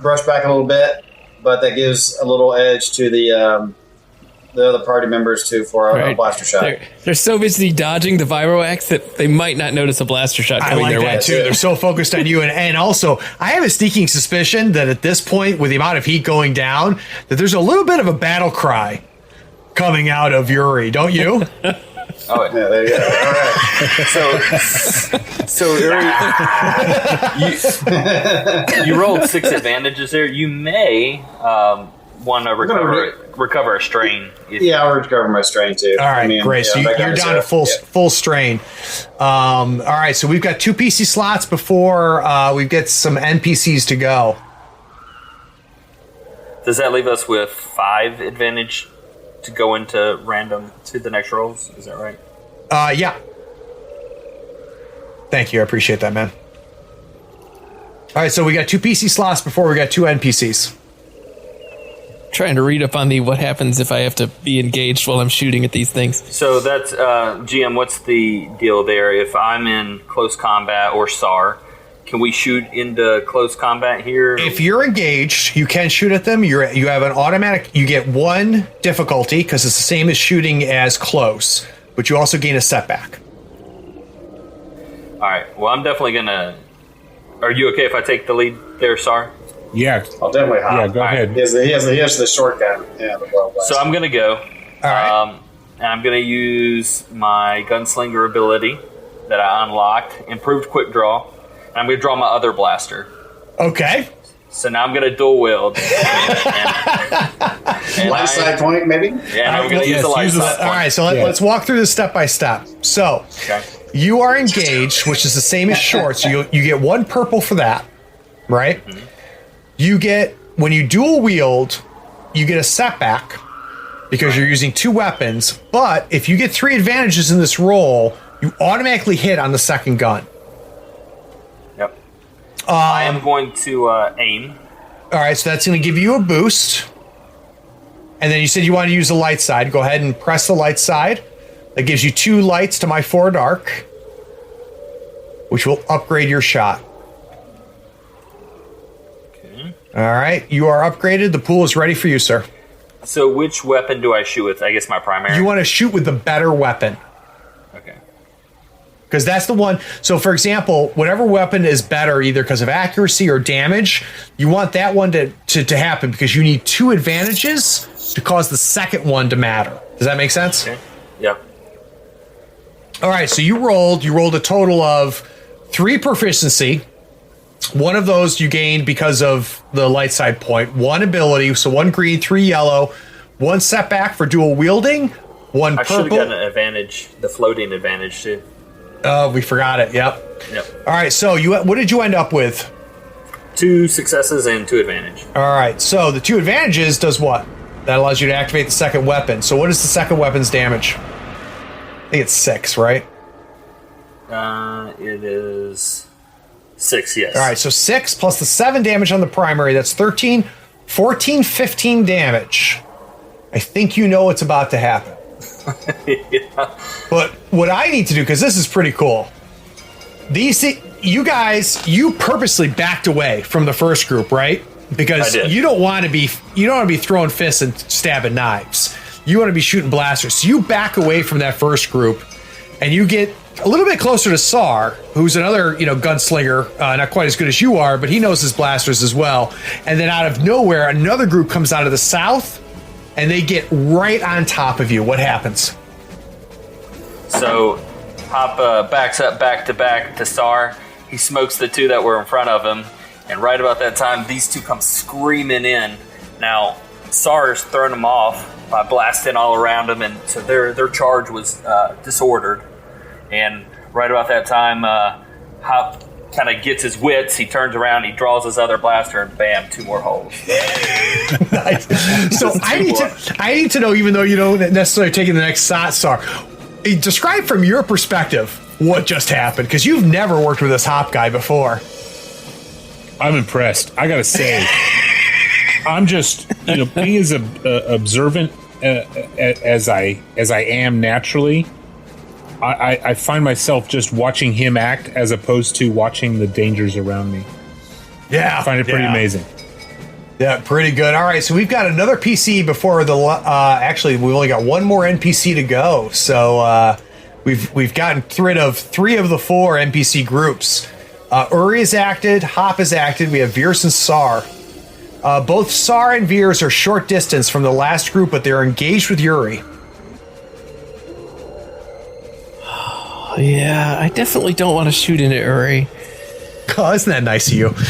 Speaker 6: brush back a little bit, but that gives a little edge to the other party members too for a blaster shot.
Speaker 5: They're so busy dodging the Viroax that they might not notice a blaster shot coming their way.
Speaker 3: I like that too. They're so focused on you, and also I have a sneaking suspicion that at this point, with the amount of heat going down, that there's a little bit of a battle cry coming out of Yuri, don't you?
Speaker 6: Oh yeah, there you go. All right.
Speaker 1: So you rolled 6 advantages there. You may want to recover a strain.
Speaker 6: I'll recover my strain too.
Speaker 3: All right, great. So you're down to full strain. All right, so we've got 2 PC slots before we get some NPCs to go.
Speaker 1: Does that leave us with 5 advantage to go into random to the next rolls? Is that right?
Speaker 3: Yeah. Thank you. I appreciate that, man. All right, so we got 2 PC slots before we got 2 NPCs.
Speaker 5: Trying to read up on what happens if I have to be engaged while I'm shooting at these things.
Speaker 1: So that's GM. What's the deal there? If I'm in close combat or SAR, can we shoot into close combat here?
Speaker 3: If you're engaged, you can shoot at them. You have an automatic. You get 1 difficulty because it's the same as shooting as close, but you also gain a setback.
Speaker 1: All right. Well, I'm definitely gonna Are you okay if I take the lead there, Sar?
Speaker 7: Yeah.
Speaker 6: I'll definitely hop.
Speaker 7: Yeah, go ahead.
Speaker 6: He has the short gun. Yeah, the well blast.
Speaker 1: So I'm gonna go.
Speaker 3: All right.
Speaker 1: And I'm gonna use my gunslinger ability that I unlocked, improved quick draw. And I'm gonna draw my other blaster.
Speaker 3: Okay.
Speaker 1: So now I'm gonna dual wield. and
Speaker 6: light side point, maybe?
Speaker 1: Yeah, I'm gonna use the light side
Speaker 3: All
Speaker 1: point.
Speaker 3: right, so let's walk through this step by step. So
Speaker 1: Okay.
Speaker 3: you are engaged, which is the same as short. So you get 1 purple for that, right? You get, when you dual wield, you get a setback because you're using 2 weapons. But if you get 3 advantages in this roll, you automatically hit on the second gun.
Speaker 1: Yep. I am going to aim.
Speaker 3: All right, so that's going to give you a boost. And then you said you want to use the light side. Go ahead and press the light side. That gives you 2 lights to my 4 dark, which will upgrade your shot.
Speaker 1: Okay.
Speaker 3: All right, you are upgraded. The pool is ready for you, sir.
Speaker 1: So which weapon do I shoot with? I guess my primary.
Speaker 3: You want to shoot with the better weapon.
Speaker 1: Okay.
Speaker 3: Because that's the one. So, for example, whatever weapon is better, either because of accuracy or damage, you want that one to happen because you need 2 advantages to cause the second one to matter. Does that make sense?
Speaker 1: Okay. Yep.
Speaker 3: All right, so you rolled a total of 3 proficiency. 1 of those you gained because of the light side point. 1 ability, so 1 green, 3 yellow. 1 setback for dual wielding. 1
Speaker 1: I should have
Speaker 3: purple.
Speaker 1: gotten an advantage, the floating advantage too.
Speaker 3: Oh, we forgot it. Yep.
Speaker 1: Yep.
Speaker 3: All right, so what did you end up with?
Speaker 1: 2 successes and 2 advantage.
Speaker 3: All right, so the 2 advantages does what? That allows you to activate the second weapon. So what is the second weapon's damage? I think it's 6, right?
Speaker 1: It is 6, yes.
Speaker 3: All right, so 6 plus the 7 damage on the primary. That's 13, 14, 15 damage. I think you know what's about to happen.
Speaker 1: Yeah.
Speaker 3: But what I need to do, because this is pretty cool, you guys, you purposely backed away from the first group, right? Because you don't want to be throwing fists and stabbing knives. You want to be shooting blasters. So you back away from that first group, and you get a little bit closer to Sar, who's another gunslinger, not quite as good as you are, but he knows his blasters as well. And then out of nowhere, another group comes out of the south, and they get right on top of you. What happens?
Speaker 1: So Hop backs up back to Sar. He smokes the 2 that were in front of him, and right about that time, these 2 come screaming in. Now, Sar's thrown them off by blasting all around them, and so their charge was disordered. And right about that time, Hop kind of gets his wits. He turns around, he draws his other blaster, and bam, 2 more holes.
Speaker 3: Nice. So I need to know, even though you don't necessarily taking the next shot, Sar, describe from your perspective what just happened, because you've never worked with this Hop guy before.
Speaker 7: I'm impressed. I gotta say, I'm just being as observant as I am naturally. I find myself just watching him act as opposed to watching the dangers around me.
Speaker 3: Yeah,
Speaker 7: I find it pretty amazing.
Speaker 3: Yeah, pretty good. All right, so we've got another PC before the. Actually, we've only got 1 more NPC to go. So we've gotten rid of 3 of the 4 NPC groups. Uri is acted, Hop is acted. We have Veers and Sar. Both Sar and Veers are short distance from the last group, but they're engaged with Uri.
Speaker 5: Yeah, I definitely don't want to shoot into Uri.
Speaker 3: Oh, isn't that nice of you?
Speaker 5: Isn't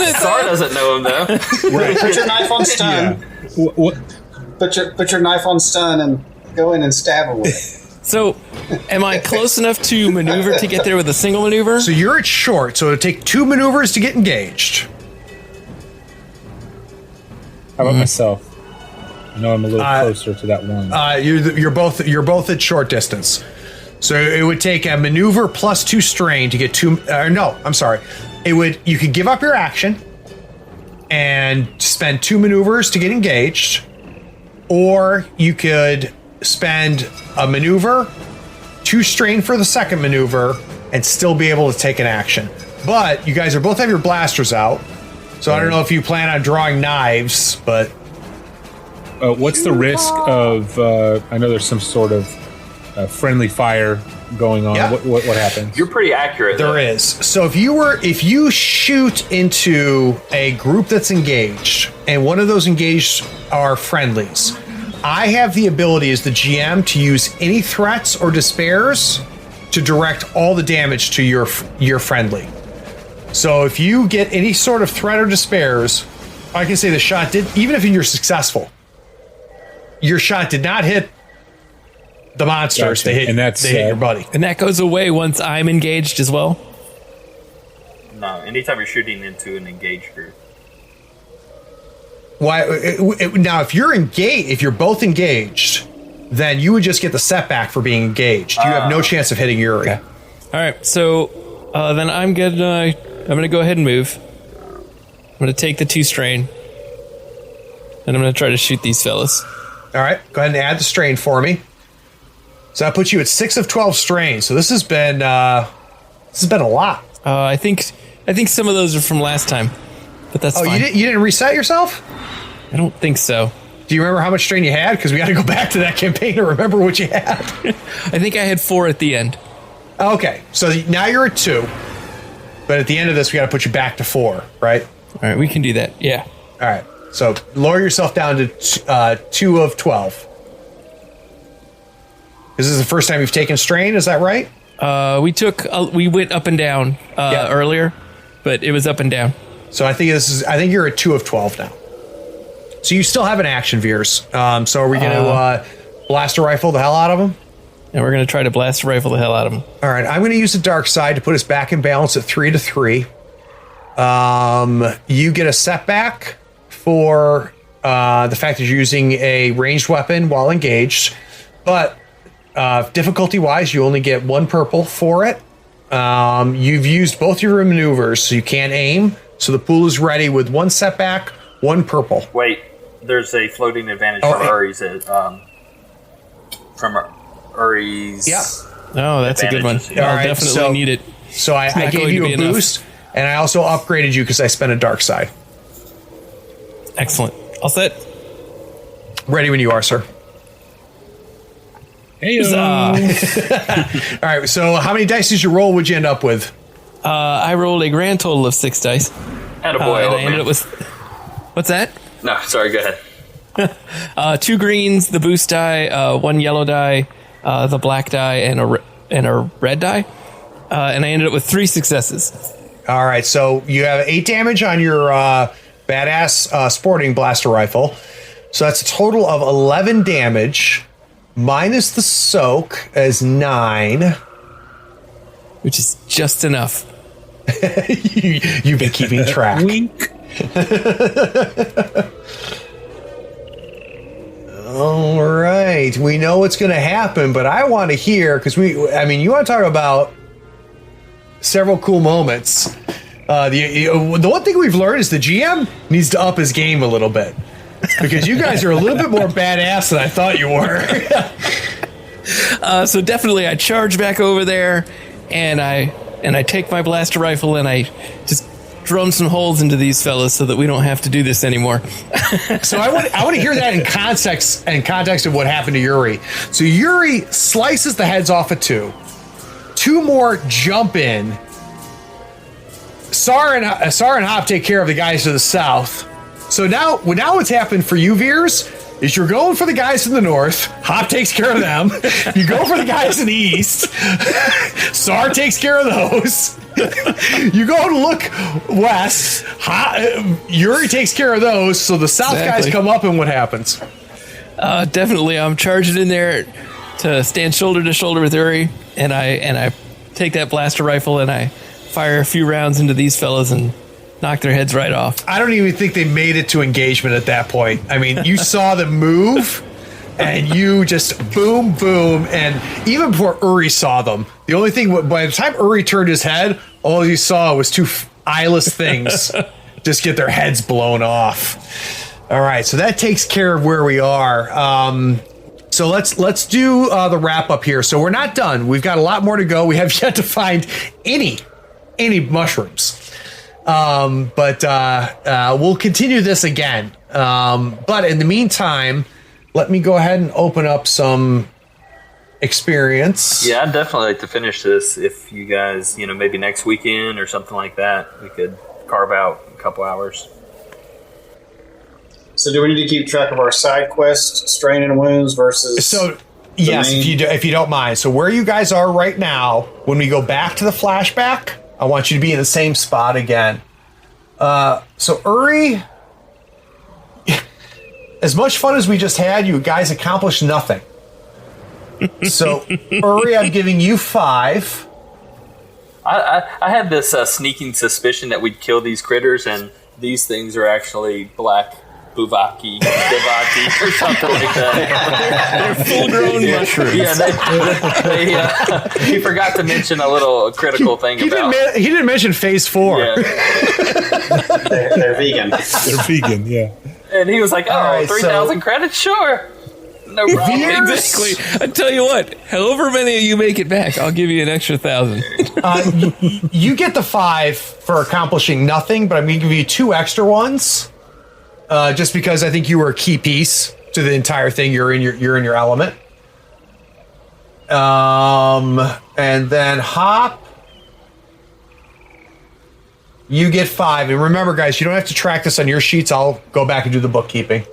Speaker 5: it?
Speaker 1: Sar doesn't know him though.
Speaker 6: Right. Put your knife on stun.
Speaker 7: What?
Speaker 6: Put your knife on stun and go in and stab him with it.
Speaker 5: So, am I close enough to maneuver to get there with a single maneuver?
Speaker 3: So you're at short, so it'll take 2 maneuvers to get engaged.
Speaker 7: How about myself? I know I'm a little closer to that one.
Speaker 3: You're both at short distance. So it would take a maneuver plus 2 strain to get 2. No, I'm sorry. You could give up your action and spend 2 maneuvers to get engaged, or you could spend a maneuver, 2 strain for the second maneuver, and still be able to take an action. But you guys both have your blasters out, so I don't know if you plan on drawing knives, but
Speaker 7: What's the risk of? I know there's some sort of friendly fire
Speaker 9: going on?
Speaker 3: Yeah.
Speaker 9: What happens?
Speaker 1: You're pretty accurate.
Speaker 3: There is. So if you shoot into a group that's engaged, and one of those engaged are friendlies, I have the ability as the GM to use any threats or despairs to direct all the damage to your friendly. So if you get any sort of threat or despairs, I can say the shot did, even if you're successful, your shot did not hit the monsters.
Speaker 9: Gotcha.
Speaker 3: They hit your buddy.
Speaker 5: And that goes away once I'm engaged as well.
Speaker 1: No, anytime you're shooting into an engaged group.
Speaker 3: Why? Now, if you're both engaged, then you would just get the setback for being engaged. You have no chance of hitting Yuri.
Speaker 5: Okay. All right, so then I'm gonna go ahead and move. I'm gonna take the 2 strain, and I'm gonna try to shoot these fellas.
Speaker 3: All right, go ahead and add the strain for me. So that puts you at 6 of 12 strain. So this has been a lot.
Speaker 5: I think some of those are from last time, but that's fine.
Speaker 3: You didn't reset yourself?
Speaker 5: I don't think so.
Speaker 3: Do you remember how much strain you had? Because we got to go back to that campaign to remember what you had.
Speaker 5: I think I had 4 at the end.
Speaker 3: Okay, so now you're at 2, but at the end of this, we got to put you back to 4, right?
Speaker 5: All right, we can do that. Yeah.
Speaker 3: All right, so lower yourself down to 2 of 12. This is the first time you've taken strain, is that right?
Speaker 5: We went up and down earlier, but it was up and down.
Speaker 3: So I think you're at 2 of 12 now. So you still have an action, Veers. So are we going to blaster rifle the hell out of him?
Speaker 5: And we're going to try to blast rifle the hell out of him.
Speaker 3: All right, I'm going to use the dark side to put us back in balance at 3 to 3. You get a setback for the fact that you're using a ranged weapon while engaged, but difficulty-wise, you only get 1 purple for it. You've used both your maneuvers, so you can't aim. So the pool is ready with 1 setback, 1 purple.
Speaker 1: Wait, there's a floating advantage for Uri's from Uri's.
Speaker 3: Yeah.
Speaker 5: Oh, that's a good one.
Speaker 1: Yeah.
Speaker 5: I'll
Speaker 3: All right,
Speaker 5: definitely need it.
Speaker 3: So I gave you a boost, and I also upgraded you because I spent a dark side.
Speaker 5: Excellent. All set.
Speaker 3: Ready when you are, sir.
Speaker 9: Hey,
Speaker 3: All right, so how many dice did you roll? Would you end up with?
Speaker 5: I rolled a grand total of 6 dice.
Speaker 1: Attaboy,
Speaker 5: And
Speaker 1: old
Speaker 5: I ended
Speaker 1: man.
Speaker 5: up with... What's that?
Speaker 1: No, sorry, go ahead.
Speaker 5: 2 greens, the boost die, 1 yellow die, the black die, and a red die. And I ended up with 3 successes.
Speaker 3: All right, so you have 8 damage on your badass sporting blaster rifle. So that's a total of 11 damage, minus the soak as 9.
Speaker 5: Which is just enough.
Speaker 3: You've been keeping track.
Speaker 9: Wink.
Speaker 3: All right, we know what's going to happen, but I want to hear, because you want to talk about several cool moments. The one thing we've learned is the GM needs to up his game a little bit, because you guys are a little bit more badass than I thought you were.
Speaker 5: So definitely I charge back over there, and I take my blaster rifle and I just drum some holes into these fellas so that we don't have to do this anymore.
Speaker 3: So I want to hear that in context of what happened to Yuri. So Yuri slices the heads off of 2. 2 more jump in. Sar and Hop take care of the guys to the south. So now what's happened for you, Veers, is you're going for the guys in the north. Hop takes care of them. You go for the guys in the east. Sar takes care of those. You go and look west. Yuri takes care of those. So the south guys come up, and what happens?
Speaker 5: Definitely, I'm charging in there to stand shoulder to shoulder with Uri, and I take that blaster rifle and I fire a few rounds into these fellas and knock their heads right off.
Speaker 3: I don't even think they made it to engagement at that point. I mean, you saw them move, and you just boom, boom, and even before Uri saw them, the only thing, by the time Uri turned his head, all you saw was 2 eyeless things just get their heads blown off. All right, so that takes care of where we are. So let's do the wrap up here. So we're not done. We've got a lot more to go. We have yet to find any mushrooms. But we'll continue this again. But in the meantime, let me go ahead and open up some experience.
Speaker 1: Yeah, I'd definitely like to finish this. If you guys, maybe next weekend or something like that, we could carve out a couple hours.
Speaker 6: So do we need to keep track of our side quests, strain and wounds versus...
Speaker 3: So, yes, if you don't mind. So where you guys are right now, when we go back to the flashback, I want you to be in the same spot again. So Uri, as much fun as we just had, you guys accomplished nothing. So Uri, I'm giving you 5.
Speaker 1: I had this sneaking suspicion that we'd kill these critters, and these things are actually black Buvaki, or something like that.
Speaker 5: They're full-grown mushrooms.
Speaker 1: Yeah, he forgot to mention a little critical thing about...
Speaker 3: He didn't mention phase 4.
Speaker 1: Yeah.
Speaker 6: They're vegan.
Speaker 9: They're vegan, yeah.
Speaker 1: And he was like,
Speaker 3: right,
Speaker 1: 3,000 credits? Sure. No problem.
Speaker 5: Exactly. I tell you what, however many of you make it back, I'll give you an extra 1,000.
Speaker 3: You get the 5 for accomplishing nothing, but I'm going to give you 2 extra ones. Just because I think you were a key piece to the entire thing. You're in your element. And then Hop, you get 5. And remember, guys, you don't have to track this on your sheets. I'll go back and do the bookkeeping.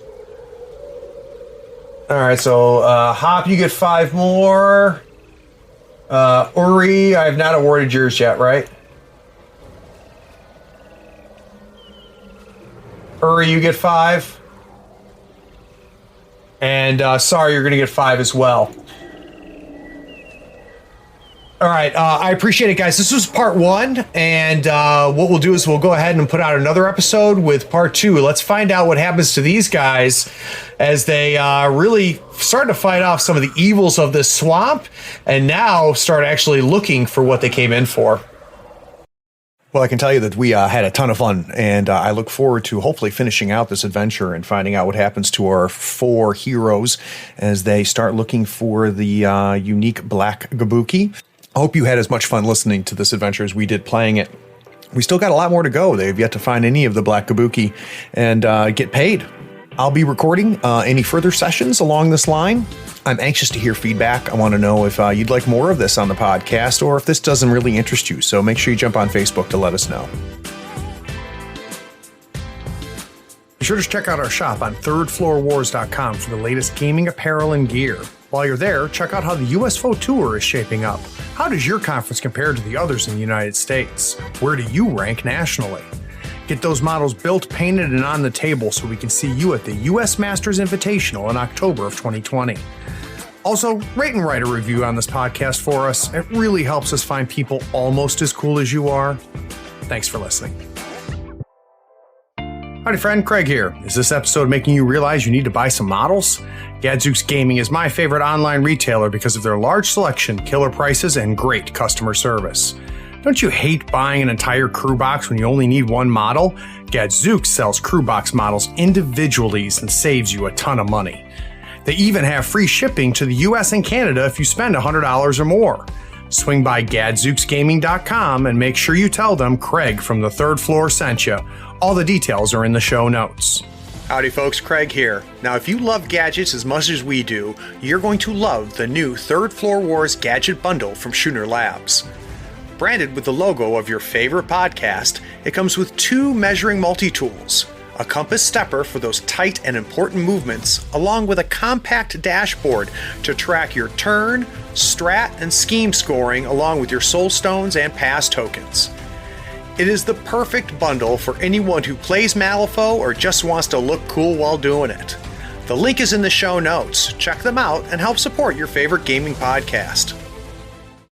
Speaker 3: All right, so Hop, you get 5 more. Uri, I have not awarded yours yet, right? Uri, you get 5. And sorry, you're going to get 5 as well. All right, I appreciate it, guys. This was part 1, and what we'll do is we'll go ahead and put out another episode with part 2. Let's find out what happens to these guys as they really start to fight off some of the evils of this swamp, and now start actually looking for what they came in for. Well, I can tell you that we had a ton of fun, and I look forward to hopefully finishing out this adventure and finding out what happens to our 4 heroes as they start looking for the unique black Gabuki. I hope you had as much fun listening to this adventure as we did playing it. We still got a lot more to go. They've yet to find any of the black Gabuki and get paid. I'll be recording any further sessions along this line. I'm anxious to hear feedback. I want to know if you'd like more of this on the podcast or if this doesn't really interest you. So make sure you jump on Facebook to let us know. Be sure to check out our shop on thirdfloorwars.com for the latest gaming apparel and gear. While you're there, check out how the USFO Tour is shaping up. How does your conference compare to the others in the United States? Where do you rank nationally? Get those models built, painted, and on the table so we can see you at the US Masters Invitational in October of 2020. Also, rate and write a review on this podcast for us. It really helps us find people almost as cool as you are. Thanks for listening. Howdy friend, Craig here. Is this episode making you realize you need to buy some models? Gadzooks Gaming is my favorite online retailer because of their large selection, killer prices, and great customer service. Don't you hate buying an entire crew box when you only need one model? Gadzooks sells crew box models individually and saves you a ton of money. They even have free shipping to the US and Canada if you spend $100 or more. Swing by gadzooksgaming.com and make sure you tell them Craig from the Third Floor sent you. All the details are in the show notes. Howdy folks, Craig here. Now if you love gadgets as much as we do, you're going to love the new Third Floor Wars Gadget Bundle from Schooner Labs. Branded with the logo of your favorite podcast, it comes with 2 measuring multi-tools, a compass stepper for those tight and important movements, along with a compact dashboard to track your turn, strat, and scheme scoring along with your soul stones and pass tokens. It is the perfect bundle for anyone who plays Malifaux or just wants to look cool while doing it. The link is in the show notes. Check them out and help support your favorite gaming podcast.